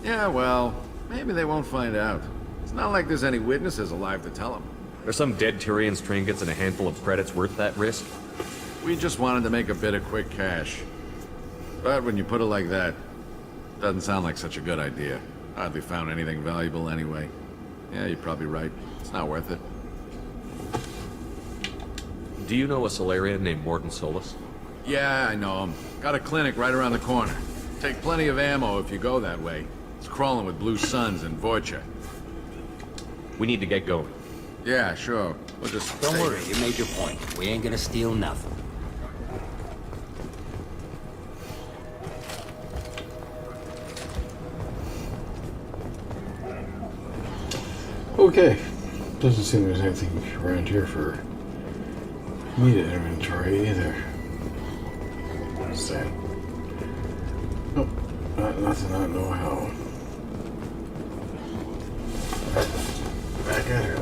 Yeah, well, maybe they won't find out. It's not like there's any witnesses alive to tell them. Are some dead Turian's trinkets and a handful of credits worth that risk? We just wanted to make a bit of quick cash. But when you put it like that, doesn't sound like such a good idea. Hardly found anything valuable anyway. Yeah, you're probably right. It's not worth it. Do you know a Solarian named Morton Solus? Yeah, I know him. Got a clinic right around the corner. Take plenty of ammo if you go that way. It's crawling with Blue Suns and Vorcha. We need to get going. Yeah, sure. We'll just... Don't worry, you made your point. We ain't gonna steal nothing. Okay. Doesn't seem there's anything around here for me to inventory either. What's that? Nope. Nothing I know how. Back at her.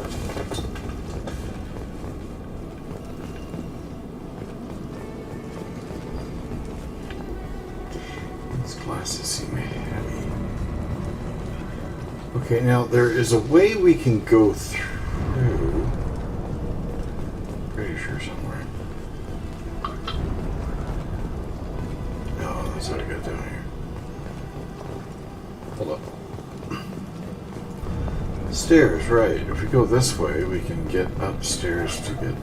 These glasses seem heavy. Okay, now there is a way we can go through. Pretty sure somewhere. No, that's what I got down here. Hold up. Stairs, right. If we go this way, we can get upstairs to get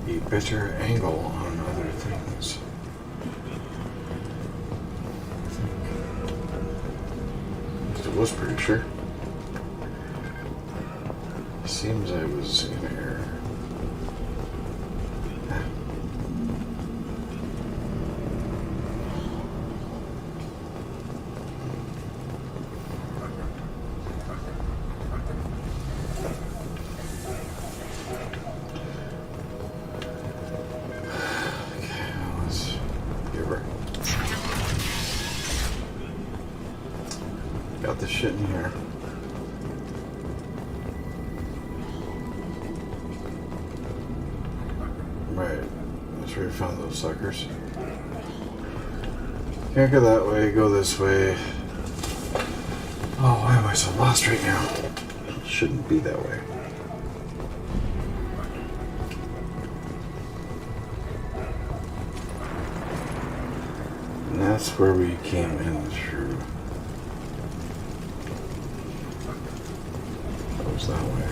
a better angle on other things. I was pretty sure. Seems I was in error. Got the shit in here. Right. That's where we found those suckers. Can't go that way, go this way. Oh, why am I so lost right now? It shouldn't be that way. And that's where we came in through. Goes that way.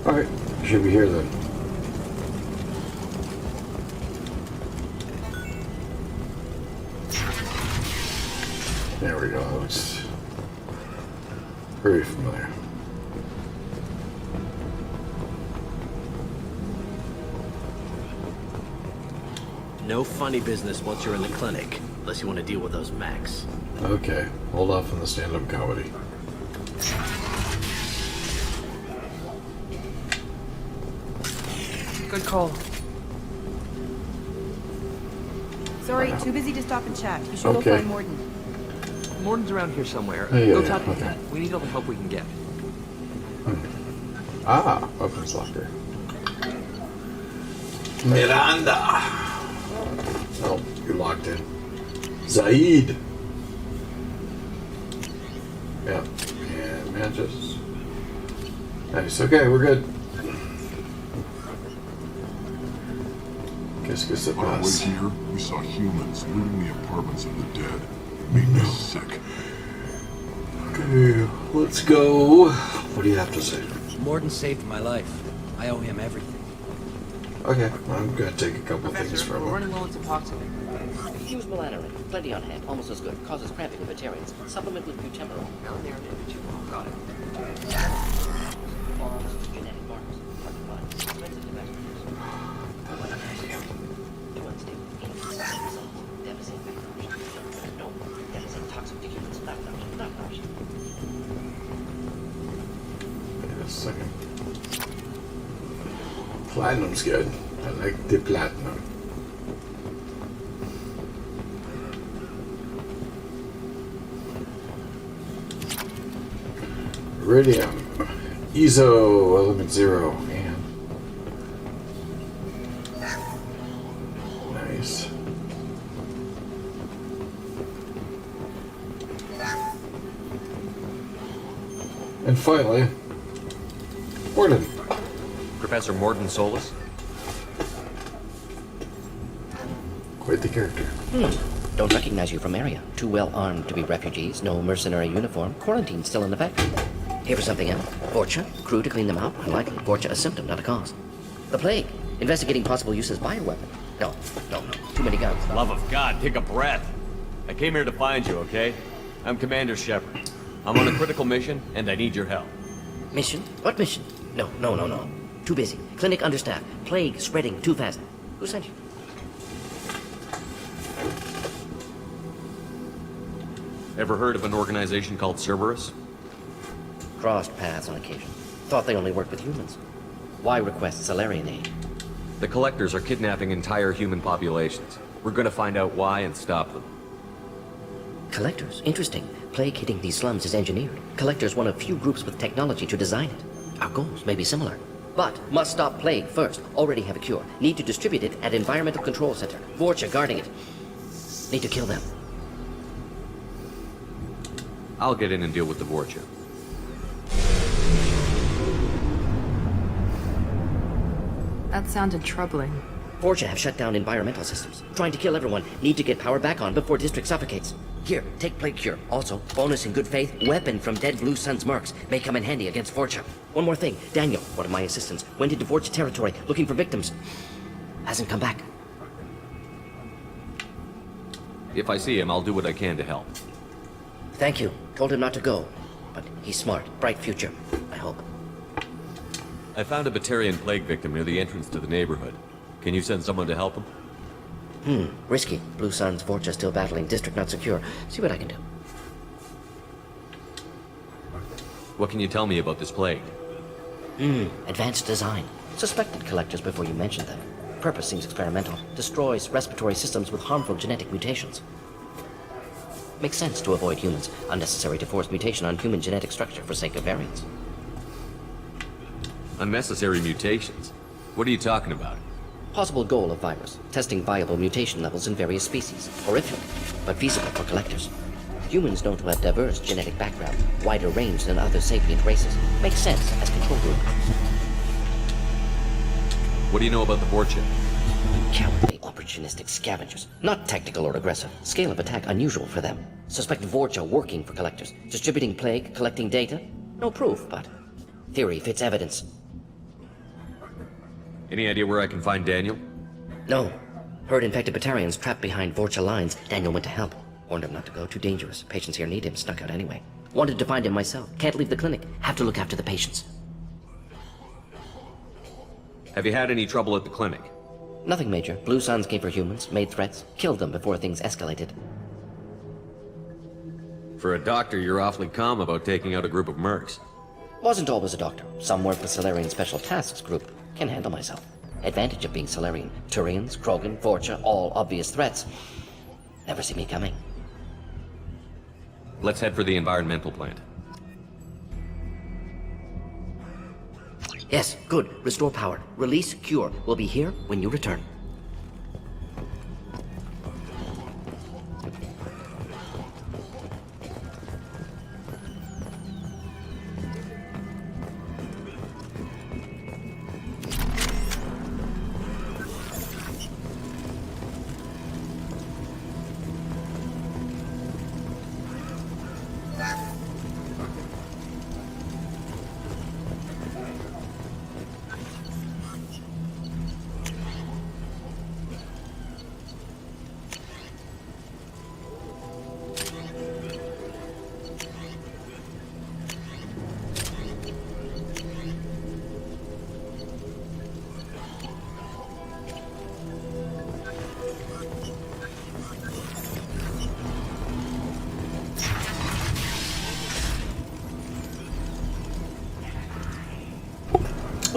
Alright, should be here then. There we go, that looks very familiar. No funny business once you're in the clinic, unless you want to deal with those mechs. Okay, hold off on the stand-up comedy. Good call. Sorry, too busy to stop and chat. You should Okay. go find Morden. Morton's around here somewhere. Yeah, Go yeah, talk to okay. him. We need all the help we can get. Ah, weapons locker. Miranda! Oh, you're locked in. Zaid! Yeah, and matches. Nice, okay, we're good. Qu'est-ce que ça On our way passe? here, we saw humans looting the apartments of the dead. Made me sick. Okay, let's go. What do you have to say? Morden saved my life. I owe him everything. Okay, I'm gonna take a couple things from We're him. running low on suboxone. Fused melanorin. Plenty on hand. Almost as good. Causes cramping in vegetarians. Supplement with butemurol. Down there in too long. Got it. Forms, genetic markers. Hard to find. Expensive to mass produce. Too unstable. Results. Devastating corruption. No. Devastating toxic to humans. Not an option. Not an option. Wait a second. Platinum's good. I like the platinum. Iridium. ESO element 0. Man. Nice. And finally, Morden. Professor Morden Solus? Quite the character. Don't recognize you from area. Too well armed to be refugees. No mercenary uniform. Quarantine still in effect. Here for something else. Vorcha. Crew to clean them out. Unlikely. Vorcha a symptom, not a cause. The plague. Investigating possible use as bioweapon. No. Too many guns. Love of God, take a breath. I came here to find you, okay? I'm Commander Shepard. I'm on a critical mission, and I need your help. Mission? What mission? No. Too busy. Clinic understaffed. Plague spreading too fast. Who sent you? Ever heard of an organization called Cerberus? Crossed paths on occasion. Thought they only worked with humans. Why request Salarian aid? The Collectors are kidnapping entire human populations. We're gonna find out why and stop them. Collectors? Interesting. Plague hitting these slums is engineered. Collectors one of few groups with technology to design it. Our goals may be similar. But must stop plague first. Already have a cure. Need to distribute it at Environmental Control Center. Vorcha guarding it. Need to kill them. I'll get in and deal with the Vorcha. That sounded troubling. Vorcha have shut down environmental systems. Trying to kill everyone. Need to get power back on before district suffocates. Here, take plague cure. Also, bonus in good faith, weapon from dead Blue Sun's mercs. May come in handy against Vorcha. One more thing. Daniel, one of my assistants, went into Vorcha territory looking for victims. Hasn't come back. If I see him, I'll do what I can to help. Thank you. Told him not to go. But he's smart. Bright future. I hope. I found a Batarian plague victim near the entrance to the neighborhood. Can you send someone to help him? Risky. Blue Sun's Vorcha still battling. District not secure. See what I can do. What can you tell me about this plague? Advanced design. Suspected collectors before you mentioned them. Purpose seems experimental. Destroys respiratory systems with harmful genetic mutations. Makes sense to avoid humans. Unnecessary to force mutation on human genetic structure for sake of variance. Unnecessary mutations? What are you talking about? Possible goal of virus, testing viable mutation levels in various species. Horrific, but feasible for collectors. Humans known to have diverse genetic background, wider range than other sapient races. Makes sense as control group. What do you know about the Vorcha? Cowardly, opportunistic scavengers. Not tactical or aggressive. Scale of attack unusual for them. Suspect Vorcha working for collectors. Distributing plague, collecting data. No proof, but theory fits evidence. Any idea where I can find Daniel? No. Heard infected Batarians trapped behind Vorcha lines. Daniel went to help. Warned him not to go, too dangerous. Patients here need him, snuck out anyway. Wanted to find him myself. Can't leave the clinic. Have to look after the patients. Have you had any trouble at the clinic? Nothing major. Blue Suns came for humans, made threats, killed them before things escalated. For a doctor, you're awfully calm about taking out a group of mercs. Wasn't always a doctor. Some worked with Solarian Special Tasks Group. Can handle myself. Advantage of being Solarian. Turians, Krogan, Vorcha, all obvious threats. Never see me coming. Let's head for the environmental plant. Yes, good. Restore power. Release cure. We'll be here when you return.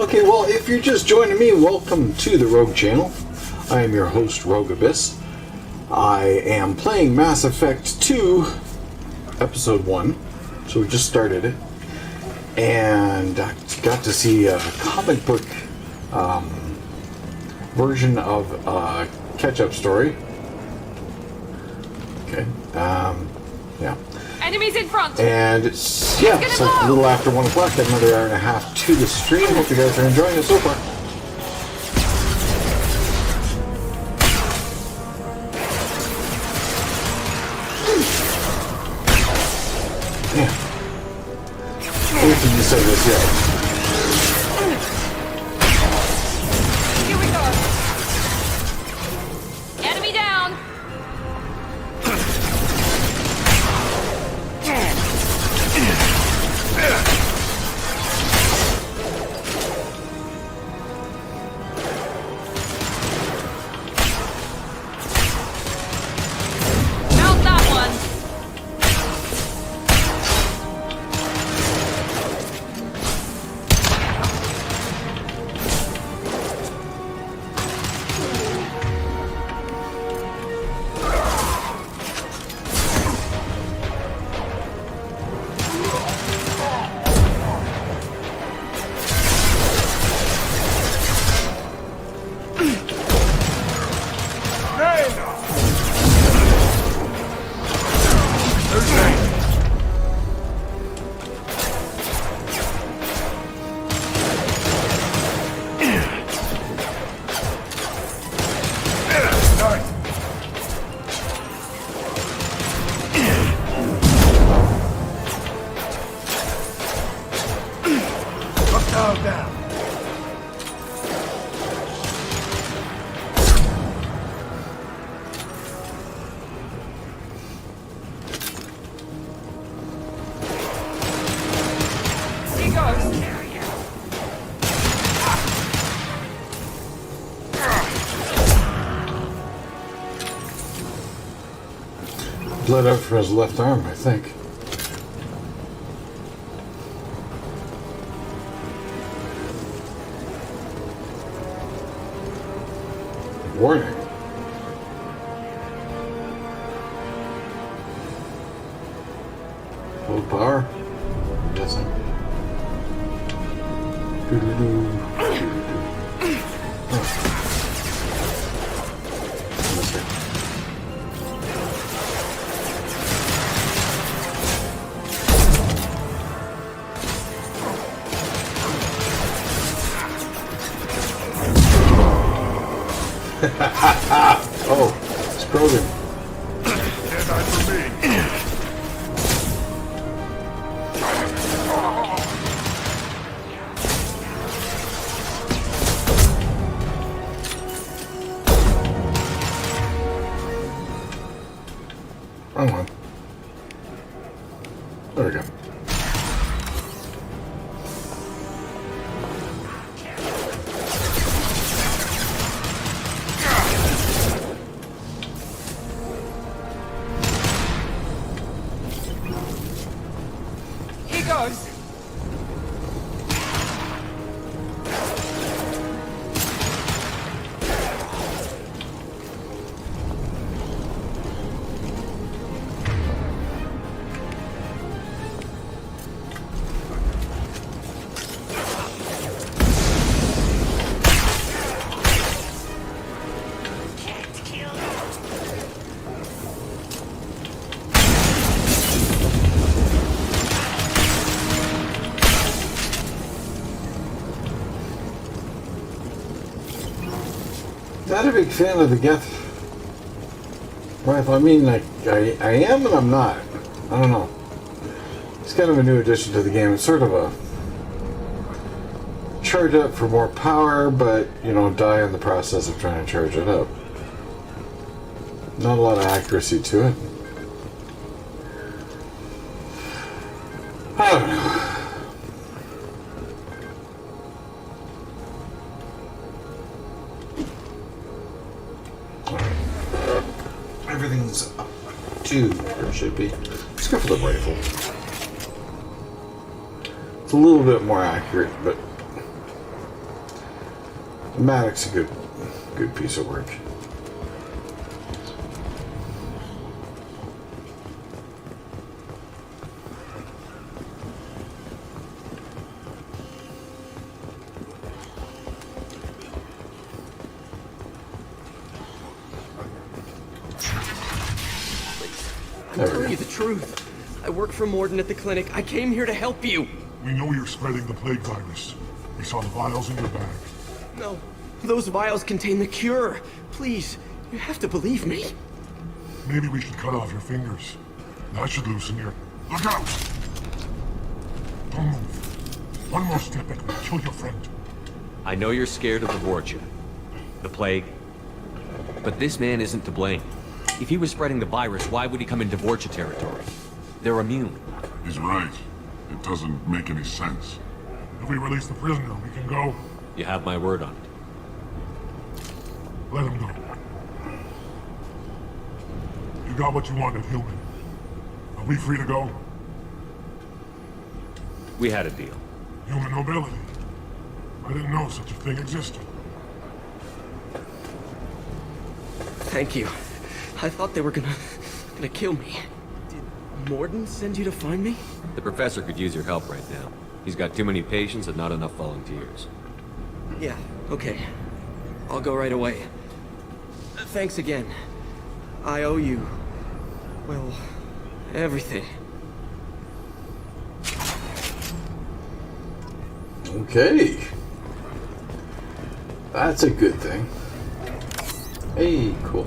Okay, well, if you're just joining me, welcome to the Rogue Channel. I am your host, Rogue Abyss. I am playing Mass Effect 2, Episode 1, so we just started it. And I got to see a comic book version of a catch-up story. Okay, yeah. Enemies in front! And it's, yeah, it's like a little after 1 o'clock. Got another hour and a half to the stream. Hope you guys are enjoying it so far. Yeah. Wait till you say this, yeah. Here we go! Enemy down! Mount that one! Bled out for his left arm, I think. Warning. Full power? I'm guessing. Doo-doo-doo. Doo-doo-doo. Oh. Oh, it's Krogan. Deadeye for me. Wrong one. There we go. Here goes. Not a big fan of the Geth rifle. I mean, like, I am and I'm not. I don't know. It's kind of a new addition to the game. It's sort of a charge up for more power, but, you know, die in the process of trying to charge it up. Not a lot of accuracy to it. I don't know. Everything's up to where it should be. Let's go for the rifle. It's a little bit more accurate, but the Matic's a good piece of work. I'm telling you the truth. I work for Morden at the clinic. I came here to help you. We know you're spreading the plague virus. We saw the vials in your bag. No, those vials contain the cure. Please, you have to believe me. Maybe we should cut off your fingers. That should loosen your... Look out! Don't move. One more step and we'll kill your friend. I know you're scared of the Vorcha, the plague, but this man isn't to blame. If he was spreading the virus, why would he come into Vorcha territory? They're immune. He's right. It doesn't make any sense. If we release the prisoner, we can go. You have my word on it. Let him go. You got what you wanted, human. Are we free to go? We had a deal. Human nobility. I didn't know such a thing existed. Thank you. I thought they were gonna kill me. Did Morden send you to find me? The professor could use your help right now. He's got too many patients and not enough volunteers. Yeah, okay. I'll go right away. Thanks again. I owe you... well, everything. Okay. That's a good thing. Hey, cool.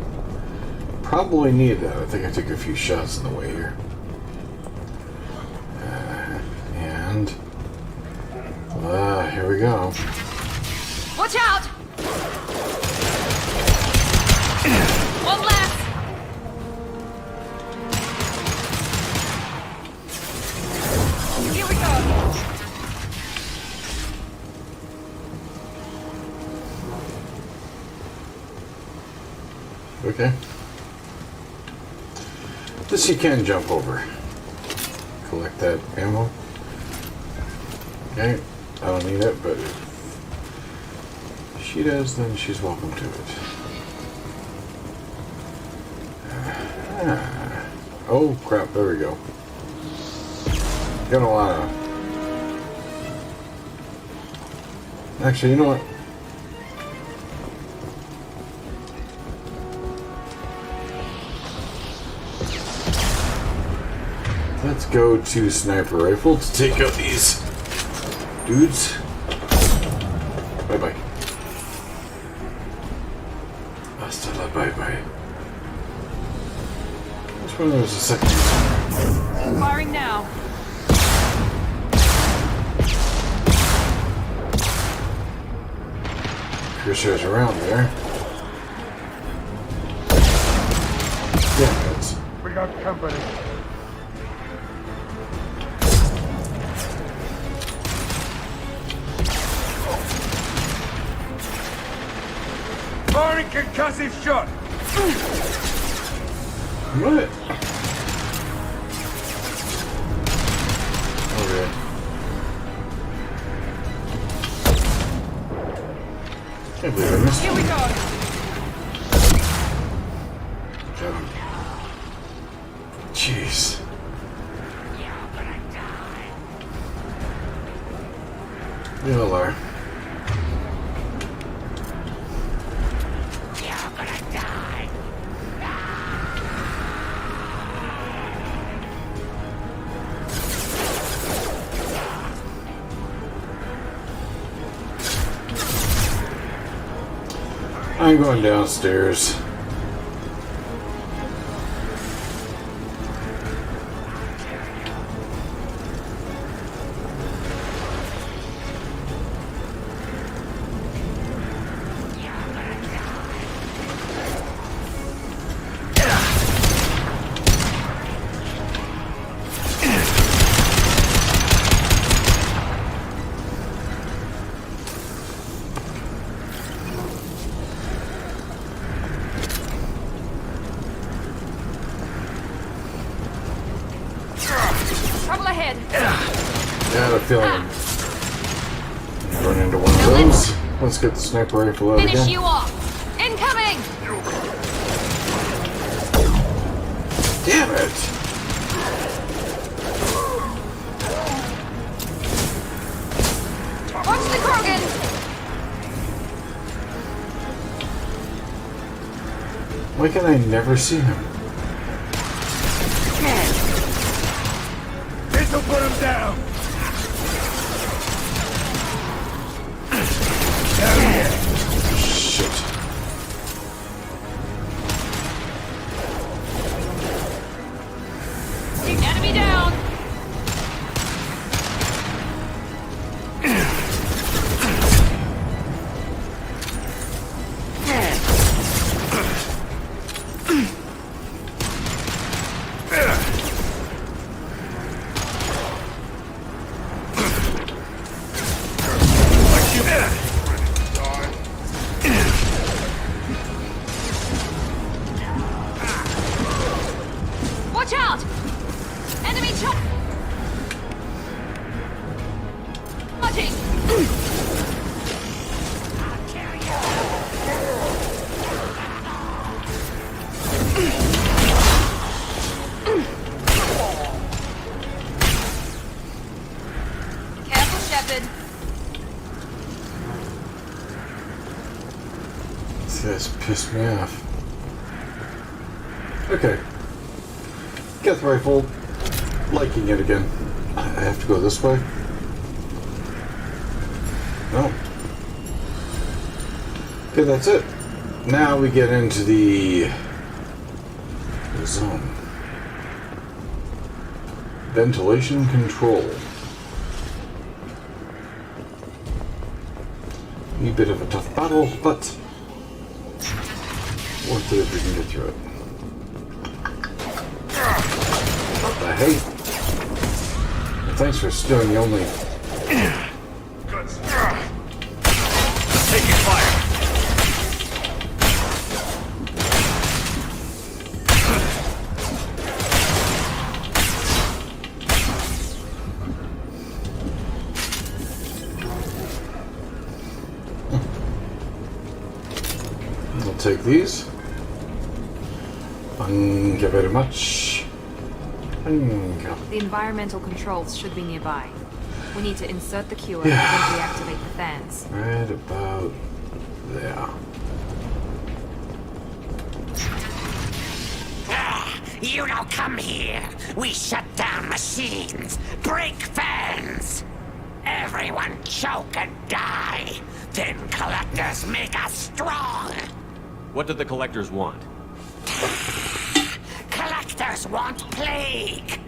Probably needed that. I think I took a few shots on the way here. Here we go. Watch out! One left! Here we go! Okay. This you can jump over. Collect that ammo. Okay. I don't need it, but if she does, then she's welcome to it. Oh, crap. There we go. Gonna wanna... Actually, you know what? Let's go to sniper rifle to take out these dudes. Bye-bye. Hasta la bye-bye. Which one was the second? Firing now. Cruisers around there. Yeah, it's... We got company. Firing concussive shot. What? Okay. Can't believe I missed. Here we go. Jeez. You are. I'm going downstairs. Trouble ahead. I had a feeling I'd run into one of those. Let's get the sniper rifle out Finish again. you off. Incoming. Damn it! Watch the Krogan. Why can I never see him? This'll put him down. Shit. Enemy down. Watch out! Enemy charging! Careful, Shepard. This pissed me off. Okay. Get the rifle. Liking it again. I have to go this way? No. Okay, that's it. Now we get into the zone. Ventilation control. A bit of a tough battle, but worth it if we can get through it. What the hate? And thanks for stealing the only... Taking fire. I'll take these. Thank you very much. Thank you. The environmental controls should be nearby. We need to insert the cure Yeah. and then reactivate the fans. Right about there. You don't come here. We shut down machines, break fans. Everyone choke and die. Then collectors make us strong. What did the collectors want? Collectors want plague.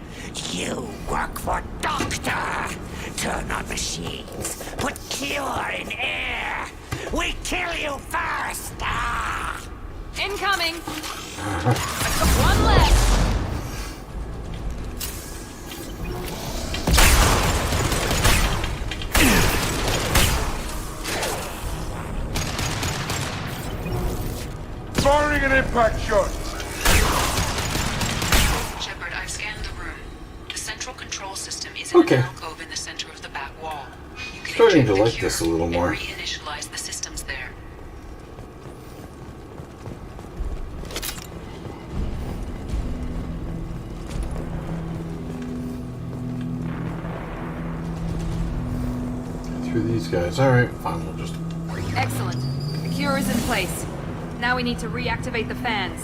You work for Doctor. Turn on machines. Put cure in air. We kill you first. Ah. Incoming. One left. Firing an impact shot. Shepard, I've scanned the room. The central control system is in an alcove in the center of the back wall. You can Starting to inject the like cure this a little more. and reinitialize the systems there. Through these guys. Alright, fine, we'll just... Excellent. The cure is in place. Now we need to reactivate the fans.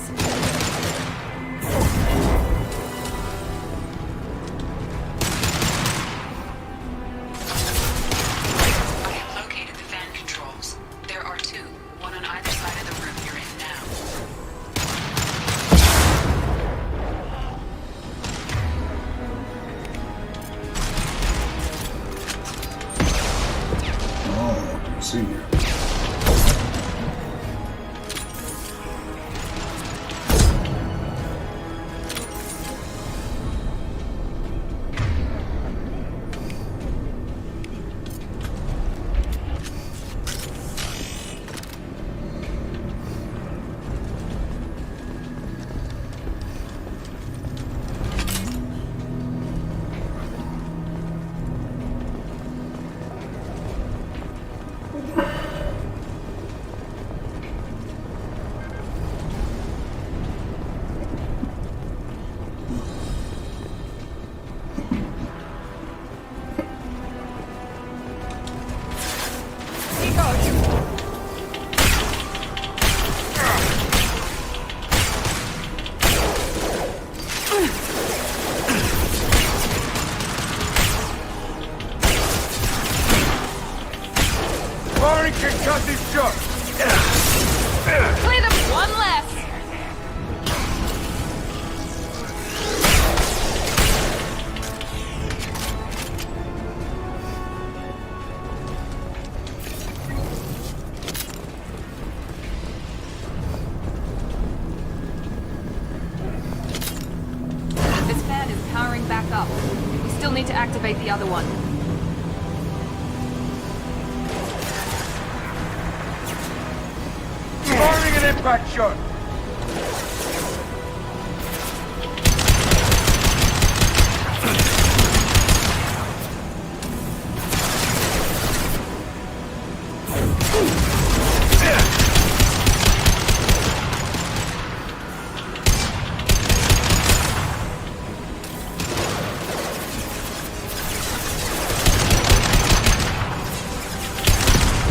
I have located the fan controls. There are two, one on either side of the room you're in now. Oh, I see you. Firing concussive shot. Clear them. One left. This fan is powering back up. We still need to activate the other one. Firing an impact shot.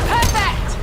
Perfect!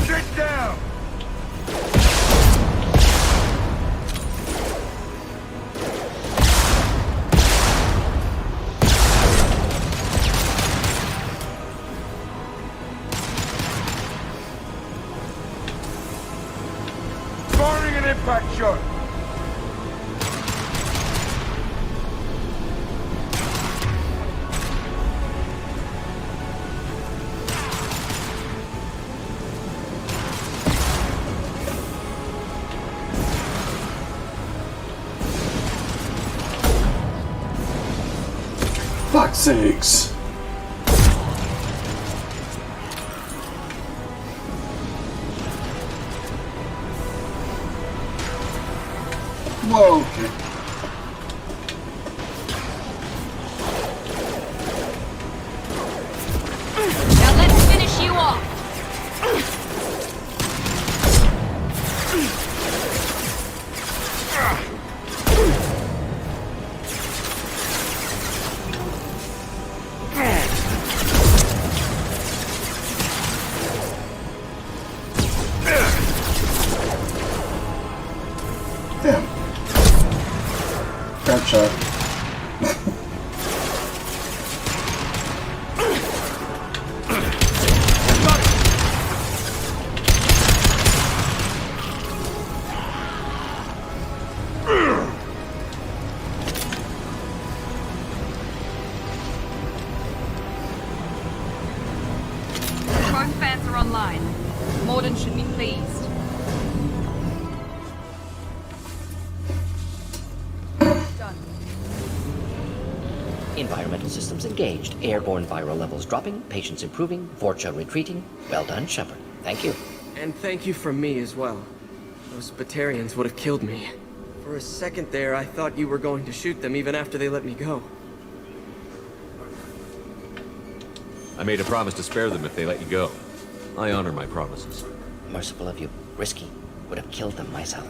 Get down. Firing an impact shot. Fuck's sakes. Whoa. Okay. Now let's finish you off. Damn. Crap shot. Both fans are online. Morden should be pleased. Done. Environmental systems engaged. Airborne viral levels dropping. Patients improving. Vorcha retreating. Well done, Shepard. Thank you. And thank you from me as well. Those Batarians would have killed me. For a second there, I thought you were going to shoot them even after they let me go. I made a promise to spare them if they let you go. I honor my promises. Merciful of you. Risky. Would have killed them myself.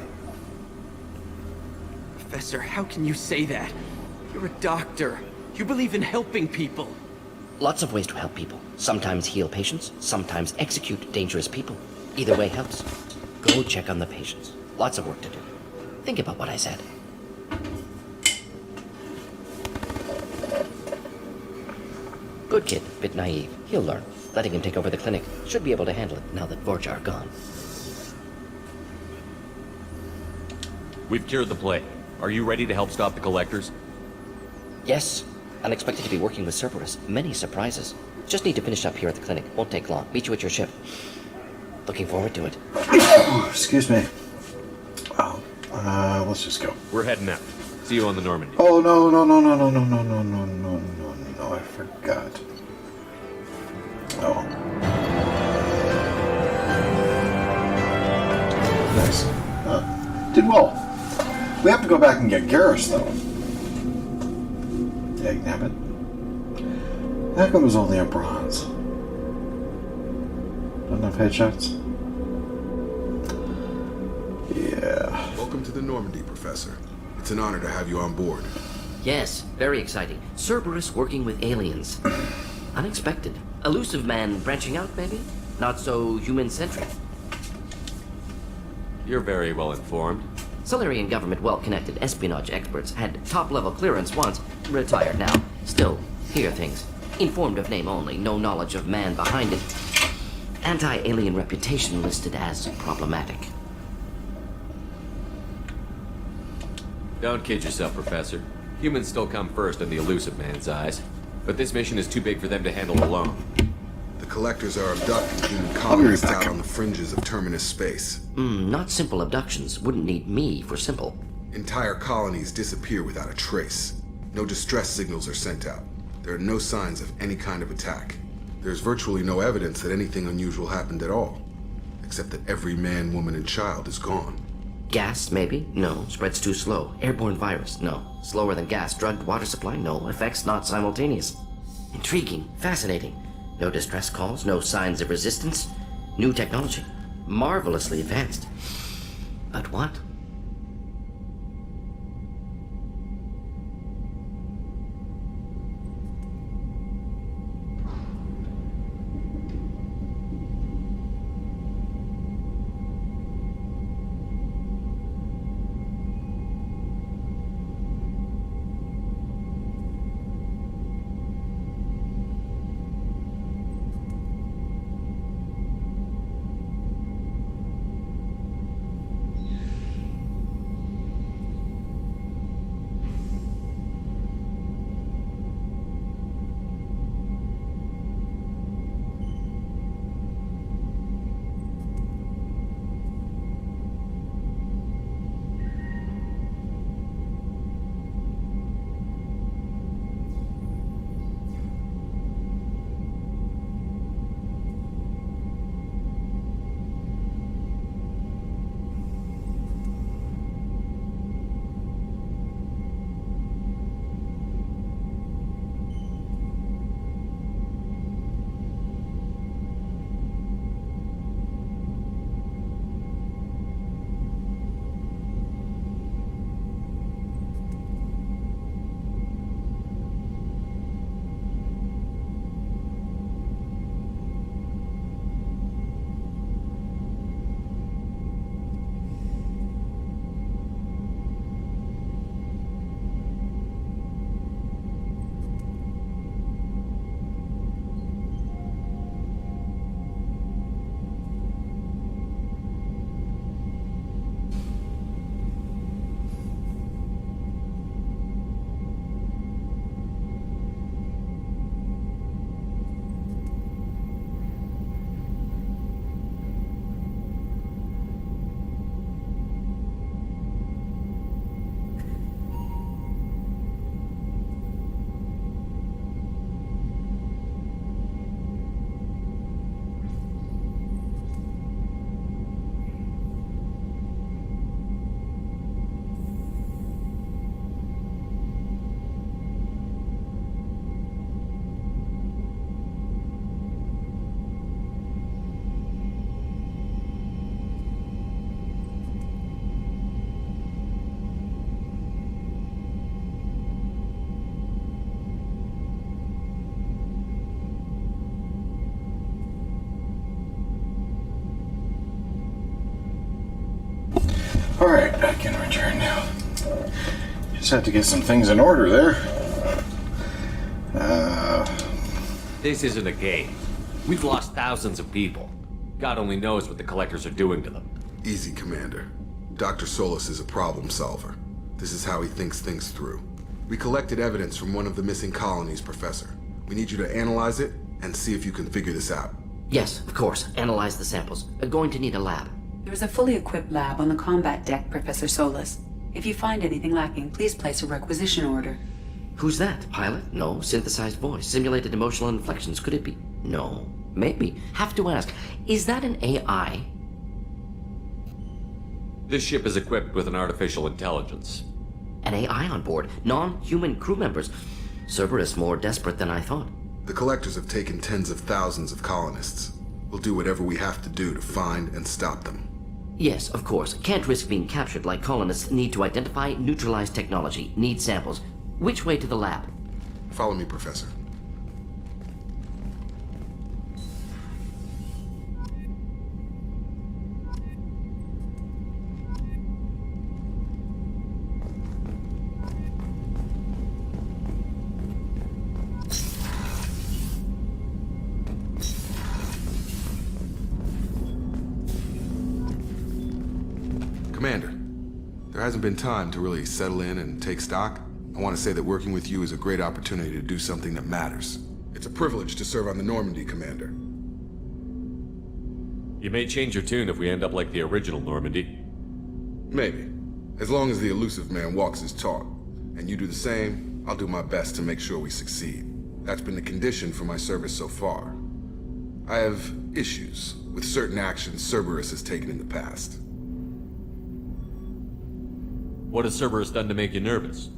Professor, how can you say that? You're a doctor. You believe in helping people. Lots of ways to help people. Sometimes heal patients, sometimes execute dangerous people. Either way helps. Go check on the patients. Lots of work to do. Think about what I said. Good kid, bit naive. He'll learn. Letting him take over the clinic. Should be able to handle it now that Vorcha are gone. We've cured the plague. Are you ready to help stop the collectors? Yes. Unexpected to be working with Cerberus. Many surprises. Just need to finish up here at the clinic. Won't take long. Meet you at your ship. Looking forward to it. Excuse me. Oh, let's just go. We're heading out. See you on the Normandy. Oh, no, no, no, no, no, no, no, no, no, no, no, no, I forgot. Oh. Nice. Did well. We have to go back and get Garrus, though. Dagnabbit. How come it was only a bronze? Not enough headshots? Yeah. Welcome to the Normandy, Professor. It's an honor to have you on board. Yes, very exciting. Cerberus working with aliens. Unexpected. Elusive man branching out, maybe? Not so human-centric. You're very well informed. Solarian government well-connected espionage experts had top-level clearance once, retired now. Still, hear things. Informed of name only, no knowledge of man behind it. Anti-alien reputation listed as problematic. Don't kid yourself, Professor. Humans still come first in the elusive man's eyes. But this mission is too big for them to handle alone. The collectors are abducting human colonists out on the fringes of Terminus space. Not simple abductions. Wouldn't need me for simple. Entire colonies disappear without a trace. No distress signals are sent out. There are no signs of any kind of attack. There's virtually no evidence that anything unusual happened at all. Except that every man, woman, and child is gone. Gas, maybe? No. Spreads too slow. Airborne virus? No. Slower than gas. Drugged water supply? No. Effects not simultaneous. Intriguing. Fascinating. No distress calls. No signs of resistance. New technology. Marvelously advanced. But what? Alright, I can return now. Just had to get some things in order there. This isn't a game. We've lost thousands of people. God only knows what the collectors are doing to them. Easy, Commander. Dr. Solis is a problem solver. This is how he thinks things through. We collected evidence from one of the missing colonies, Professor. We need you to analyze it and see if you can figure this out. Yes, of course. Analyze the samples. Going to need a lab. There's a fully equipped lab on the combat deck, Professor Solis. If you find anything lacking, please place a requisition order. Who's that? Pilot? No. Synthesized voice. Simulated emotional inflections. Could it be? No. Maybe. Have to ask. Is that an AI? This ship is equipped with an artificial intelligence. An AI on board? Non-human crew members? Cerberus more desperate than I thought. The collectors have taken tens of thousands of colonists. We'll do whatever we have to do to find and stop them. Yes, of course. Can't risk being captured like colonists need to identify, neutralize technology, need samples. Which way to the lab? Follow me, Professor. Commander, there hasn't been time to really settle in and take stock. I want to say that working with you is a great opportunity to do something that matters. It's a privilege to serve on the Normandy, Commander. You may change your tune if we end up like the original Normandy. Maybe. As long as the elusive man walks his talk, and you do the same, I'll do my best to make sure we succeed. That's been the condition for my service so far. I have issues with certain actions Cerberus has taken in the past. What has Cerberus done to make you nervous?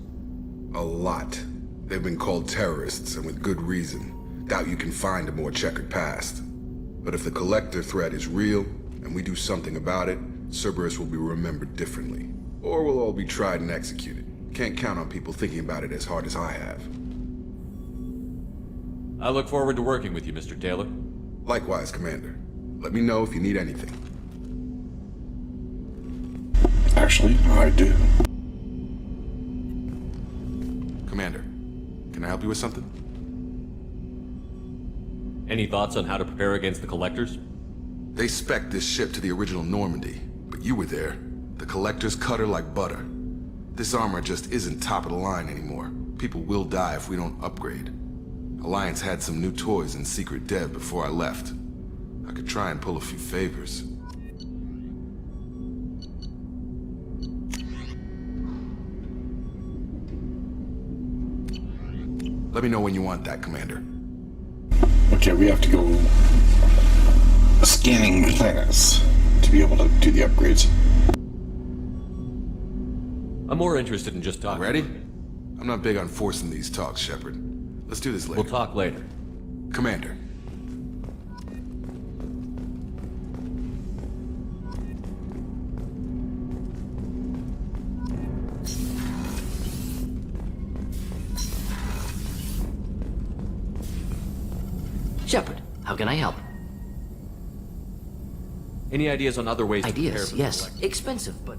A lot. They've been called terrorists, and with good reason. Doubt you can find a more checkered past. But if the Collector threat is real, and we do something about it, Cerberus will be remembered differently. Or we'll all be tried and executed. Can't count on people thinking about it as hard as I have. I look forward to working with you, Mr. Taylor. Likewise, Commander. Let me know if you need anything. Actually, I do. Commander, can I help you with something? Any thoughts on how to prepare against the Collectors? They spec'd this ship to the original Normandy, but you were there. The Collectors cut her like butter. This armor just isn't top of the line anymore. People will die if we don't upgrade. Alliance had some new toys in secret dev before I left. I could try and pull a few favors. Let me know when you want that, Commander. Okay, we have to go scanning planets to be able to do the upgrades. I'm more interested in just talking. Ready? I'm not big on forcing these talks, Shepard. Let's do this later. We'll talk later. Commander. Shepard, how can I help? Any ideas on other ways to prepare Ideas, for yes. the Expensive, but...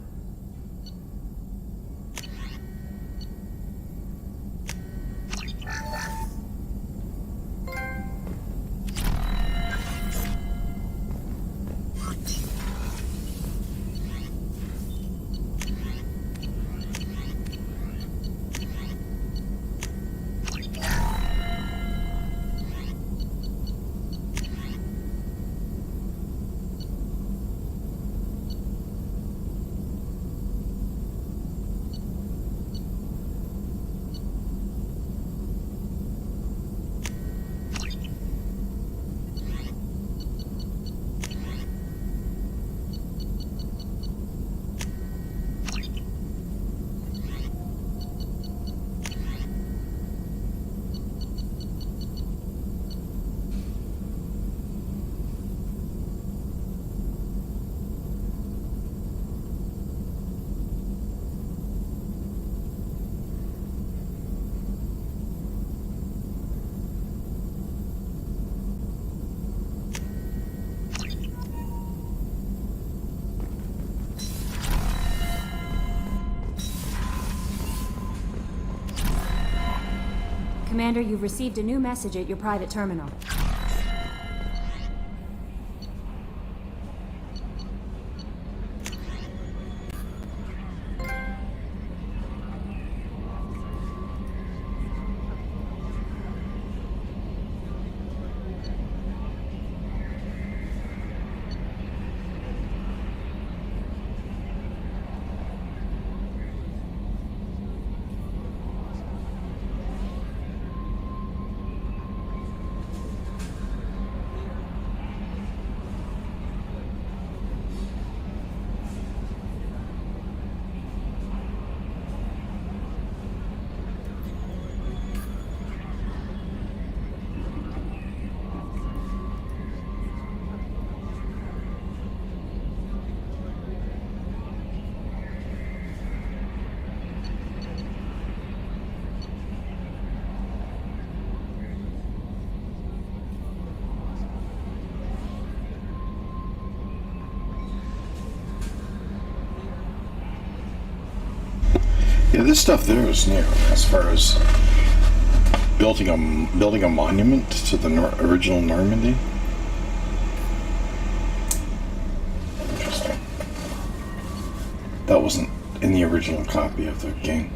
Commander, you've received a new message at your private terminal. Yeah, this stuff there is new as far as building a monument to the original Normandy. Interesting. That wasn't in the original copy of the game.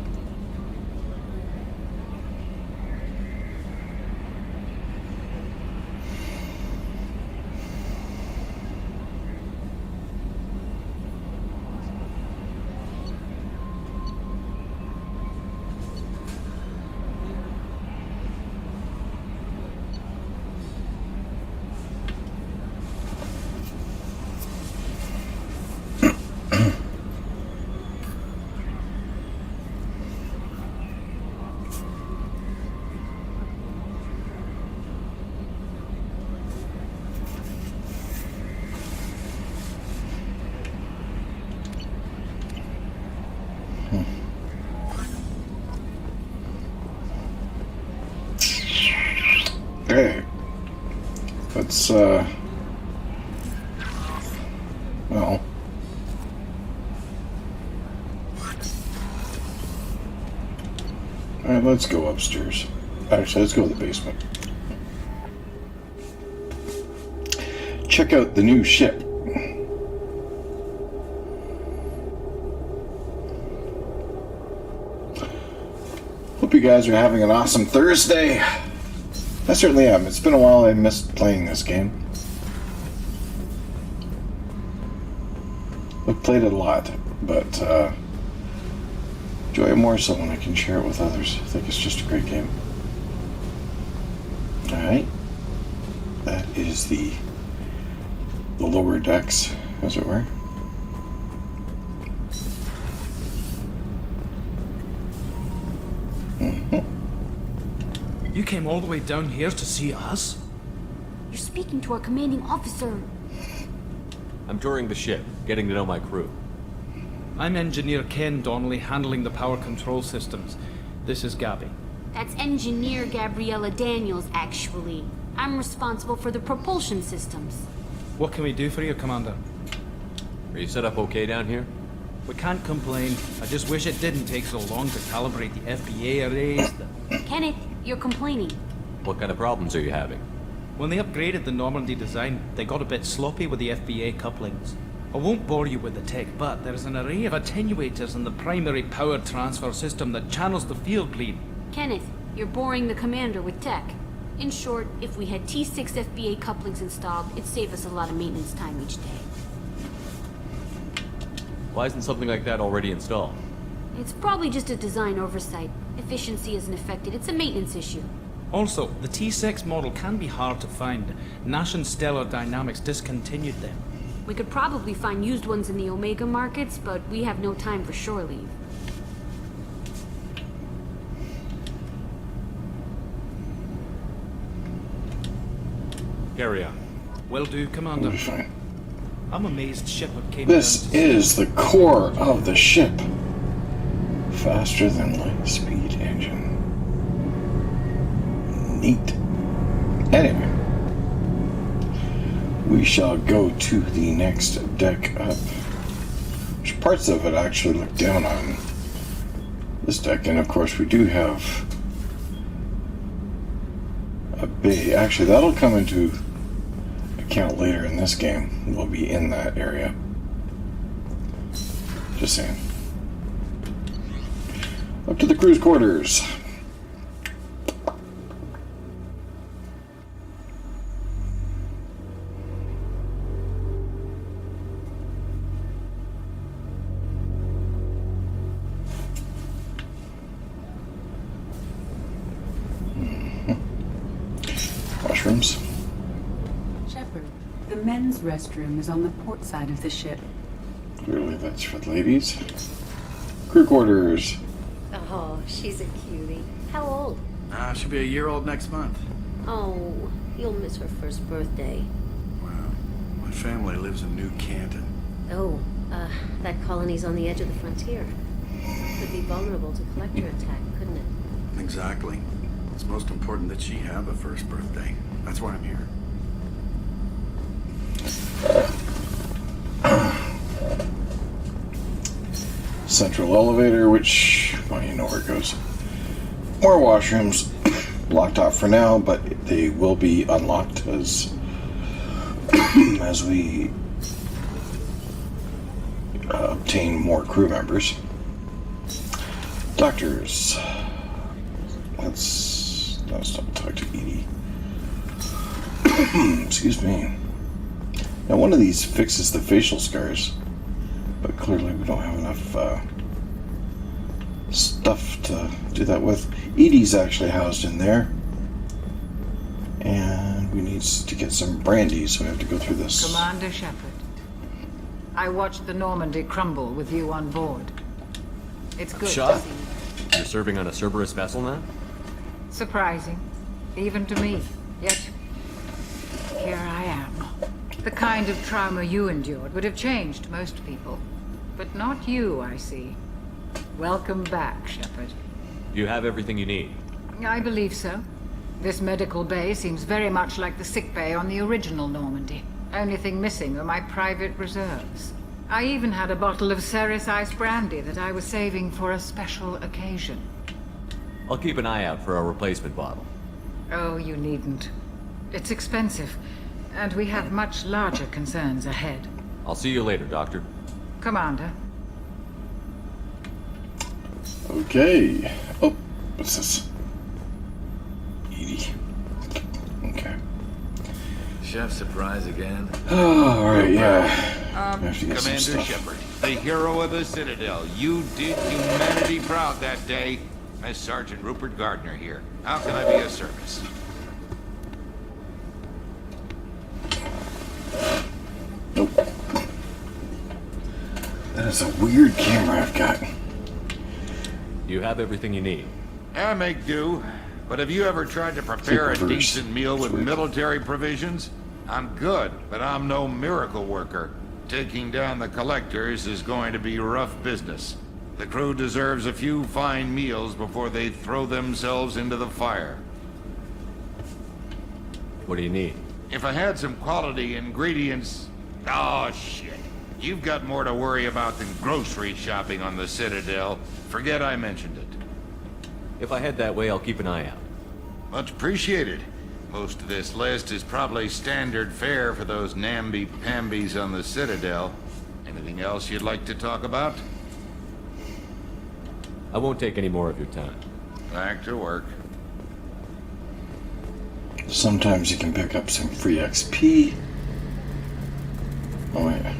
Okay, let's, well, alright, let's go upstairs. Actually, let's go to the basement. Check out the new ship. Hope you guys are having an awesome Thursday. I certainly am. It's been a while. I missed playing this game. I've played it a lot, but enjoy it more so when I can share it with others. I think it's just a great game. Alright. That is the lower decks, as it were. You came all the way down here to see us? You're speaking to our commanding officer. I'm touring the ship, getting to know my crew. I'm Engineer Ken Donnelly, handling the power control systems. This is Gabby. That's Engineer Gabriella Daniels, actually. I'm responsible for the propulsion systems. What can we do for you, Commander? Are you set up okay down here? We can't complain. I just wish it didn't take so long to calibrate the FBA arrays. Kenneth, you're complaining. What kind of problems are you having? When they upgraded the Normandy design, they got a bit sloppy with the FBA couplings. I won't bore you with the tech, but there's an array of attenuators in the primary power transfer system that channels the field bleed. Kenneth, you're boring the commander with tech. In short, if we had T6 FBA couplings installed, it'd save us a lot of maintenance time each day. Why isn't something like that already installed? It's probably just a design oversight. Efficiency isn't affected. It's a maintenance issue. Also, the T6 model can be hard to find. Nash and Stellar Dynamics discontinued them. We could probably find used ones in the Omega markets, but we have no time for shore leave. Carry on. Will do, Commander. Fine. I'm amazed Shepard came This down to is the core of the ship. Faster than light speed engine. Neat. Anyway, we shall go to the next deck up. Which parts of it actually look down on this deck, and of course we do have a bay. Actually, that'll come into account later in this game. We'll be in that area. Just saying. Up to the crew's quarters. Washrooms. Shepard, the men's restroom is on the port side of the ship. Clearly that's for the ladies. Crew quarters. Oh, she's a cutie. How old? She'll be a year old next month. Oh, you'll miss her first birthday. Wow. My family lives in New Canton. Oh, that colony's on the edge of the frontier. Could be vulnerable to collector attack, couldn't it? Exactly. It's most important that she have a first birthday. That's why I'm here. Central elevator, which, well, you know where it goes. More washrooms. Locked off for now, but they will be unlocked as we obtain more crew members. Doctors. Let's not talk to Edie. Excuse me. Now, one of these fixes the facial scars, but clearly we don't have enough stuff to do that with. Edie's actually housed in there, and we need to get some brandy, so we have to go through this. Commander Shepard, I watched the Normandy crumble with you on board. It's good to see. You're serving on a Cerberus vessel now? Surprising, even to me. Yet, here I am. The kind of trauma you endured would have changed most people. But not you, I see. Welcome back, Shepard. You have everything you need. I believe so. This medical bay seems very much like the sick bay on the original Normandy. Only thing missing are my private reserves. I even had a bottle of Ceres Ice brandy that I was saving for a special occasion. I'll keep an eye out for a replacement bottle. Oh, you needn't. It's expensive, and we have much larger concerns ahead. I'll see you later, Doctor. Commander. Okay. Oh, what's this? Edie. Okay. Chef surprise again. Oh, alright, yeah. We have to get some Commander stuff. Shepard, the hero of the Citadel. You did humanity proud that day. As Sergeant Rupert Gardner here. How can I be of service? Nope. That is a weird camera I've got. You have everything you need. I make do. But have you ever tried to prepare a Super first. decent meal with military provisions? I'm good, but I'm no miracle worker. Taking down the collectors is going to be rough business. The crew deserves a few fine meals before they throw themselves into the fire. What do you need? If I had some quality ingredients... Oh, shit. You've got more to worry about than grocery shopping on the Citadel. Forget I mentioned it. If I head that way, I'll keep an eye out. Much appreciated. Most of this list is probably standard fare for those namby-pambies on the Citadel. Anything else you'd like to talk about? I won't take any more of your time. Back to work. Sometimes you can pick up some free XP. Oh, yeah.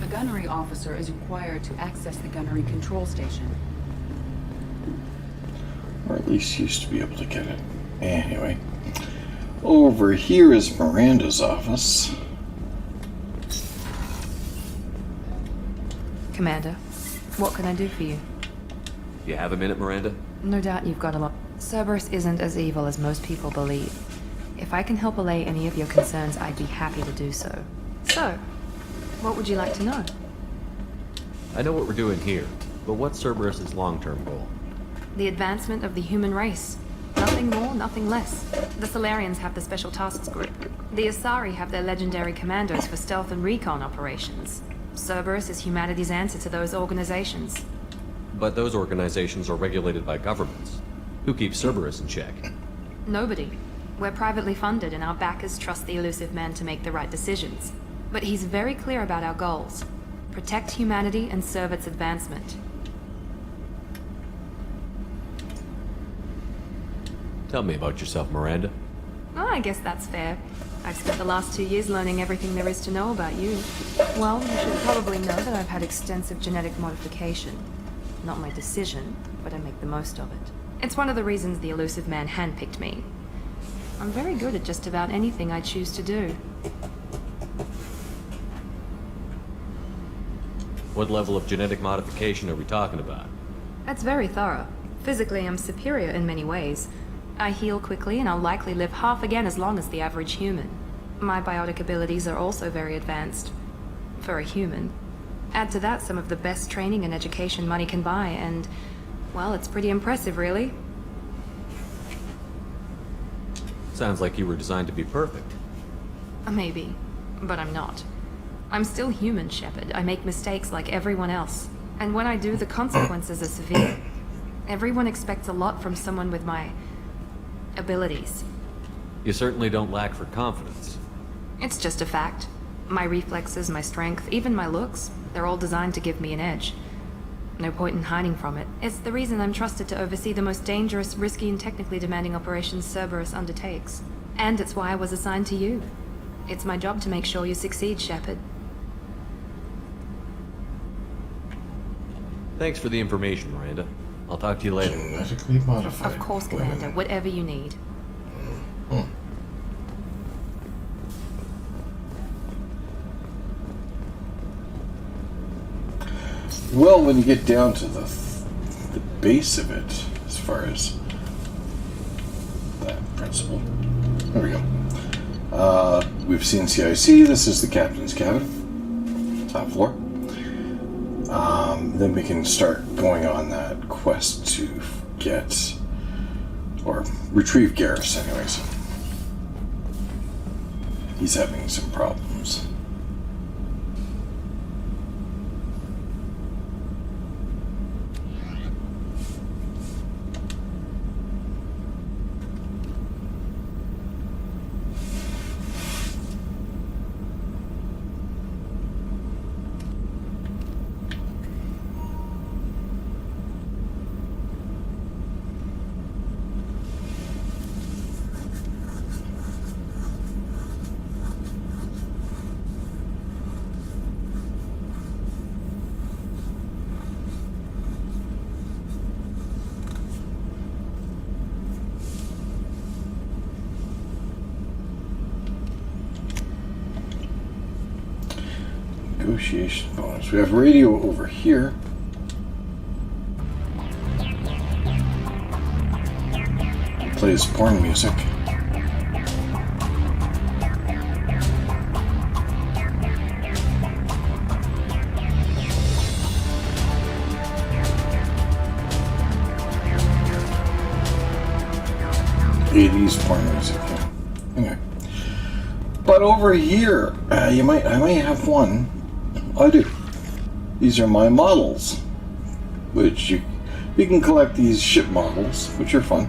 A gunnery officer is required to access the gunnery control station. Or at least used to be able to get it. Anyway. Over here is Miranda's office. Commander, what can I do for you? You have a minute, Miranda? No doubt you've got a lot. Cerberus isn't as evil as most people believe. If I can help allay any of your concerns, I'd be happy to do so. So, what would you like to know? I know what we're doing here, but what's Cerberus's long-term goal? The advancement of the human race. Nothing more, nothing less. The Solarians have the Special Tasks Group. The Asari have their legendary commandos for stealth and recon operations. Cerberus is humanity's answer to those organizations. But those organizations are regulated by governments. Who keeps Cerberus in check? Nobody. We're privately funded and our backers trust the elusive man to make the right decisions. But he's very clear about our goals. Protect humanity and serve its advancement. Tell me about yourself, Miranda. Oh, I guess that's fair. I've spent the last 2 years learning everything there is to know about you. Well, you should probably know that I've had extensive genetic modification. Not my decision, but I make the most of it. It's one of the reasons the elusive man handpicked me. I'm very good at just about anything I choose to do. What level of genetic modification are we talking about? That's very thorough. Physically, I'm superior in many ways. I heal quickly, and I'll likely live half again as long as the average human. My biotic abilities are also very advanced. For a human. Add to that some of the best training and education money can buy, and, well, it's pretty impressive, really. Sounds like you were designed to be perfect. Maybe, but I'm not. I'm still human, Shepard. I make mistakes like everyone else. And when I do, the consequences are severe. Everyone expects a lot from someone with my abilities. You certainly don't lack for confidence. It's just a fact. My reflexes, my strength, even my looks, they're all designed to give me an edge. No point in hiding from it. It's the reason I'm trusted to oversee the most dangerous, risky, and technically demanding operations Cerberus undertakes. And it's why I was assigned to you. It's my job to make sure you succeed, Shepard. Thanks for the information, Miranda. I'll talk to you later. Genetically modified. Of course, Commander. Whatever you need. Well, when you get down to the base of it, as far as that principle, there we go. We've seen CIC. This is the captain's cabin, top floor. Then we can start going on that quest to get or retrieve Garrus. Anyways, he's having some problems. Negotiation bonus. We have radio over here. Plays porn music. '80s porn music. Yeah. Anyway, but over here, I might have one. I do. These are my models, which you can collect these ship models, which are fun.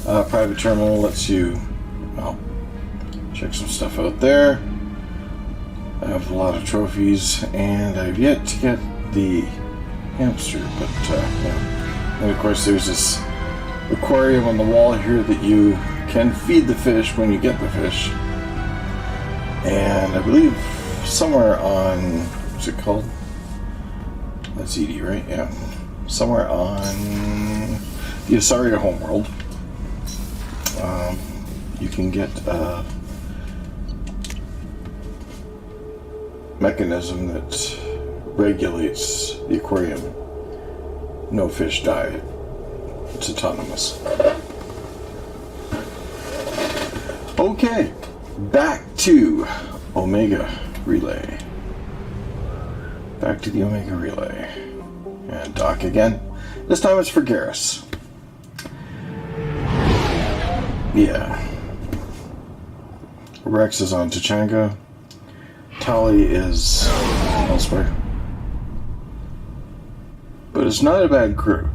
Private terminal lets you, well, check some stuff out there. I have a lot of trophies, and I've yet to get the hamster, but yeah. And of course, there's this aquarium on the wall here that you can feed the fish when you get the fish. And I believe somewhere on, what's it called? That's Edie, right? Yeah. Somewhere on the Asaria homeworld, you can get a mechanism that regulates the aquarium no fish diet. It's autonomous. Okay, back to Omega Relay. Back to the Omega Relay. And dock again. This time it's for Garrus. Yeah. Rex is on Tachanga. Tali is elsewhere. But it's not a bad crew.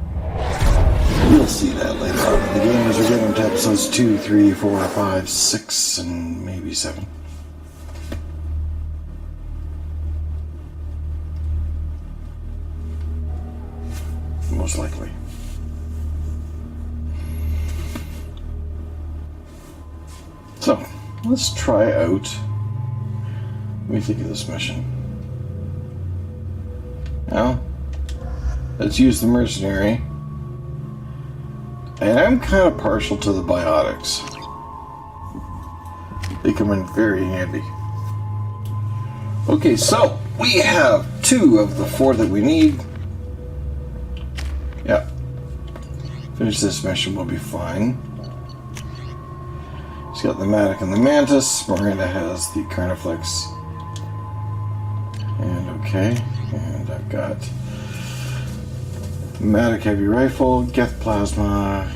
Real we'll see that later on in the game as we get into episodes 2, 3, 4, 5, 6, and maybe 7. Most likely. So, let's try out. What do you think of this mission? Now, let's use the mercenary. And I'm kind of partial to the biotics. They come in very handy. Okay, so we have 2 of the 4 that we need. Yeah. Finish this mission, we'll be fine. He's got the Matic and the Mantis. Miranda has the Carniflex. And okay. And I've got Matic Heavy Rifle, Geth Plasma,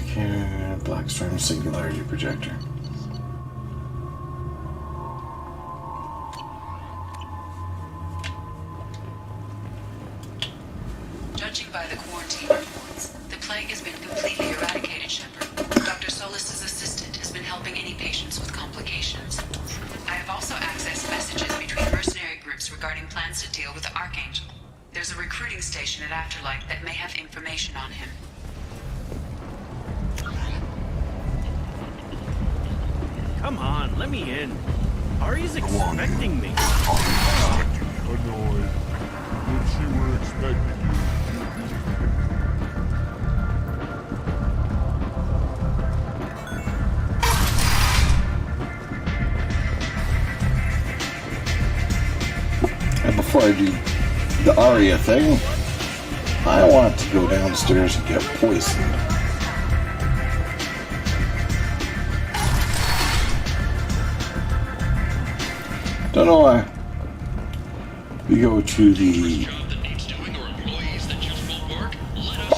Blackstone Singularity Projector. Judging by the quarantine reports, the plague has been completely eradicated, Shepard. Dr. Solis' assistant has been helping any patients with complications. I have also accessed messages between mercenary groups regarding plans to deal with the Archangel. There's a recruiting station at Afterlight that may have information on him. Come on, let me in. Ari's expecting me. Annoyed. But she were expecting you. And before I do the Aria thing, I want to go downstairs and get poisoned. Don't know why. We go to the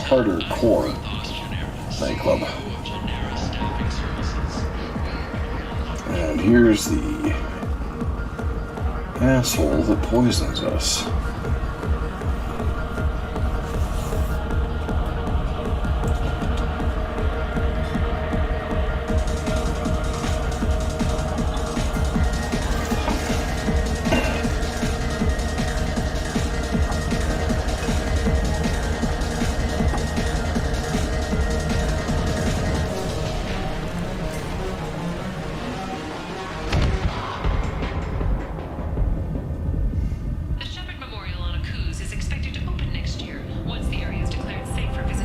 harder core nightclub. And here's the asshole that poisons us.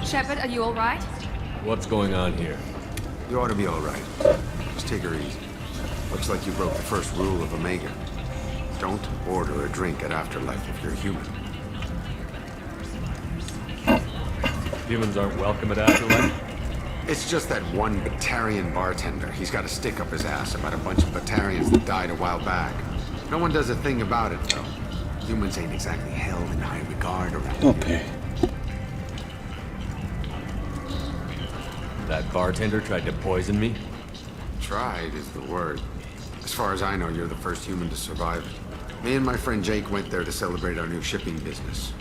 Shepard, are you all right? What's going on here? You ought to be all right. Just take her easy. Looks like you broke the first rule of Omega. Don't order a drink at Afterlife if you're human. Humans aren't welcome at Afterlife? It's just that one Batarian bartender. He's got a stick up his ass about a bunch of Batarians that died a while back. No one does a thing about it, though. Humans ain't exactly held in high regard around here. Okay. That bartender tried to poison me? Tried is the word. As far as I know, you're the first human to survive it. Me and my friend Jake went there to celebrate our new shipping business.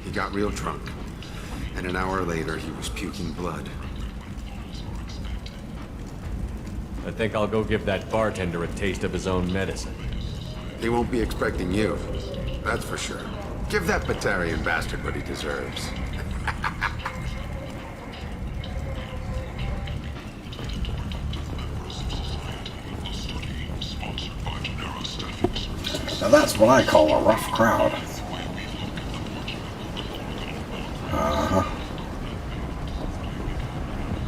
He got real drunk, and an hour later he was puking blood. I think I'll go give that bartender a taste of his own medicine. He won't be expecting you, that's for sure. Give that Batarian bastard what he deserves. Now that's what I call a rough crowd. Uh-huh.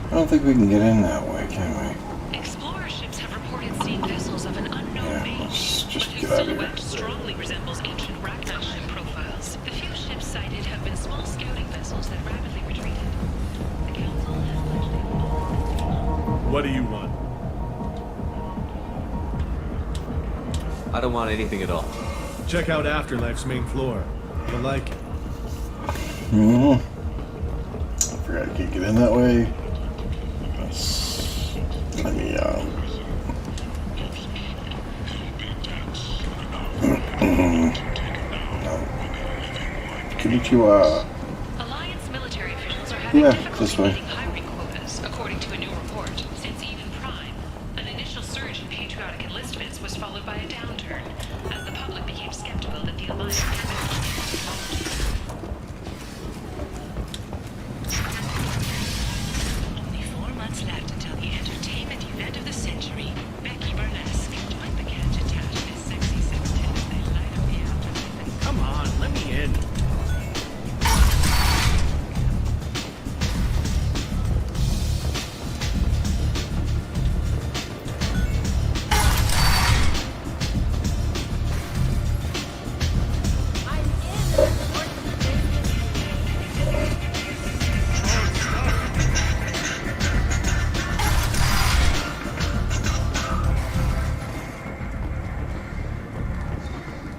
I don't think we can get in that way, can we? Explorer ships have reported seeing vessels of an unknown make. Let's just get out of here. Silhouette strongly resembles ancient Ragnar ship profiles. The few ships sighted have been small scouting vessels that rapidly retreated. The council has largely... What do you want? I don't want anything at all. Check out Afterlife's main floor. You'll like it. I forgot I can't get in that way. Let me, Can you, Alliance military officials are having yeah, difficulty this way. meeting hiring quota. followed by a downturn, as the public became skeptical that the Alliance had only 4 months left until the entertainment event of the century, Becky Burlesque. Join the gadget tash as sexy sextet as they light up the afterlife. Come on, let me in.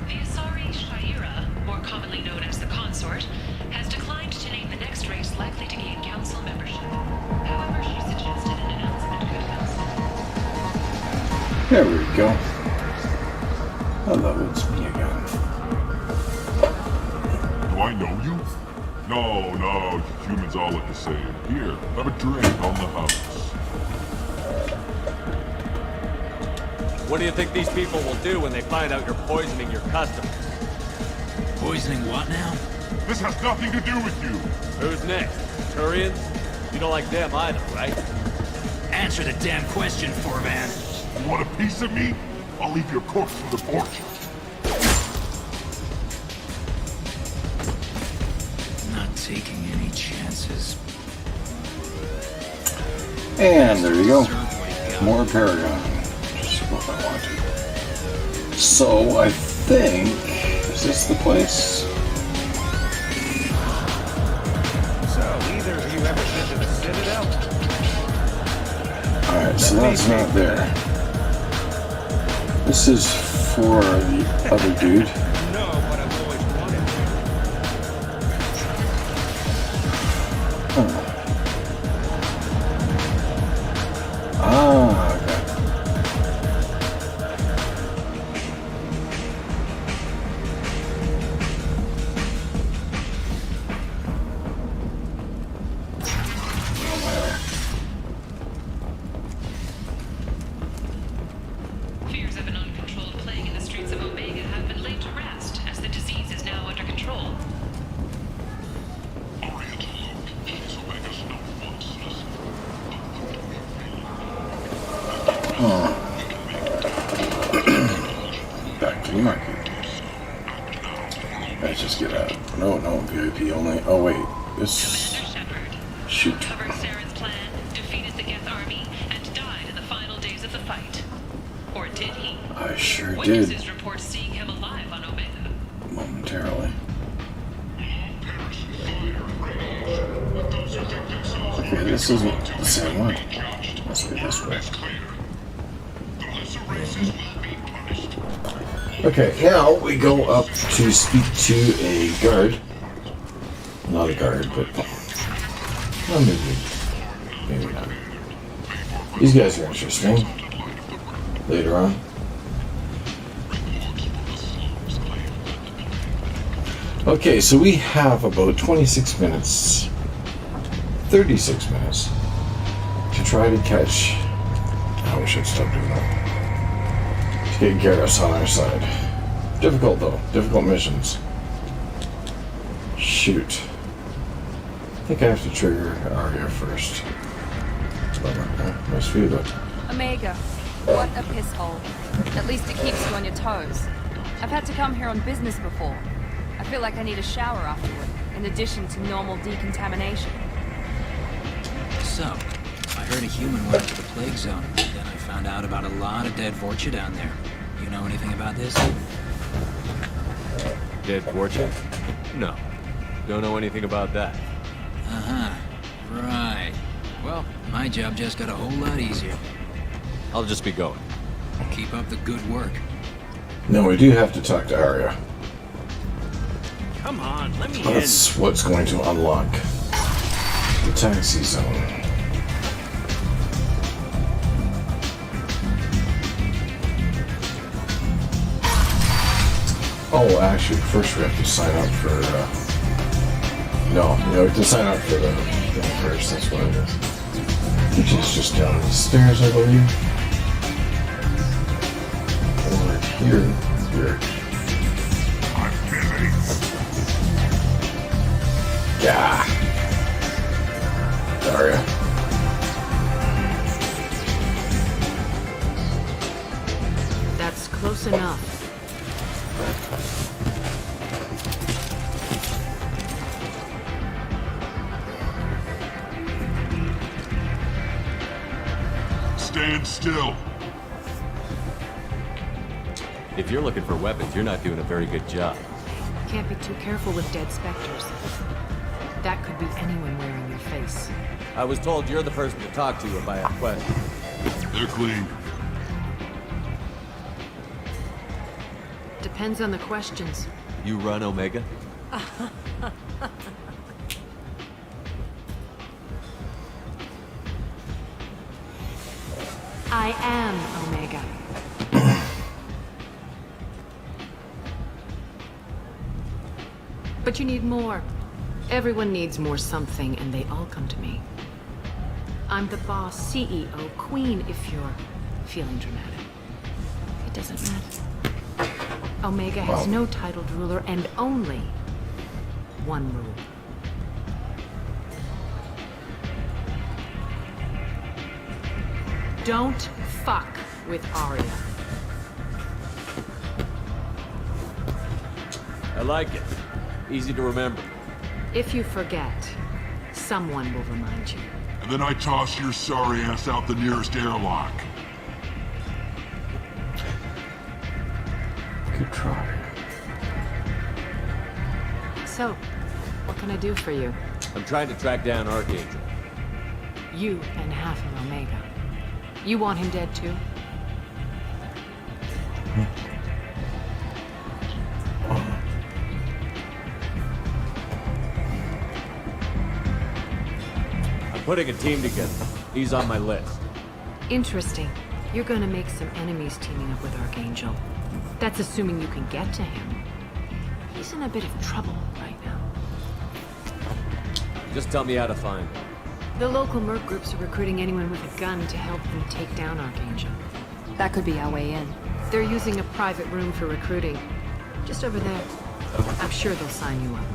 The Asari Shaira, more commonly known as the Consort, has declined to name the next race likely to gain council membership. However, she suggested an announcement could help. There we go. Hello, it's me again. Do I know you? No, humans all look the same. Here, have a drink on the house. What do you think these people will do when they find out you're poisoning your customers? Poisoning what now? This has nothing to do with you. Who's next? Turians? You don't like them either, right? Answer the damn question, Foreman. You want a piece of me? I'll leave your corpse on the porch. Not taking any chances. And there you go. More Paragon. Just what I wanted. So, I think... Is this the place? So, either of you ever been to the Citadel? Alright, so that's not there. This is for the other dude. No, but I've always wanted Oh. Ah, okay. Fears of an uncontrolled plague in the streets of Omega have been laid to rest, as the disease is now under control. Back to the market. Let's just get out. No, VIP only. Oh wait, this. Shoot. Covered Saren's plan, defeated the Geth army, and died in the final days of the fight. Or did he? I sure Witnesses did. report seeing him alive on Omega. Momentarily. Okay, this isn't the same one. Must be this way. Okay, now we go up to speak to a guard. Not a guard, but... Well, maybe not. These guys are interesting. Later on. Okay, so we have about 26 minutes, 36 minutes to try to catch... Oh, we should stop doing that. To get Garrus on our side. Difficult though, difficult missions. Shoot. I think I have to trigger Arya first. Nice view though. Omega, what a piss hole. At least it keeps you on your toes. I've had to come here on business before. I feel like I need a shower afterward, in addition to normal decontamination. So, I heard a human went to the plague zone. Then I found out about a lot of dead Vorcha down there. You know anything about this? Dead Vorcha? No. Don't know anything about that. Uh-huh. Right. Well, my job just got a whole lot easier. I'll just be going. Keep up the good work. No, we do have to talk to Arya. Come on, let me in. That's what's going to unlock the taxi zone. Oh, actually, first we have to sign up for, no, we have to sign up for the thing first, that's what it is. Which is just down the stairs, I believe. Here. I'm busy. Yeah. Sorry. That's close enough. Stand still. If you're looking for weapons, you're not doing a very good job. Can't be too careful with dead specters. That could be anyone wearing your face. I was told you're the person to talk to if I have questions. They're clean. Depends on the questions. You run Omega? I am Omega. But you need more. Everyone needs more something, and they all come to me. I'm the boss, CEO, queen, if you're feeling dramatic. It doesn't matter. Omega has no titled ruler and only one rule. Don't fuck with Arya. I like it. Easy to remember. If you forget, someone will remind you. And then I toss your sorry ass out the nearest airlock. Good try. So, what can I do for you? I'm trying to track down Archangel. You and half of Omega. You want him dead too? I'm putting a team together. He's on my list. Interesting. You're gonna make some enemies teaming up with Archangel. That's assuming you can get to him. He's in a bit of trouble right now. Just tell me how to find him. The local merc groups are recruiting anyone with a gun to help them take down Archangel. That could be our way in. They're using a private room for recruiting. Just over there. I'm sure they'll sign you up.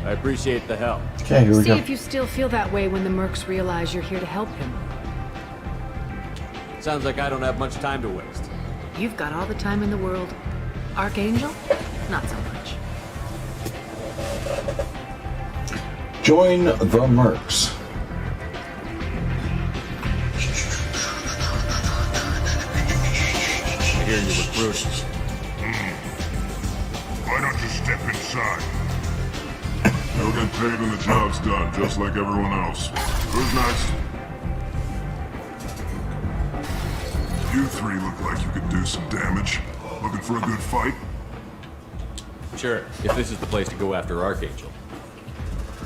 I appreciate the help. Okay, here we See go. if you still feel that way when the mercs realize you're here to help him. Sounds like I don't have much time to waste. You've got all the time in the world. Archangel? Not so much. Join the Mercs. I hear you're recruiting. Why don't you step inside? You'll get paid when the job's done, just like everyone else. Who's next? You three look like you could do some damage. Looking for a good fight? Sure, if this is the place to go after Archangel.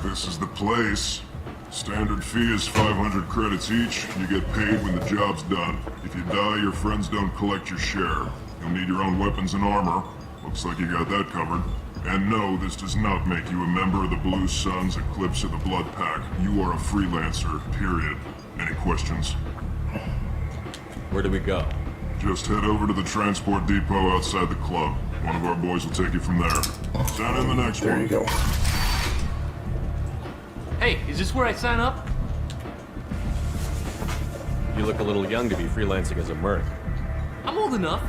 This is the place. Standard fee is 500 credits each. You get paid when the job's done. If you die, your friends don't collect your share. You'll need your own weapons and armor. Looks like you got that covered. And no, this does not make you a member of the Blue Suns, Eclipse, or the Blood Pack. You are a freelancer, period. Any questions? Where do we go? Just head over to the transport depot outside the club. One of our boys will take you from there. Sign in the next one. There you go. Hey, is this where I sign up? You look a little young to be freelancing as a merc. I'm old enough.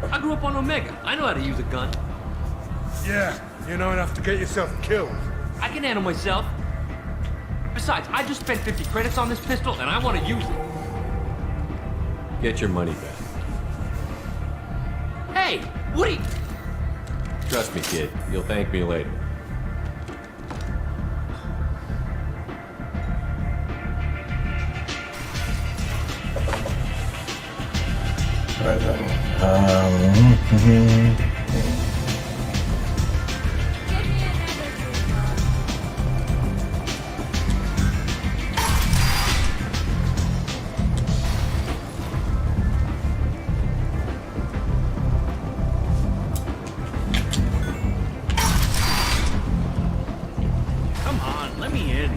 I grew up on Omega. I know how to use a gun. Yeah, you know enough to get yourself killed. I can handle myself. Besides, I just spent 50 credits on this pistol, and I want to use it. Get your money back. Hey, Woody! Trust me, kid. You'll thank me later. Right then. Come on, let me in.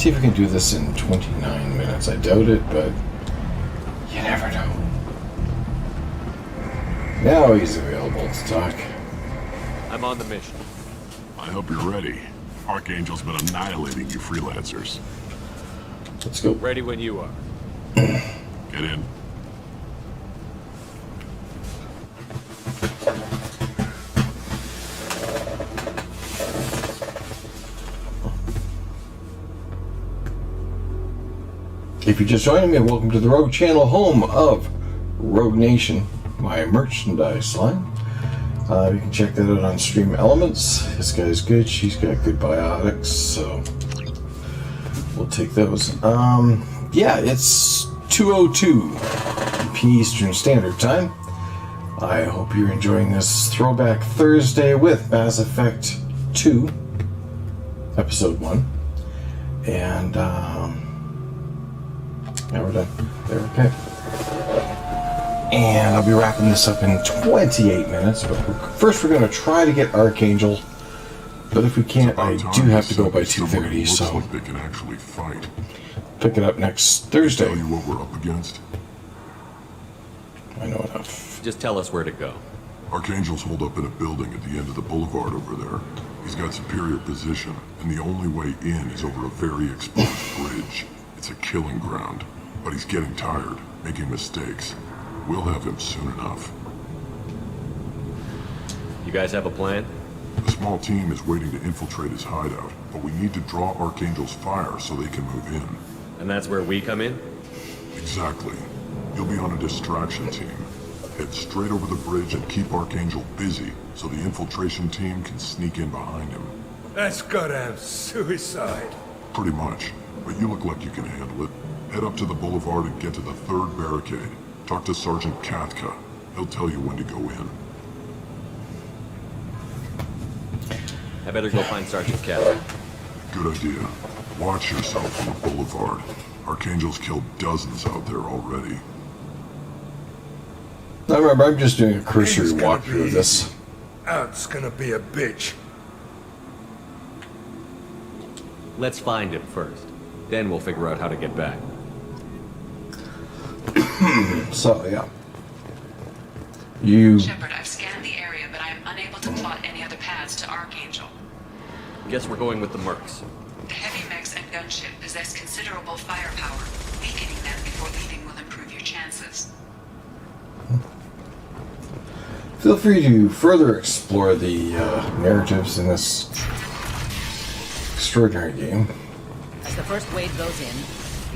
See if we can do this in 29 minutes. I doubt it, but you never know. Now he's available to talk. I'm on the mission. I hope you're ready. Archangel's been annihilating you freelancers. Let's go. Ready when you are. Get in. If you're just joining me, welcome to the Rogue Channel, home of Rogue Nation, my merchandise line. You can check that out on Stream Elements. This guy's good. She's got good biotics, so we'll take those. Yeah, it's 2:02 p. Eastern Standard Time. I hope you're enjoying this Throwback Thursday with Mass Effect 2, Episode 1. And, now we're done. There, okay. And I'll be wrapping this up in 28 minutes, but first we're going to try to get Archangel. But if we can't, I do have to go by 2:30, so like they can actually fight. Pick it up next Thursday. Tell you what we're up against? I know enough. Just tell us where to go. Archangel's holed up in a building at the end of the boulevard over there. He's got superior position, and the only way in is over a very exposed bridge. It's a killing ground, but he's getting tired, making mistakes. We'll have him soon enough. You guys have a plan? The small team is waiting to infiltrate his hideout, but we need to draw Archangel's fire so they can move in. And that's where we come in? Exactly. You'll be on a distraction team. Head straight over the bridge and keep Archangel busy so the infiltration team can sneak in behind him. That's goddamn suicide. Pretty much, but you look like you can handle it. Head up to the boulevard and get to the 3rd barricade. Talk to Sergeant Katka. He'll tell you when to go in. I better go find Sergeant Katka. Good idea. Watch yourself on the boulevard. Archangel's killed dozens out there already. Now remember, I'm just doing a cursory walkthrough of this. Out's gonna be a bitch. Let's find him first. Then we'll figure out how to get back. So, yeah. You... Shepard, I've scanned the area, but I am unable to plot any other paths to Archangel. Guess we're going with the mercs. The heavy mechs and gunship possess considerable firepower. Weakening them before leaving will improve your chances. Feel free to further explore the narratives in this extraordinary game. As the first wave goes in,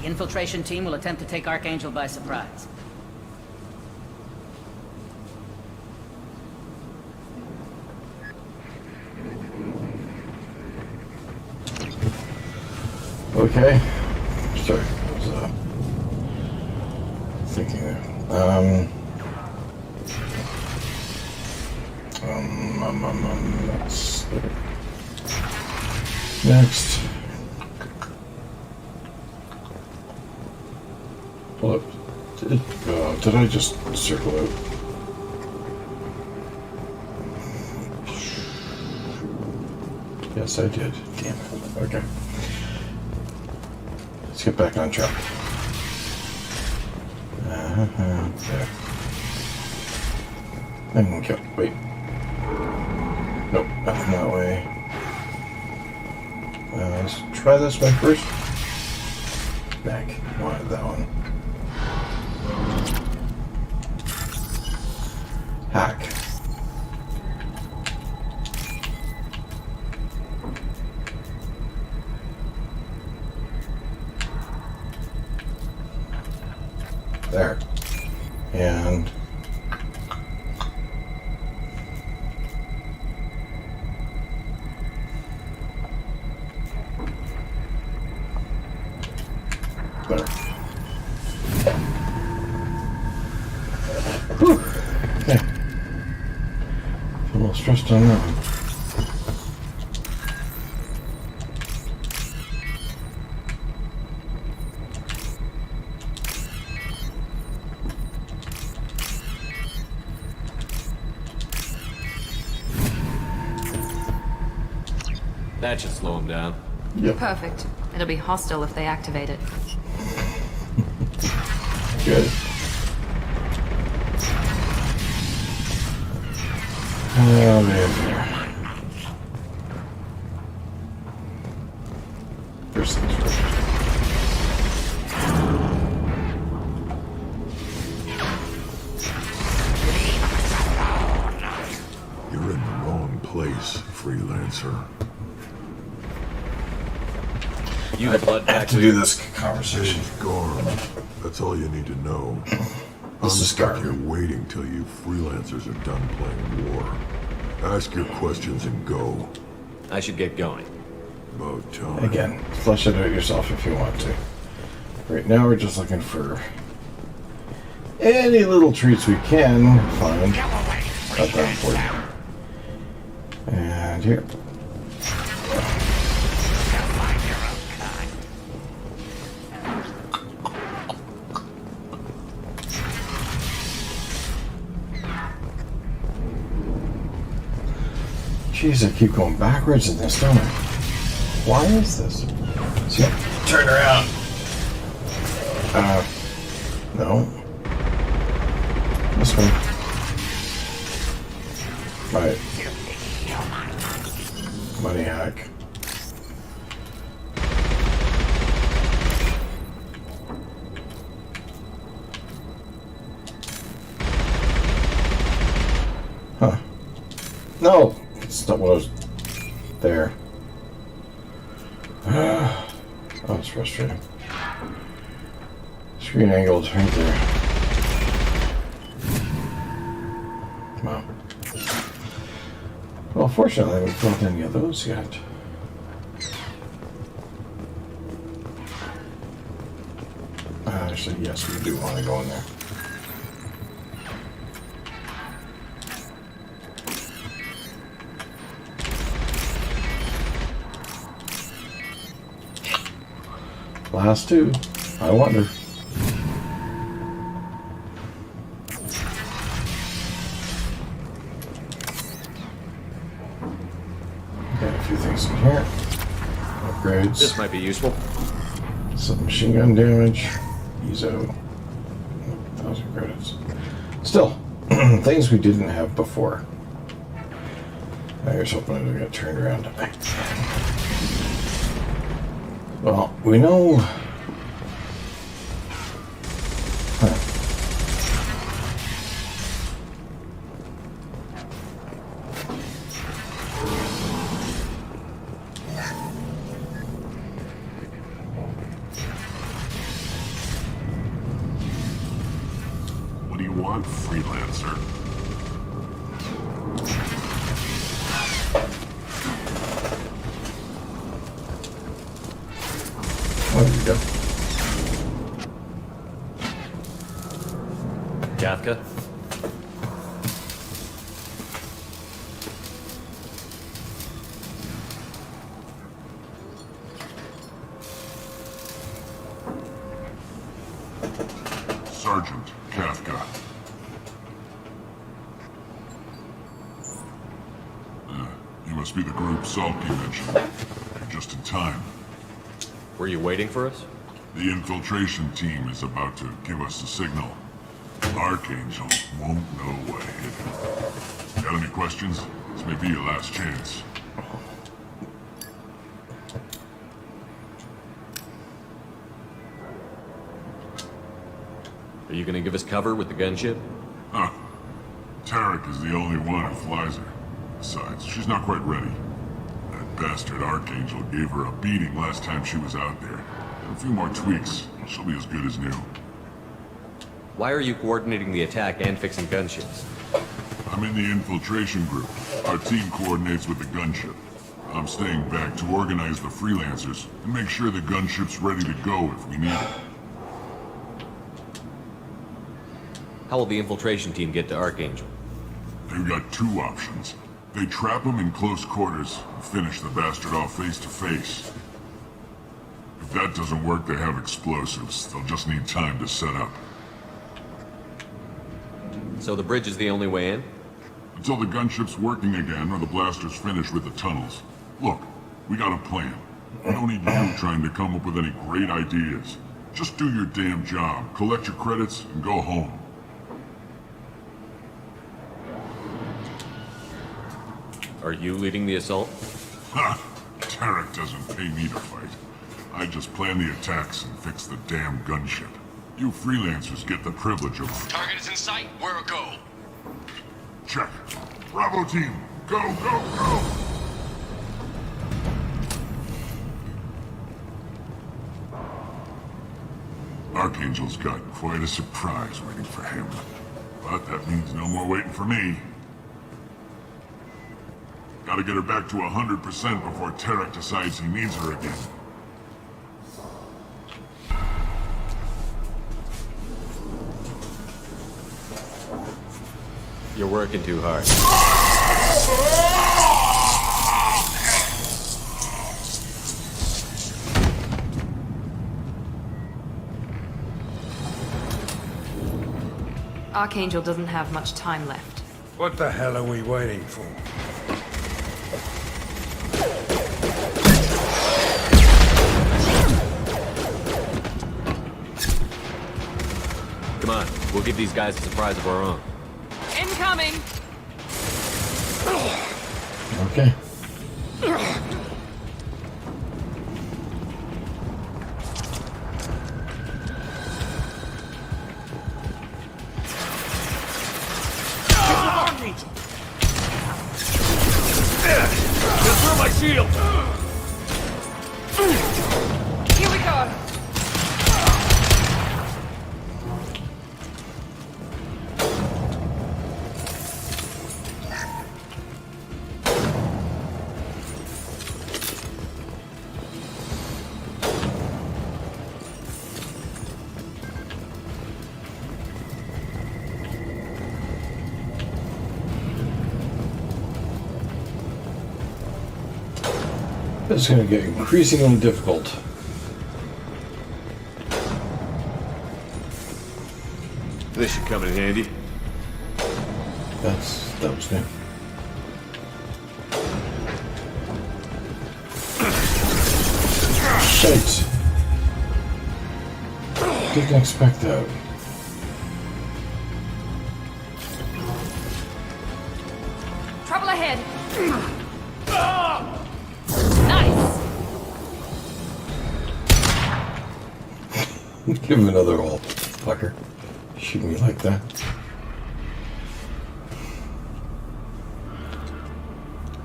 the infiltration team will attempt to take Archangel by surprise. Okay. Sorry, I was thinking there. Next. Hold up. Did I just circle out? Yes, I did. Damn it. Okay. Let's get back on track. There. Okay, wait. Nope, nothing that way. Let's try this one first. Back. Wanted that one. Hack. There. And there. Whew. Okay. Feel a little stressed on that one. That should slow him down. Yep. Perfect. It'll be hostile if they activate it. Good. Oh, man. First things first. You're in the wrong place, freelancer. You the blood I have to do this conversation. It's Garm. That's all you need to know. This is stuck Garm. here waiting till you freelancers are done playing war. Ask your questions and go. I should get going. About time. Again, flesh it out yourself if you want to. Right now, we're just looking for any little treats we can find. Not that important. And here. Jeez, I keep going backwards in this, don't I? Why is this? See, turn around. No. This one. Right. Money hack. Huh. No! It's not what I was there. Oh, it's frustrating. Screen angled right there. Wow. Well, fortunately, I haven't built any of those yet. Actually, yes, we do want to go in there. Last two. I wonder. Got a few things in here. Upgrades. This might be useful. Some machine gun damage. Ezo. 1,000 credits. Still, things we didn't have before. I was hoping I got turned around. Well, we know. What do you want, freelancer? There you go. Kafka? Sergeant Kafka. You must be the group Salky mentioned. Just in time. Were you waiting for us? The infiltration team is about to give us the signal. Archangel won't know what hit him. Got any questions? This may be your last chance. Are you gonna give us cover with the gunship? Huh. Tarek is the only one who flies her. Besides, she's not quite ready. That bastard Archangel gave her a beating last time she was out there. A few more tweaks, she'll be as good as new. Why are you coordinating the attack and fixing gunships? I'm in the infiltration group. Our team coordinates with the gunship. I'm staying back to organize the freelancers and make sure the gunship's ready to go if we need it. How will the infiltration team get to Archangel? They've got two options. They trap him in close quarters and finish the bastard off face to face. If that doesn't work, they have explosives. They'll just need time to set up. So the bridge is the only way in? Until the gunship's working again or the blasters finish with the tunnels. Look, we got a plan. I don't need you trying to come up with any great ideas. Just do your damn job, collect your credits, and go home. Are you leading the assault? Ha! Tarek doesn't pay me to fight. I just plan the attacks and fix the damn gunship. You freelancers get the privilege of... Target is in sight. Where a go? Check. Bravo team, go, go, go! Archangel's got quite a surprise waiting for him. But that means no more waiting for me. Gotta get her back to 100% before Tarek decides he needs her again. You're working too hard. Archangel doesn't have much time left. What the hell are we waiting for? Come on, we'll give these guys a surprise of our own. Incoming! Okay. Just through my shield! Here we go! It's going to get increasingly difficult. This should come in handy. That was good. Shit! Didn't expect that. Trouble ahead! Nice! Give him another old fucker. Shoot me like that.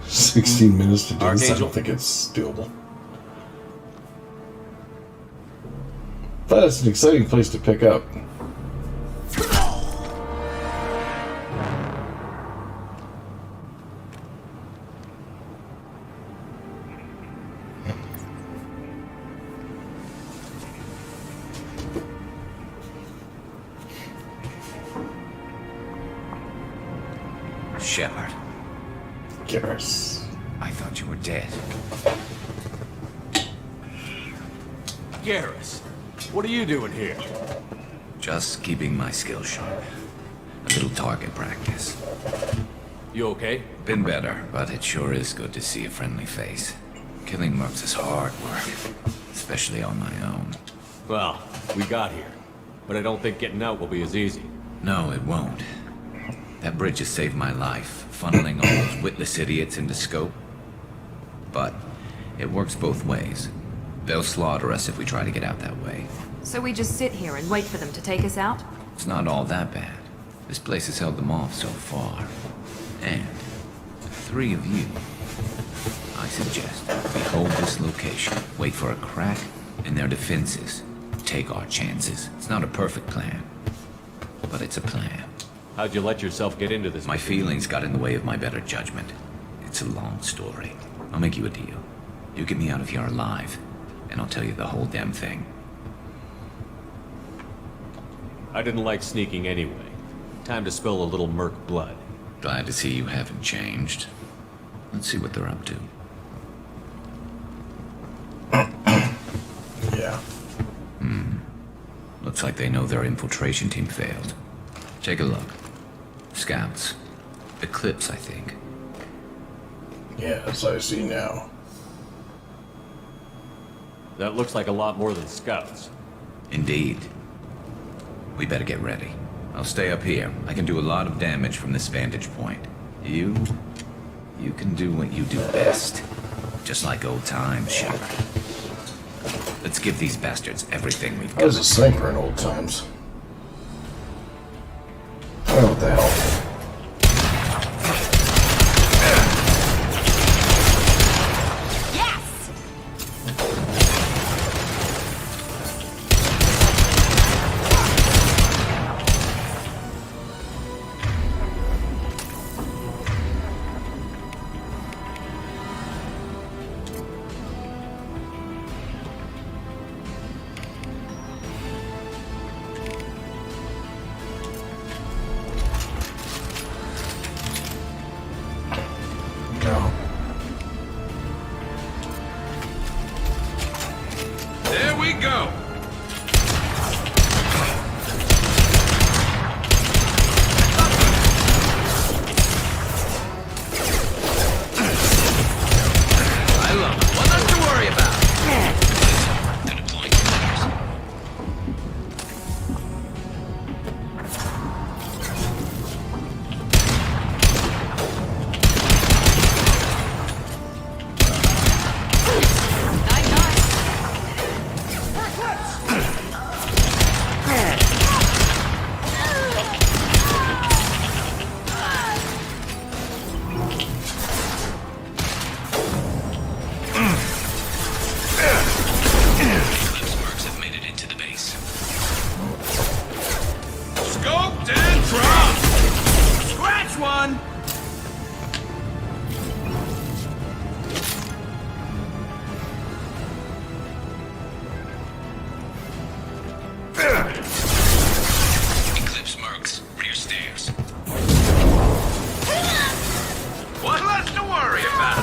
"16 minutes to do this. I don't think it's doable. But it's an exciting place to pick up. Shepard. Garrus. I thought you were dead. Garrus, what are you doing here? Just keeping my skills sharp. A little target practice. You okay? Been better, but it sure is good to see a friendly face. Killing mercs is hard work, especially on my own. Well, we got here, but I don't think getting out will be as easy. No, it won't. That bridge has saved my life, funneling all those witless idiots into scope. But it works both ways. They'll slaughter us if we try to get out that way. So we just sit here and wait for them to take us out? It's not all that bad. This place has held them off so far. And the three of you, I suggest we hold this location, wait for a crack in their defenses, take our chances. It's not a perfect plan, but it's a plan. How'd you let yourself get into this? My feelings got in the way of my better judgment. It's a long story. I'll make you a deal. You get me out of here alive, and I'll tell you the whole damn thing. I didn't like sneaking anyway. Time to spill a little merc blood. Glad to see you haven't changed. Let's see what they're up to. Yeah. Looks like they know their infiltration team failed. Take a look. Scouts. Eclipse, I think. Yes, I see now. That looks like a lot more than scouts. Indeed. We better get ready. I'll stay up here. I can do a lot of damage from this vantage point. You can do what you do best. Just like old times, Shepard. Let's give these bastards everything we've got. I was a sniper in old times. Oh, what the hell? There we go! I love it. Well, nothing to worry about. Scoped and dropped! Scratch one! Eclipse marks. Rear stairs. What less to worry about?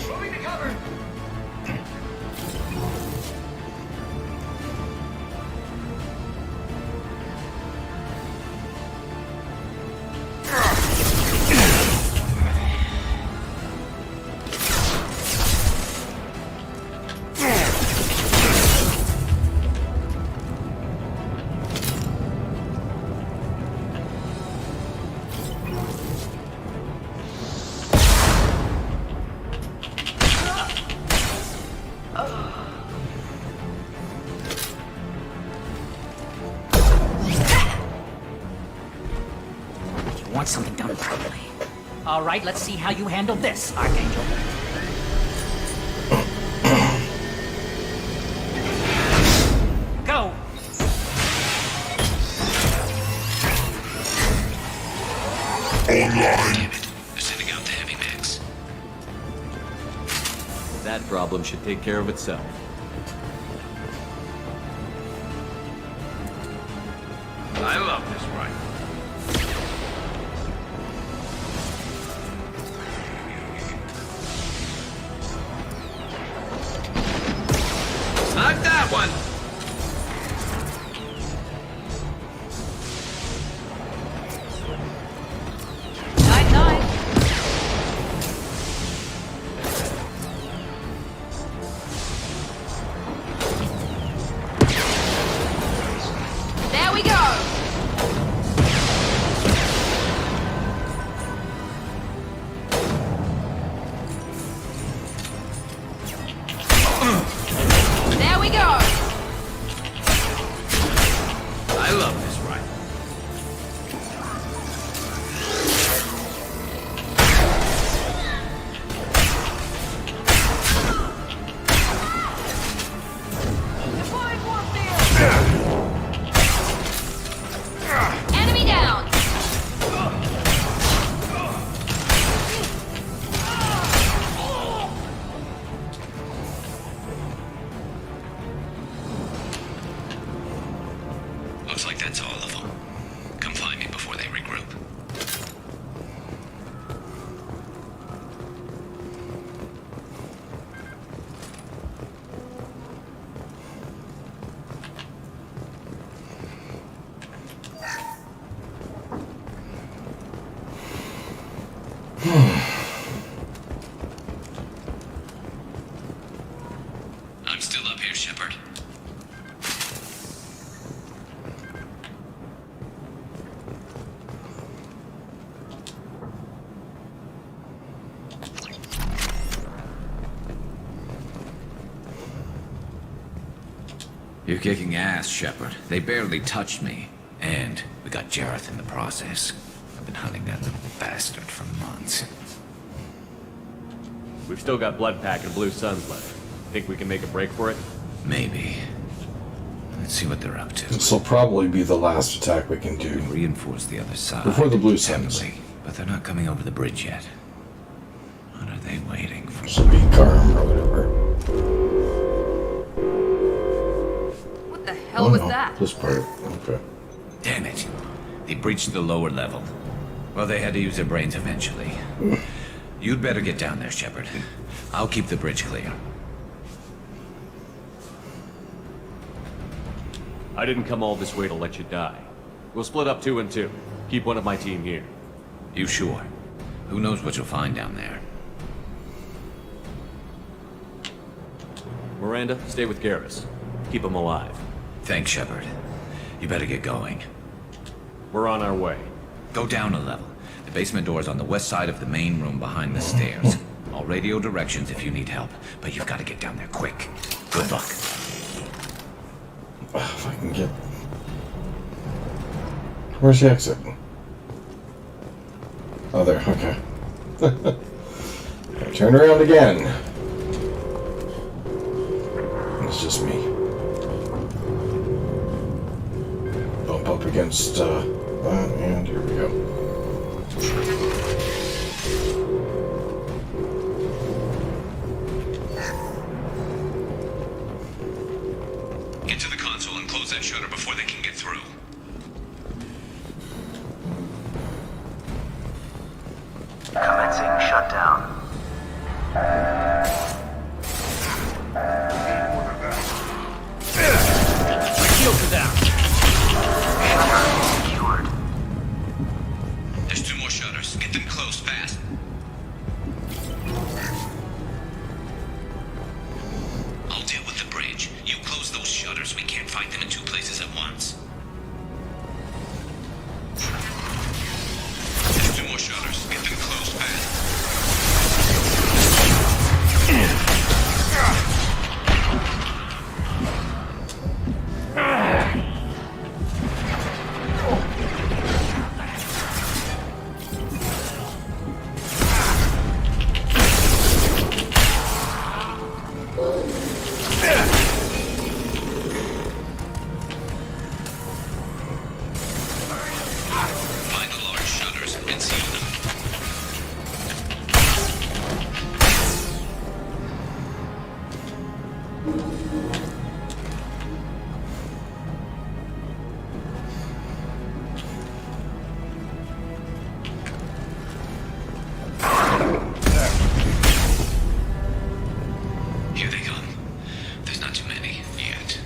Moving to cover! You want something done properly. All right, let's see how you handle this, Archangel. Go! Online. They're sending out the heavy mix. That problem should take care of itself. I love this rifle. Snag that one! Night-night. There we go! That's all of them. Come find me before they regroup. I'm still up here, Shepard. You're kicking ass, Shepard. They barely touched me. And we got Jareth in the process. I've been hunting that little bastard for months. We've still got Blood Pack and Blue Suns left. Think we can make a break for it? Maybe. Let's see what they're up to. This will probably be the last attack we can do. Reinforce the other side. Before the Blue Suns. But they're not coming over the bridge yet. What are they waiting for? This will be Karm or whatever. What the hell was that? This part. Okay. Damn it. They breached the lower level. Well, they had to use their brains eventually. You'd better get down there, Shepard. I'll keep the bridge clear. I didn't come all this way to let you die. We'll split up 2 and 2. Keep one of my team here. You sure? Who knows what you'll find down there? Miranda, stay with Garrus. Keep him alive. Thanks, Shepard. You better get going. We're on our way. Go down a level. The basement door's on the west side of the main room behind the stairs. I'll radio directions if you need help, but you've got to get down there quick. Good luck. If I can get... Where's the exit? Oh, there. Okay. Turn around again. It's just me. Bump up against that, and here we go. Get to the console and close that shutter before they can get through. Commencing shutdown. Shields are down. Shutter secured. There's 2 more shutters. Get them closed fast. I'll deal with the bridge. You close those shutters. We can't fight them in 2 places at once. There's 2 more shutters. Get them closed fast. Find the large shutters and seal them. Here they come. There's not too many yet.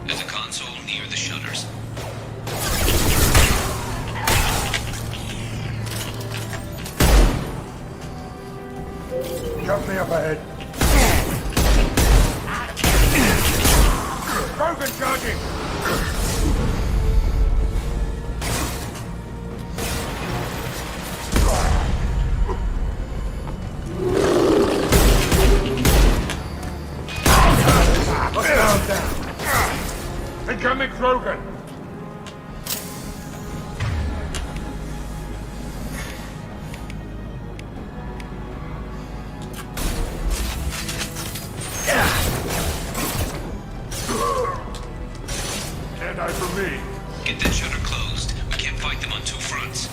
There's a console near the shutters. Company up ahead. Broken charging! Down. Incoming Krogan! Can't die for me. Get that shutter closed. We can't fight them on 2 fronts.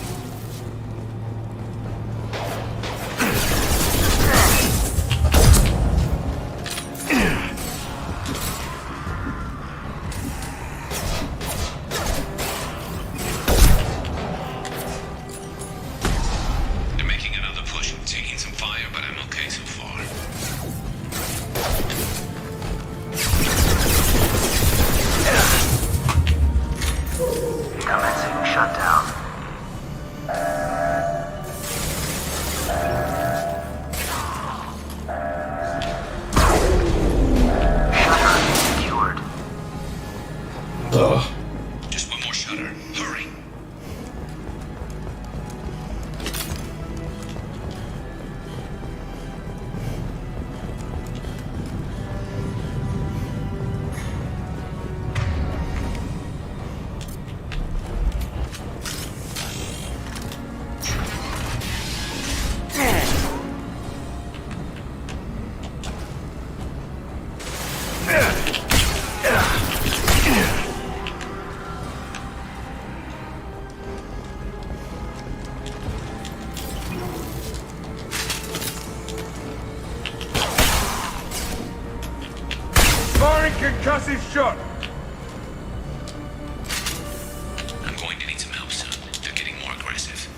Commencing shutdown. Shutter secured. Ugh. Just one more shutter. Hurry. Firing concussive shot! I'm going to need some help soon. They're getting more aggressive.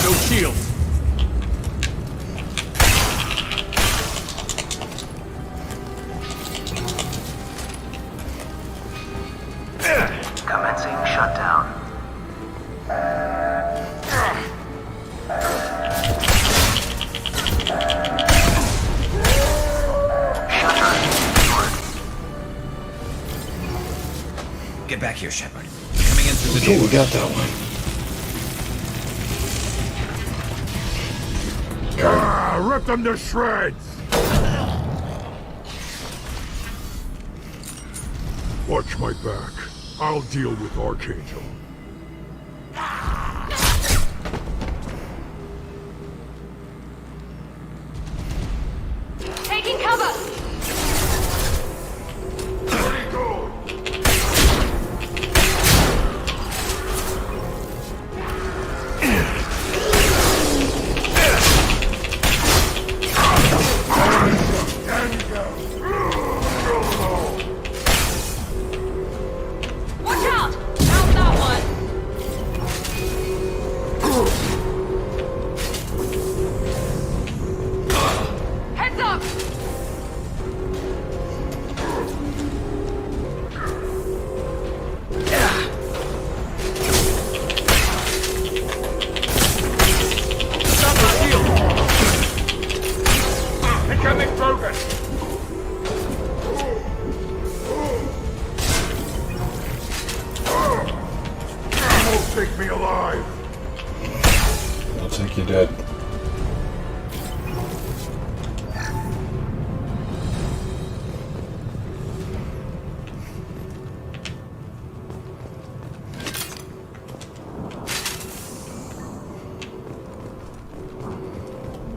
No shields. Commencing shutdown. Shutter secured. Get back here, Shepard. Coming in through the Okay, door. we got that one. Rip them to shreds! Watch my back. I'll deal with Archangel. Taking cover! Watch out! How's that one? Heads up! Stop my shield! Incoming Krogan! You won't take me alive! I'll take you dead.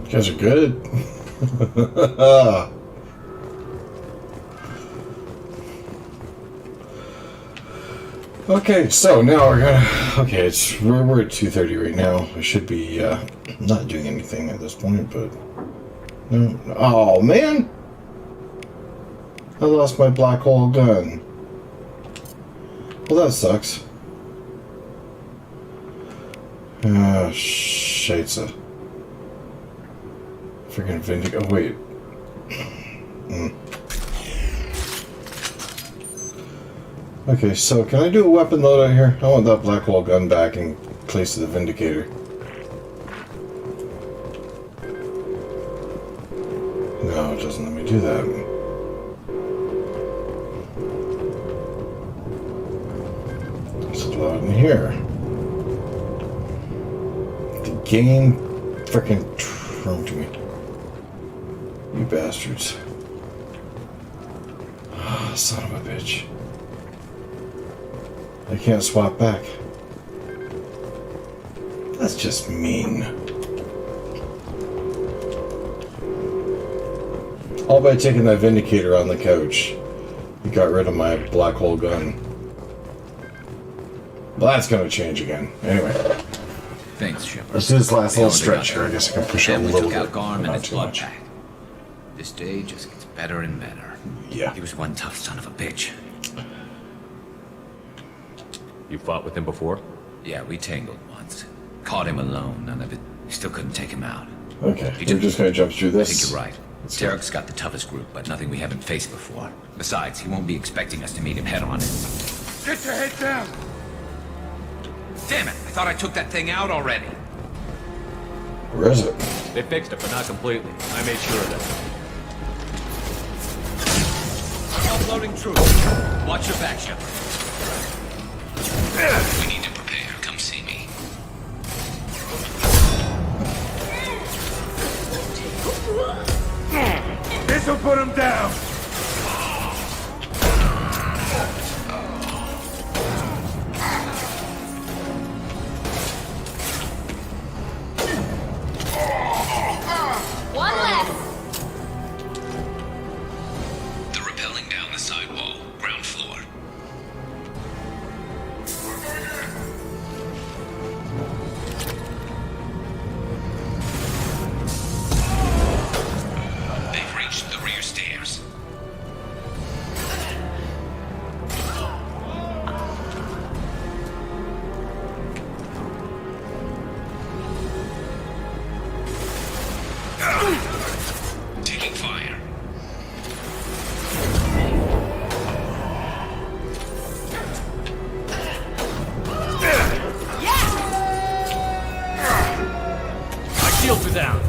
You guys are good. Okay, so now we're gonna. Okay, we're at 2:30 right now. I should be not doing anything at this point, but no. Oh man, I lost my black hole gun. Well, that sucks. Ah, shitsa. Freaking Vindic. Oh wait. Okay, so can I do a weapon loadout here? I want that black hole gun back in place of the Vindicator. No, it doesn't let me do that. Let's load in here. The game freaking trumped me. You bastards. Oh, son of a bitch. I can't swap back. That's just mean. All by taking that Vindicator on the couch, you got rid of my black hole gun. Well, that's going to change again. Anyway. Thanks, Shepard. Let's do this last little stretch here. I guess I can push it a Then we little took bit. out Garm and Not his too blood much. pack. This day just gets better and better. Yeah. He was one tough son of a bitch. You fought with him before? Yeah, we tangled once. Caught him alone, none of it. Still couldn't take him out. Okay, we're just going to jump through I this. think you're right. Tarek's got the toughest group, but nothing we haven't faced before. Besides, he won't be expecting us to meet him head on. Get your head down! Damn it! I thought I took that thing out already. Where is it? They fixed it, but not completely. I made sure of that. Uploading troops. Watch your back, Shepard. We need to prepare. Come see me. This'll put him down! One less. They're rappelling down the sidewall, ground floor. They've reached the rear stairs. Taking fire. My shields are down.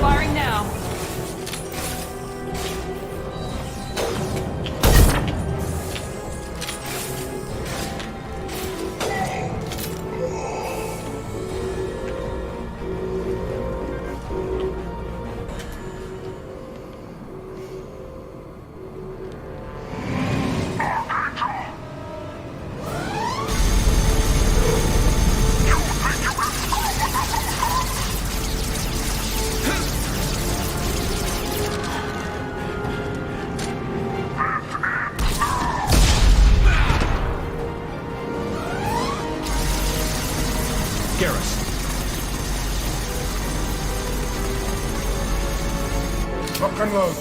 Firing now. Garrus. Lock and load.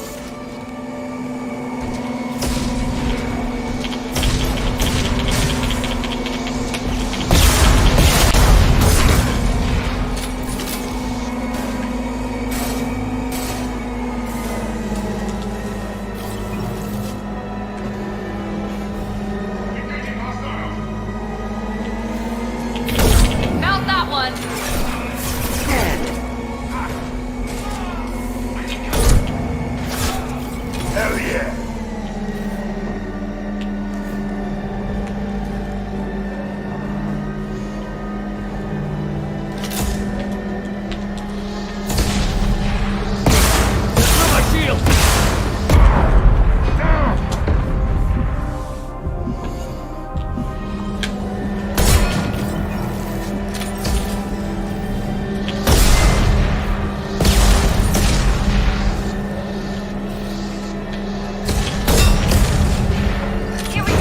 Mount that one. Hell yeah! Throw my shield! Here we go.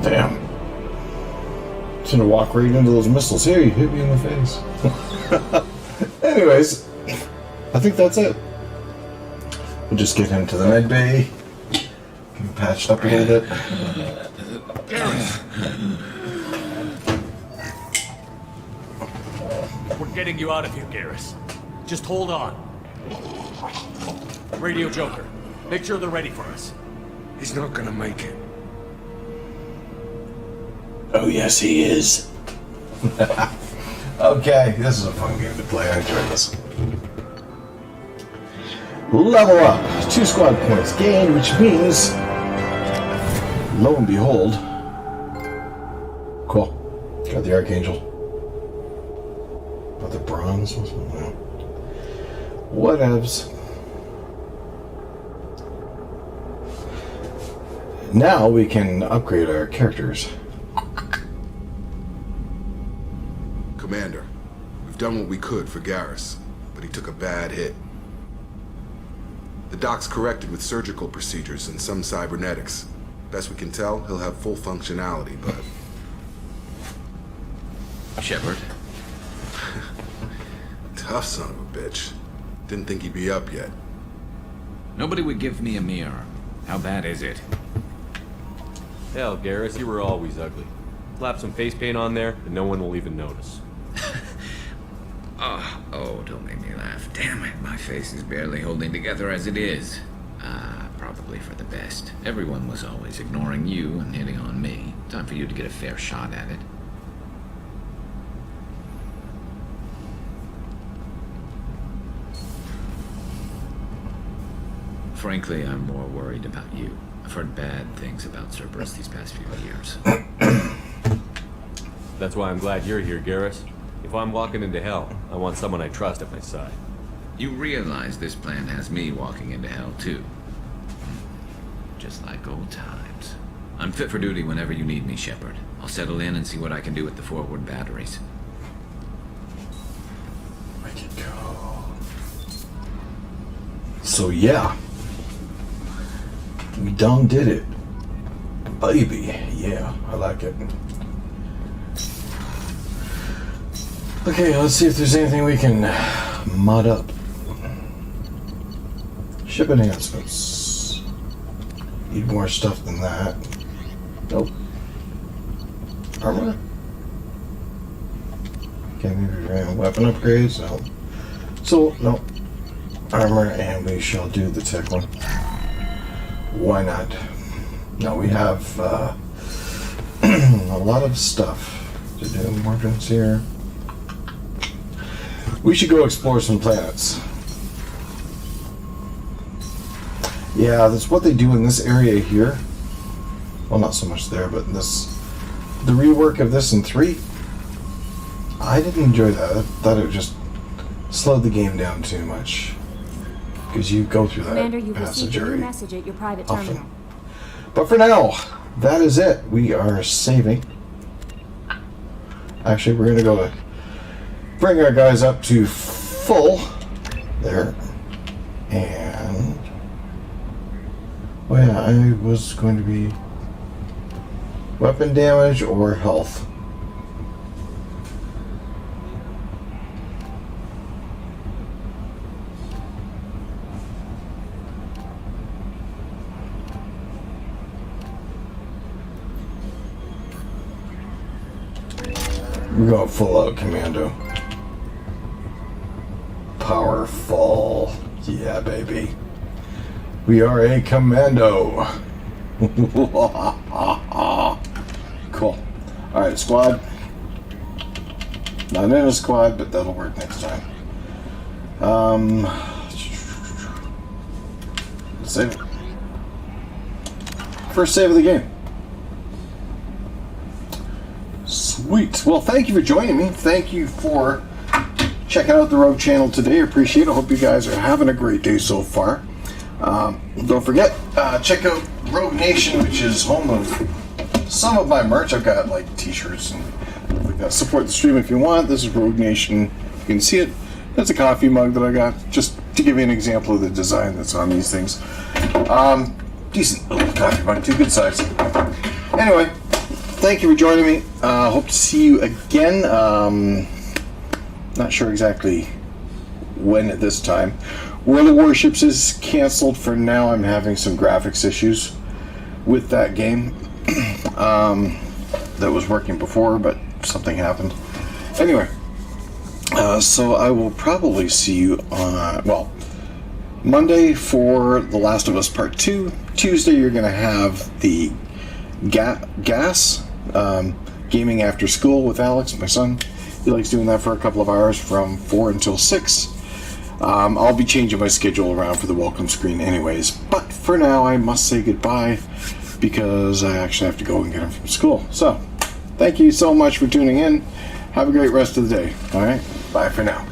Damn. Just gonna walk right into those missiles. Here, you hit me in the face. Anyways, I think that's it. We'll just get him to the med bay. Get him patched up a little bit. We're getting you out of here, Garrus. Just hold on. Radio Joker, make sure they're ready for us. He's not gonna make it. Oh, yes, he is. Okay, this is a fun game to play. I enjoy this. Level up. 2 squad points gained, which means, lo and behold, cool. Got the Archangel. Got the bronze. Whatevs. Now we can upgrade our characters. We've done what we could for Garrus, but he took a bad hit. The doc's corrected with surgical procedures and some cybernetics. Best we can tell, he'll have full functionality, but... Shepard? Tough son of a bitch. Didn't think he'd be up yet. Nobody would give me a mirror. How bad is it? Hell, Garrus, you were always ugly. Slap some face paint on there, and no one will even notice. Oh, don't make me laugh. Damn it, my face is barely holding together as it is. Probably for the best. Everyone was always ignoring you and hitting on me. Time for you to get a fair shot at it. Frankly, I'm more worried about you. I've heard bad things about Cerberus these past few years. That's why I'm glad you're here, Garrus. If I'm walking into hell, I want someone I trust at my side. You realize this plan has me walking into hell, too. Just like old times. I'm fit for duty whenever you need me, Shepard. I'll settle in and see what I can do with the forward batteries. Make it go. So yeah. We done did it. Baby. Yeah, I like it. Okay, let's see if there's anything we can mod up. Ship enhancements. Need more stuff than that. Nope. Armor? Okay, maybe random weapon upgrades? No. So, no. Armor, and we shall do the tech one. Why not? No, we have a lot of stuff to do. Morgan's here. We should go explore some planets. Yeah, that's what they do in this area here. Well, not so much there, but this, the rework of this in 3, I didn't enjoy that. I thought it just slowed the game down too much. Because you go through that Commander, you've received a new passagery message at your private terminal. often. But for now, that is it. We are saving. Actually, we're going to go bring our guys up to full. There. And... oh yeah, I was going to be weapon damage or health. We're going full out commando. Powerful. Yeah, baby. We are a commando. Cool. Alright, squad. Not in a squad, but that'll work next time. Let's save it. First save of the game. Sweet. Well, thank you for joining me. Thank you for checking out the Rogue channel today. I appreciate it. I hope you guys are having a great day so far. Don't forget, check out Rogue Nation, which is home of some of my merch. I've got like t-shirts and stuff like that. Support the stream if you want. This is Rogue Nation. You can see it. That's a coffee mug that I got, just to give you an example of the design that's on these things. Decent little coffee mug, too, good size. Anyway, thank you for joining me. Hope to see you again. Not sure exactly when at this time. World of Warships is canceled for now. I'm having some graphics issues with that game. That was working before, but something happened. Anyway, so I will probably see you on, well, Monday for The Last of Us Part 2. Tuesday you're going to have the gas gaming after school with Alex, my son. He likes doing that for a couple of hours from 4 until 6. I'll be changing my schedule around for the welcome screen anyways. But for now, I must say goodbye because I actually have to go and get him from school. So, thank you so much for tuning in. Have a great rest of the day. All right? Bye for now.